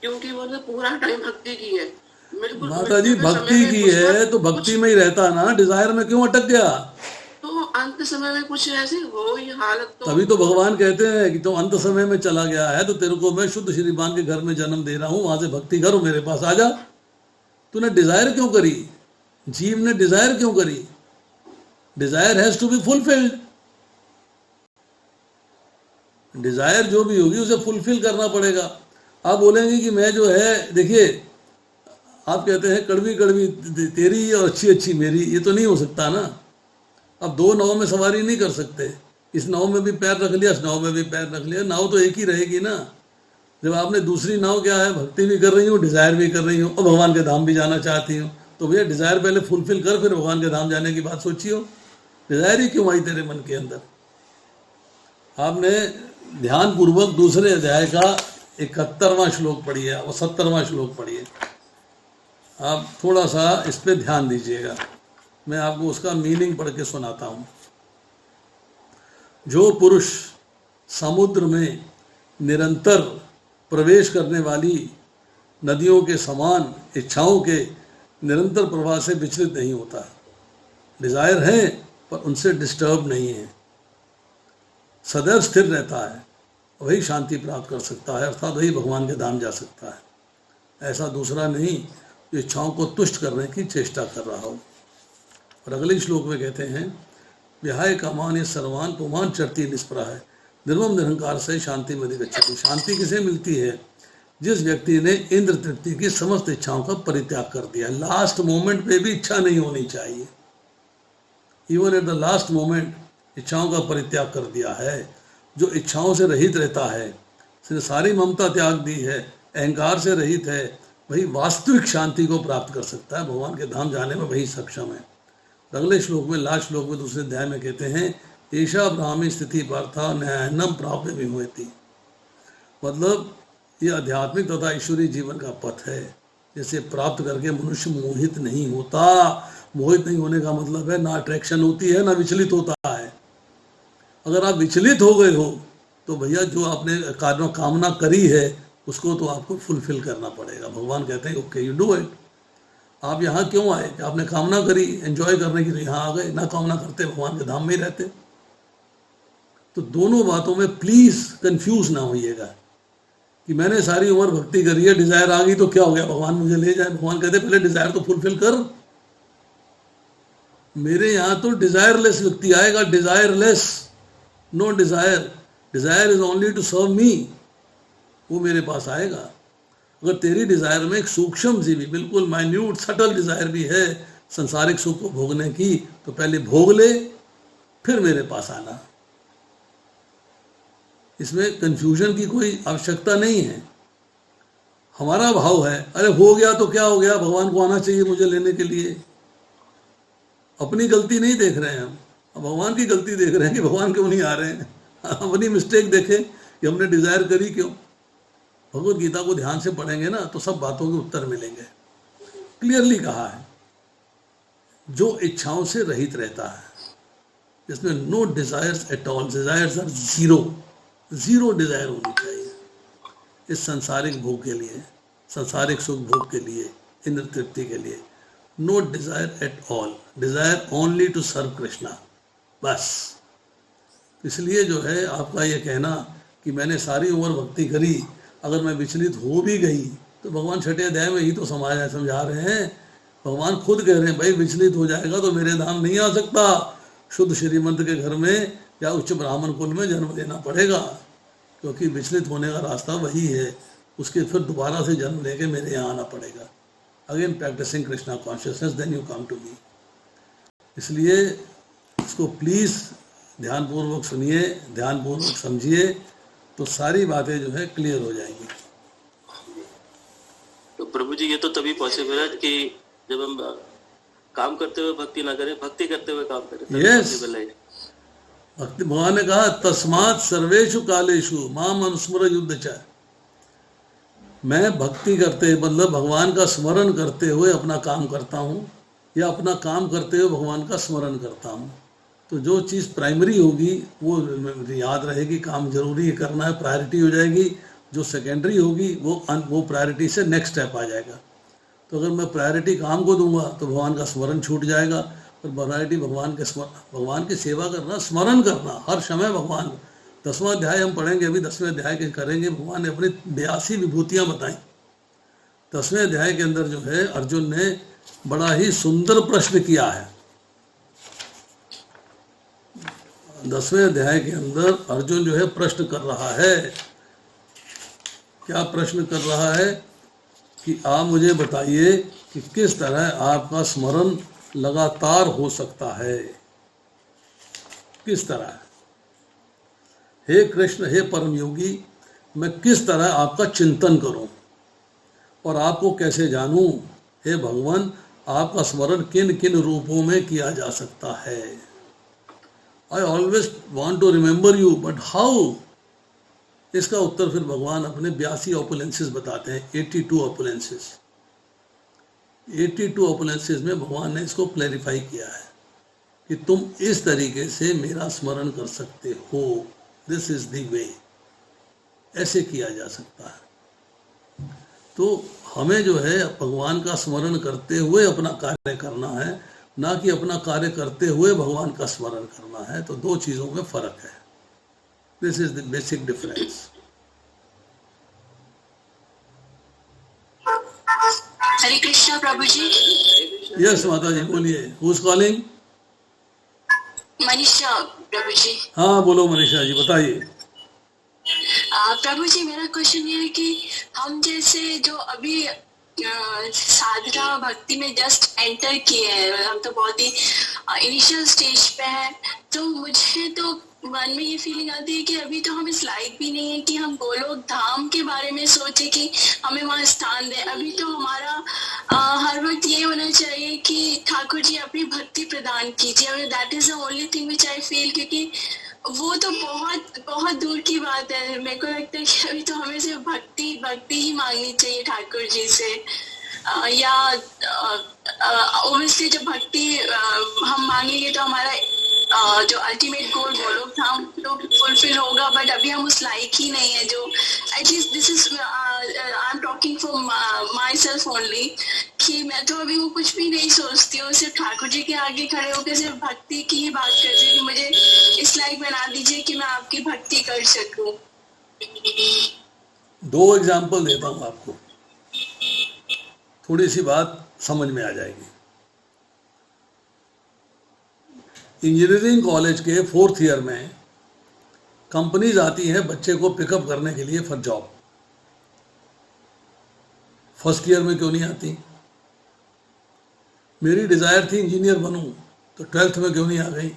क्योंकि वो पूरा टाइम भक्ति की है बिल्कुल माता जी मृत्यु के भक्ति समय में की कुछ है तो भक्ति में ही रहता ना, डिजायर में क्यों अटक गया? तो अंत समय में कुछ ऐसी हो ही हालत तो तभी तो भगवान कहते हैं कि तुम अंत समय में चला गया है तो तेरे को मैं शुद्ध श्रीमान के घर में जन्म दे रहा हूं, वहां से भक्ति करो, मेरे पास आ जा। तूने डिजायर क्यों करी? जीव ने डिजायर क्यों करी? Desire has to be fulfilled. Desire जो भी होगी उसे फुलफिल करना पड़ेगा। आप बोलेंगे कि मैं जो है, देखिए आप कहते हैं कड़वी कड़वी तेरी और अच्छी अच्छी मेरी, ये तो नहीं हो सकता ना। अब दो नाव में सवारी नहीं कर सकते, इस नाव में भी पैर रख लिया, इस नाव में भी पैर रख लिया, नाव तो एक ही रहेगी ना। जब आपने दूसरी नाव क्या है, भक्ति भी कर रही हूँ, डिजायर भी कर रही हूँ और भगवान के धाम भी जाना चाहती हूँ, तो भैया डिजायर पहले फुलफिल कर, फिर भगवान के धाम जाने की बात सोचियो। डिजायर ही क्यों आई तेरे मन के अंदर? आपने ध्यान पूर्वक दूसरे अध्याय का 71वां श्लोक पढ़िए और 70वां श्लोक पढ़िए। आप थोड़ा सा इस पे ध्यान दीजिएगा, मैं आपको उसका मीनिंग पढ़ के सुनाता हूँ। जो पुरुष समुद्र में निरंतर प्रवेश करने वाली नदियों के समान इच्छाओं के निरंतर प्रवाह से विचलित नहीं होता, डिजायर है पर उनसे डिस्टर्ब नहीं है, सदैव स्थिर रहता है, वही शांति प्राप्त कर सकता है, अर्थात वही भगवान के धाम जा सकता है। ऐसा दूसरा नहीं जो इच्छाओं को तुष्ट करने की चेष्टा कर रहा हो। और अगले श्लोक में कहते हैं, विहाय कामानि सर्वान पुमान चरती निष्प्रह है निर्मम निरंकार से शांति मदि गच्छति। शांति किसे मिलती है? जिस व्यक्ति ने इंद्र तृप्ति की समस्त इच्छाओं का परित्याग कर दिया। लास्ट मोमेंट पे भी इच्छा नहीं होनी चाहिए, even at the last moment इच्छाओं का परित्याग कर दिया है। जो इच्छाओं से रहित रहता है, उसने सारी ममता त्याग दी है, अहंकार से रहित है, वही वास्तविक शांति को प्राप्त कर सकता है, भगवान के धाम जाने में वही सक्षम है। अगले श्लोक में, लास्ट श्लोक में दूसरे अध्याय में कहते हैं, ऐशा ब्राह्मी स्थिति पार्था न्यायनम प्राप्य विमोहति। मतलब ये आध्यात्मिक तथा ईश्वरीय जीवन का पथ है, जिसे प्राप्त करके मनुष्य मोहित नहीं होता। मोहित नहीं होने का मतलब है ना अट्रैक्शन होती है ना विचलित होता है। अगर आप विचलित हो गए हो तो भैया जो आपने कामना करी है उसको तो आपको फुलफिल करना पड़ेगा। भगवान कहते हैं ओके यू डू इट। आप यहाँ क्यों आए? कि आपने कामना करी एंजॉय करने की, तो यहाँ आ गए। ना कामना करते भगवान के धाम में ही रहते। तो दोनों बातों में प्लीज कंफ्यूज ना होइएगा कि मैंने सारी उम्र भक्ति करी है, डिजायर आ गई तो क्या हो गया, भगवान मुझे ले जाए। भगवान कहते पहले डिजायर तो फुलफिल कर। मेरे यहाँ तो डिजायरलेस व्यक्ति आएगा, desireless, no desire, desire is only to serve me, वो मेरे पास आएगा। अगर तेरी डिजायर में एक सूक्ष्म सी भी, बिल्कुल माइन्यूट सटल डिजायर भी है संसारिक सुख को भोगने की, तो पहले भोग ले फिर मेरे पास आना। इसमें कंफ्यूजन की कोई आवश्यकता नहीं है। हमारा भाव है अरे हो गया तो क्या हो गया, भगवान को आना चाहिए मुझे लेने के लिए। अपनी गलती नहीं देख रहे हैं हम, भगवान की गलती देख रहे हैं कि भगवान क्यों नहीं आ रहे हैं। अपनी मिस्टेक देखें कि हमने डिजायर करी क्यों। भगवत गीता को ध्यान से पढ़ेंगे ना तो सब बातों के उत्तर मिलेंगे। क्लियरली कहा है, जो इच्छाओं से रहित रहता है, जिसमें no desires at all, desires are zero, zero desire होनी चाहिए इस सांसारिक भोग के लिए, सांसारिक सुख भोग के लिए, इंद्र तृप्ति के लिए। No desire at all, desire only to serve Krishna, बस। इसलिए जो है आपका ये कहना कि मैंने सारी उम्र भक्ति करी, अगर मैं विचलित हो भी गई तो भगवान छठे अध्याय में ही तो समझा रहे हैं। भगवान खुद कह रहे हैं भाई विचलित हो जाएगा तो मेरे धाम नहीं आ सकता, शुद्ध श्रीमंत के घर में या उच्च ब्राह्मण कुल में जन्म लेना पड़ेगा, क्योंकि विचलित होने का रास्ता वही है। उसके फिर दोबारा से जन्म लेके मेरे यहाँ आना पड़ेगा। Again practising Krishna consciousness, then you come to me. इसलिए इसको प्लीज ध्यानपूर्वक सुनिए, ध्यानपूर्वक समझिए, तो सारी बातें जो है क्लियर हो जाएंगी। तो प्रभु जी ये तो तभी पॉसिबल है कि जब हम काम करते हुए भक्ति ना करें, भक्ति करते हुए काम करें, तभी पॉसिबल है। भक्ति भगवान ने कहा तस्मात् सर्वेषु कालेषु माम अनुस्मर युद्ध च। मैं भक्ति करते मतलब भगवान का स्मरण करते हुए अपना काम करता हूँ, या अपना काम करते हुए भगवान का स्मरण करता हूँ। तो जो चीज़ प्राइमरी होगी वो याद रहेगी, काम जरूरी है करना है, प्रायोरिटी हो जाएगी। जो सेकेंडरी होगी वो प्रायोरिटी से नेक्स्ट स्टेप आ जाएगा। तो अगर मैं प्रायोरिटी काम को दूंगा तो भगवान का स्मरण छूट जाएगा। पर प्रायोरिटी भगवान की सेवा करना, स्मरण करना हर समय भगवान। 10वां अध्याय हम पढ़ेंगे, अभी 10वें अध्याय के करेंगे। भगवान ने अपनी 82 विभूतियां बताई। 10वें अध्याय के अंदर जो है अर्जुन ने बड़ा ही सुंदर प्रश्न किया है। 10वें अध्याय के अंदर अर्जुन जो है प्रश्न कर रहा है। क्या प्रश्न कर रहा है कि आप मुझे बताइए कि किस तरह आपका स्मरण लगातार हो सकता है, किस तरह। हे कृष्ण, हे परम योगी, मैं किस तरह आपका चिंतन करूं और आपको कैसे जानूं। हे भगवान, आपका स्मरण किन किन रूपों में किया जा सकता है। I always want to remember you, but how. इसका उत्तर फिर भगवान अपने 82 ऑपुलेंसेस बताते हैं, 82 ऑपुलेंसेस। 82 ऑपुलेंसेस में भगवान ने इसको क्लैरिफाई किया है कि तुम इस तरीके से मेरा स्मरण कर सकते हो। दिस इज द वे, ऐसे किया जा सकता है। तो हमें जो है भगवान का स्मरण करते हुए अपना कार्य करना है, ना कि अपना कार्य करते हुए भगवान का स्मरण करना है। तो दो चीजों में फर्क है। This is the basic difference. Hare Krishna प्रभु जी। यस माता जी, बोलिए। Who is calling? मनीषा प्रभु जी। हाँ बोलो मनीषा जी, बताइए। प्रभु जी, मेरा क्वेश्चन ये है कि हम जैसे जो अभी साधना भक्ति में जस्ट एंटर किए हैं, हम तो बहुत ही इनिशियल स्टेज पे हैं, तो मुझे तो मन में ये फीलिंग आती है कि अभी तो हम इस लायक भी नहीं है कि हम गोलोक धाम के बारे में सोचे कि हमें वहाँ स्थान दें। अभी तो हमारा हर वक्त ये होना चाहिए कि ठाकुर जी अपनी भक्ति प्रदान कीजिए। That is the only thing which I feel, क्योंकि वो तो बहुत बहुत दूर की बात है। मेरे को लगता है कि अभी तो हमें सिर्फ भक्ति ही मांगनी चाहिए ठाकुर जी से। या ओब्वियसली जब भक्ति हम मांगेंगे तो हमारा जो अल्टीमेट गोल गोलोक धाम तो फुलफिल होगा। बट अभी हम उस लायक ही नहीं है, जो at least this is I am talking for my self only, कि मैं तो अभी वो कुछ भी नहीं सोचती हूँ, सिर्फ ठाकुर जी के आगे खड़े होकर सिर्फ भक्ति की ही बात करती हूँ कि मुझे इस लायक बना दीजिए कि मैं आपकी भक्ति कर सकूं। 2 एग्जाम्पल देता हूँ आपको, थोड़ी सी बात समझ में आ जाएगी। इंजीनियरिंग कॉलेज के 4th ईयर में कंपनीज आती हैं बच्चे को पिकअप करने के लिए फॉर जॉब। 1st ईयर में क्यों नहीं आती? मेरी डिज़ायर थी इंजीनियर बनूं, तो 12th में क्यों नहीं आ गई?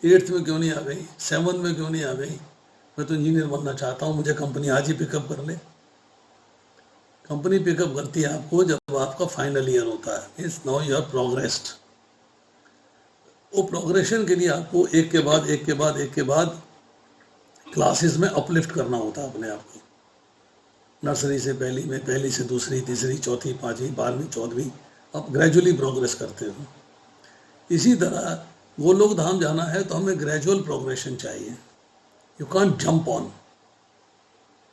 8th में क्यों नहीं आ गई? 7th में क्यों नहीं आ गई? मैं तो इंजीनियर बनना चाहता हूं, मुझे कंपनी आज ही पिकअप कर ले। कंपनी पिकअप करती है आपको जब आपका फाइनल ईयर होता है, means now you are progressed. वो प्रोग्रेशन के लिए आपको एक के बाद क्लासेस में अपलिफ्ट करना होता है अपने आप को। नर्सरी से पहली में, पहली से दूसरी, तीसरी, चौथी, 5वीं, 12वीं, 14वीं, आप ग्रेजुअली प्रोग्रेस करते हो। इसी तरह गोलोक धाम जाना है तो हमें ग्रेजुअल प्रोग्रेशन चाहिए। You can't jump on.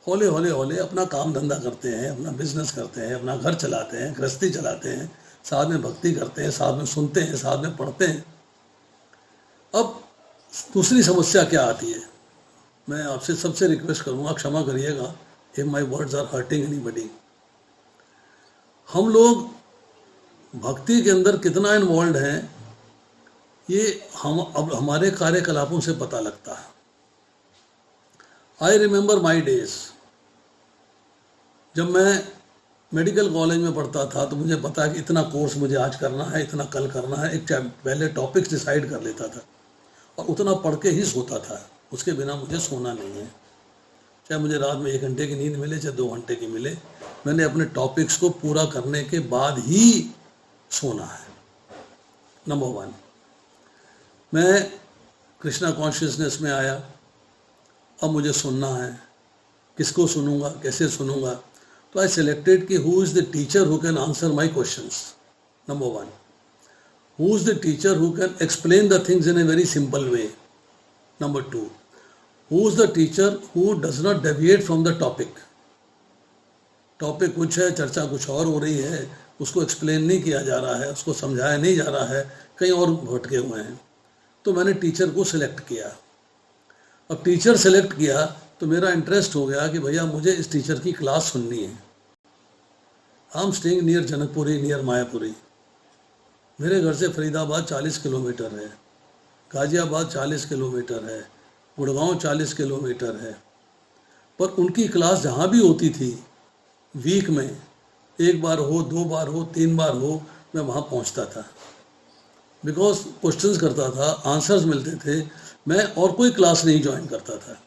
हौले अपना काम धंधा करते हैं, अपना बिजनेस करते हैं, अपना घर चलाते हैं, गृहस्थी चलाते हैं, साथ में भक्ति करते हैं, साथ में सुनते हैं, साथ में पढ़ते हैं। अब दूसरी समस्या क्या आती है? मैं आपसे सबसे रिक्वेस्ट करूंगा, क्षमा करिएगा if my words are hurting anybody. हम लोग भक्ति के अंदर कितना इन्वॉल्व हैं ये अब हमारे कार्यकलापों से पता लगता है। आई रिमेंबर माई डेज, जब मैं मेडिकल कॉलेज में पढ़ता था तो मुझे पता है कि इतना कोर्स मुझे आज करना है, इतना कल करना है। एक पहले टॉपिक्स डिसाइड कर लेता था और उतना पढ़ के ही सोता था, उसके बिना मुझे सोना नहीं है। चाहे मुझे रात में 1 घंटे की नींद मिले, चाहे 2 घंटे की मिले, मैंने अपने टॉपिक्स को पूरा करने के बाद ही सोना है। नंबर 1, मैं कृष्णा कॉन्शियसनेस में आया, अब मुझे सुनना है। किसको सुनूंगा, कैसे सुनूंगा? तो आई सिलेक्टेड कि who is the teacher who can answer my questions. Number 1, who is the teacher who can explain the things in a very simple way. Number 2, who is the teacher who does not deviate from the topic. Topic कुछ है, चर्चा कुछ और हो रही है, उसको explain नहीं किया जा रहा है, उसको समझाया नहीं जा रहा है, कहीं और भटके हुए हैं। तो मैंने टीचर को सिलेक्ट किया। अब टीचर सेलेक्ट किया तो मेरा इंटरेस्ट हो गया कि भैया मुझे इस टीचर की क्लास सुननी है। I am staying near Janakpuri, near Mayapuri. मेरे घर से फरीदाबाद 40 किलोमीटर है, गाजियाबाद 40 किलोमीटर है, गुड़गांव 40 किलोमीटर है। पर उनकी क्लास जहाँ भी होती थी, वीक में 1 बार हो, 2 बार हो, 3 बार हो, मैं वहाँ पहुँचता था। बिकॉज क्वेश्चंस करता था, आंसर्स मिलते थे, मैं और कोई क्लास नहीं ज्वाइन करता था।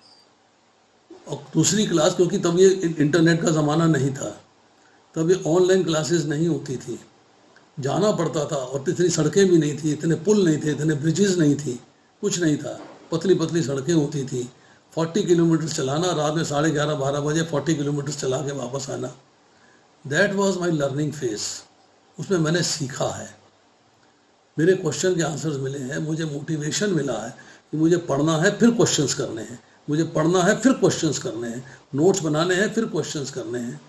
और दूसरी क्लास, क्योंकि तब ये इंटरनेट का ज़माना नहीं था, तब ये ऑनलाइन क्लासेस नहीं होती थी, जाना पड़ता था। और इतनी सड़कें भी नहीं थी, इतने पुल नहीं थे, इतने ब्रिजेस नहीं थी, कुछ नहीं था, पतली पतली सड़कें होती थी। 40 किलोमीटर चलाना, रात में 11:30-12 बजे 40 किलोमीटर चला के वापस आना। That was my learning phase. उसमें मैंने सीखा है, मेरे क्वेश्चन के आंसर्स मिले हैं, मुझे मोटिवेशन मिला है कि मुझे पढ़ना है, फिर क्वेश्चंस करने हैं, मुझे पढ़ना है, फिर क्वेश्चंस करने हैं, नोट्स बनाने हैं, फिर क्वेश्चंस करने हैं।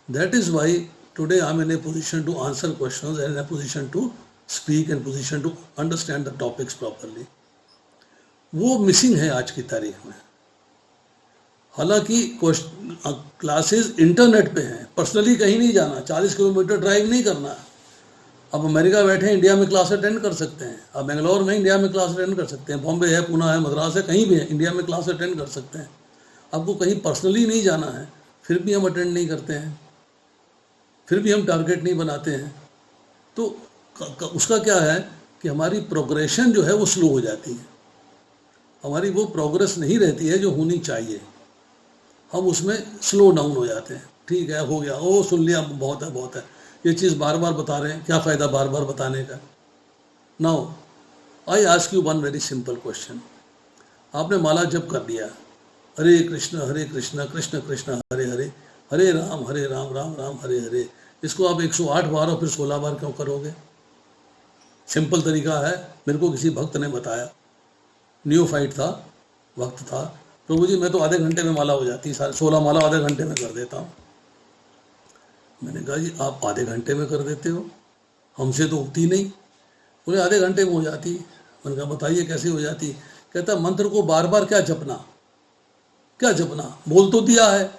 That is why today I am in a position to answer questions and in a position to speak and position to understand the topics properly. वो मिसिंग है आज की तारीख में। हालांकि क्लासेस इंटरनेट पे हैं, पर्सनली कहीं नहीं जाना, 40 किलोमीटर ड्राइव नहीं करना। अब अमेरिका बैठे इंडिया में क्लास अटेंड कर सकते हैं, अब बेंगलोर में इंडिया में क्लास अटेंड कर सकते हैं, बॉम्बे है, पुणे है, मद्रास है, कहीं भी है, इंडिया में क्लास अटेंड कर सकते हैं। आपको कहीं पर्सनली नहीं जाना है, फिर भी हम अटेंड नहीं करते हैं, फिर भी हम टारगेट नहीं बनाते हैं। तो उसका क्या है कि हमारी प्रोग्रेशन जो है वो स्लो हो जाती है, हमारी वो प्रोग्रेस नहीं रहती है जो होनी चाहिए, हम उसमें स्लो डाउन हो जाते हैं। ठीक है, हो गया, ओ सुन लिया, बहुत है बहुत है, ये चीज़ बार बार बता रहे हैं, क्या फ़ायदा बार बार बताने का। Now I ask you one very simple question. आपने माला जप कर दिया, हरे कृष्ण कृष्ण कृष्ण हरे हरे, हरे राम राम राम हरे हरे। इसको आप 108 बार और फिर 16 बार क्यों करोगे? सिंपल तरीका है, मेरे को किसी भक्त ने बताया, न्यूफाइट था, भक्त था, प्रभु जी मैं तो आधे घंटे में माला हो जाती, 16 माला आधे घंटे में कर देता हूँ। मैंने कहा जी आप आधे घंटे में कर देते हो, हमसे तो उगती नहीं। बोले आधे घंटे में हो जाती। मैंने कहा बताइए कैसे हो जाती? कहता मंत्र को बार बार क्या जपना, क्या जपना, बोल तो दिया है,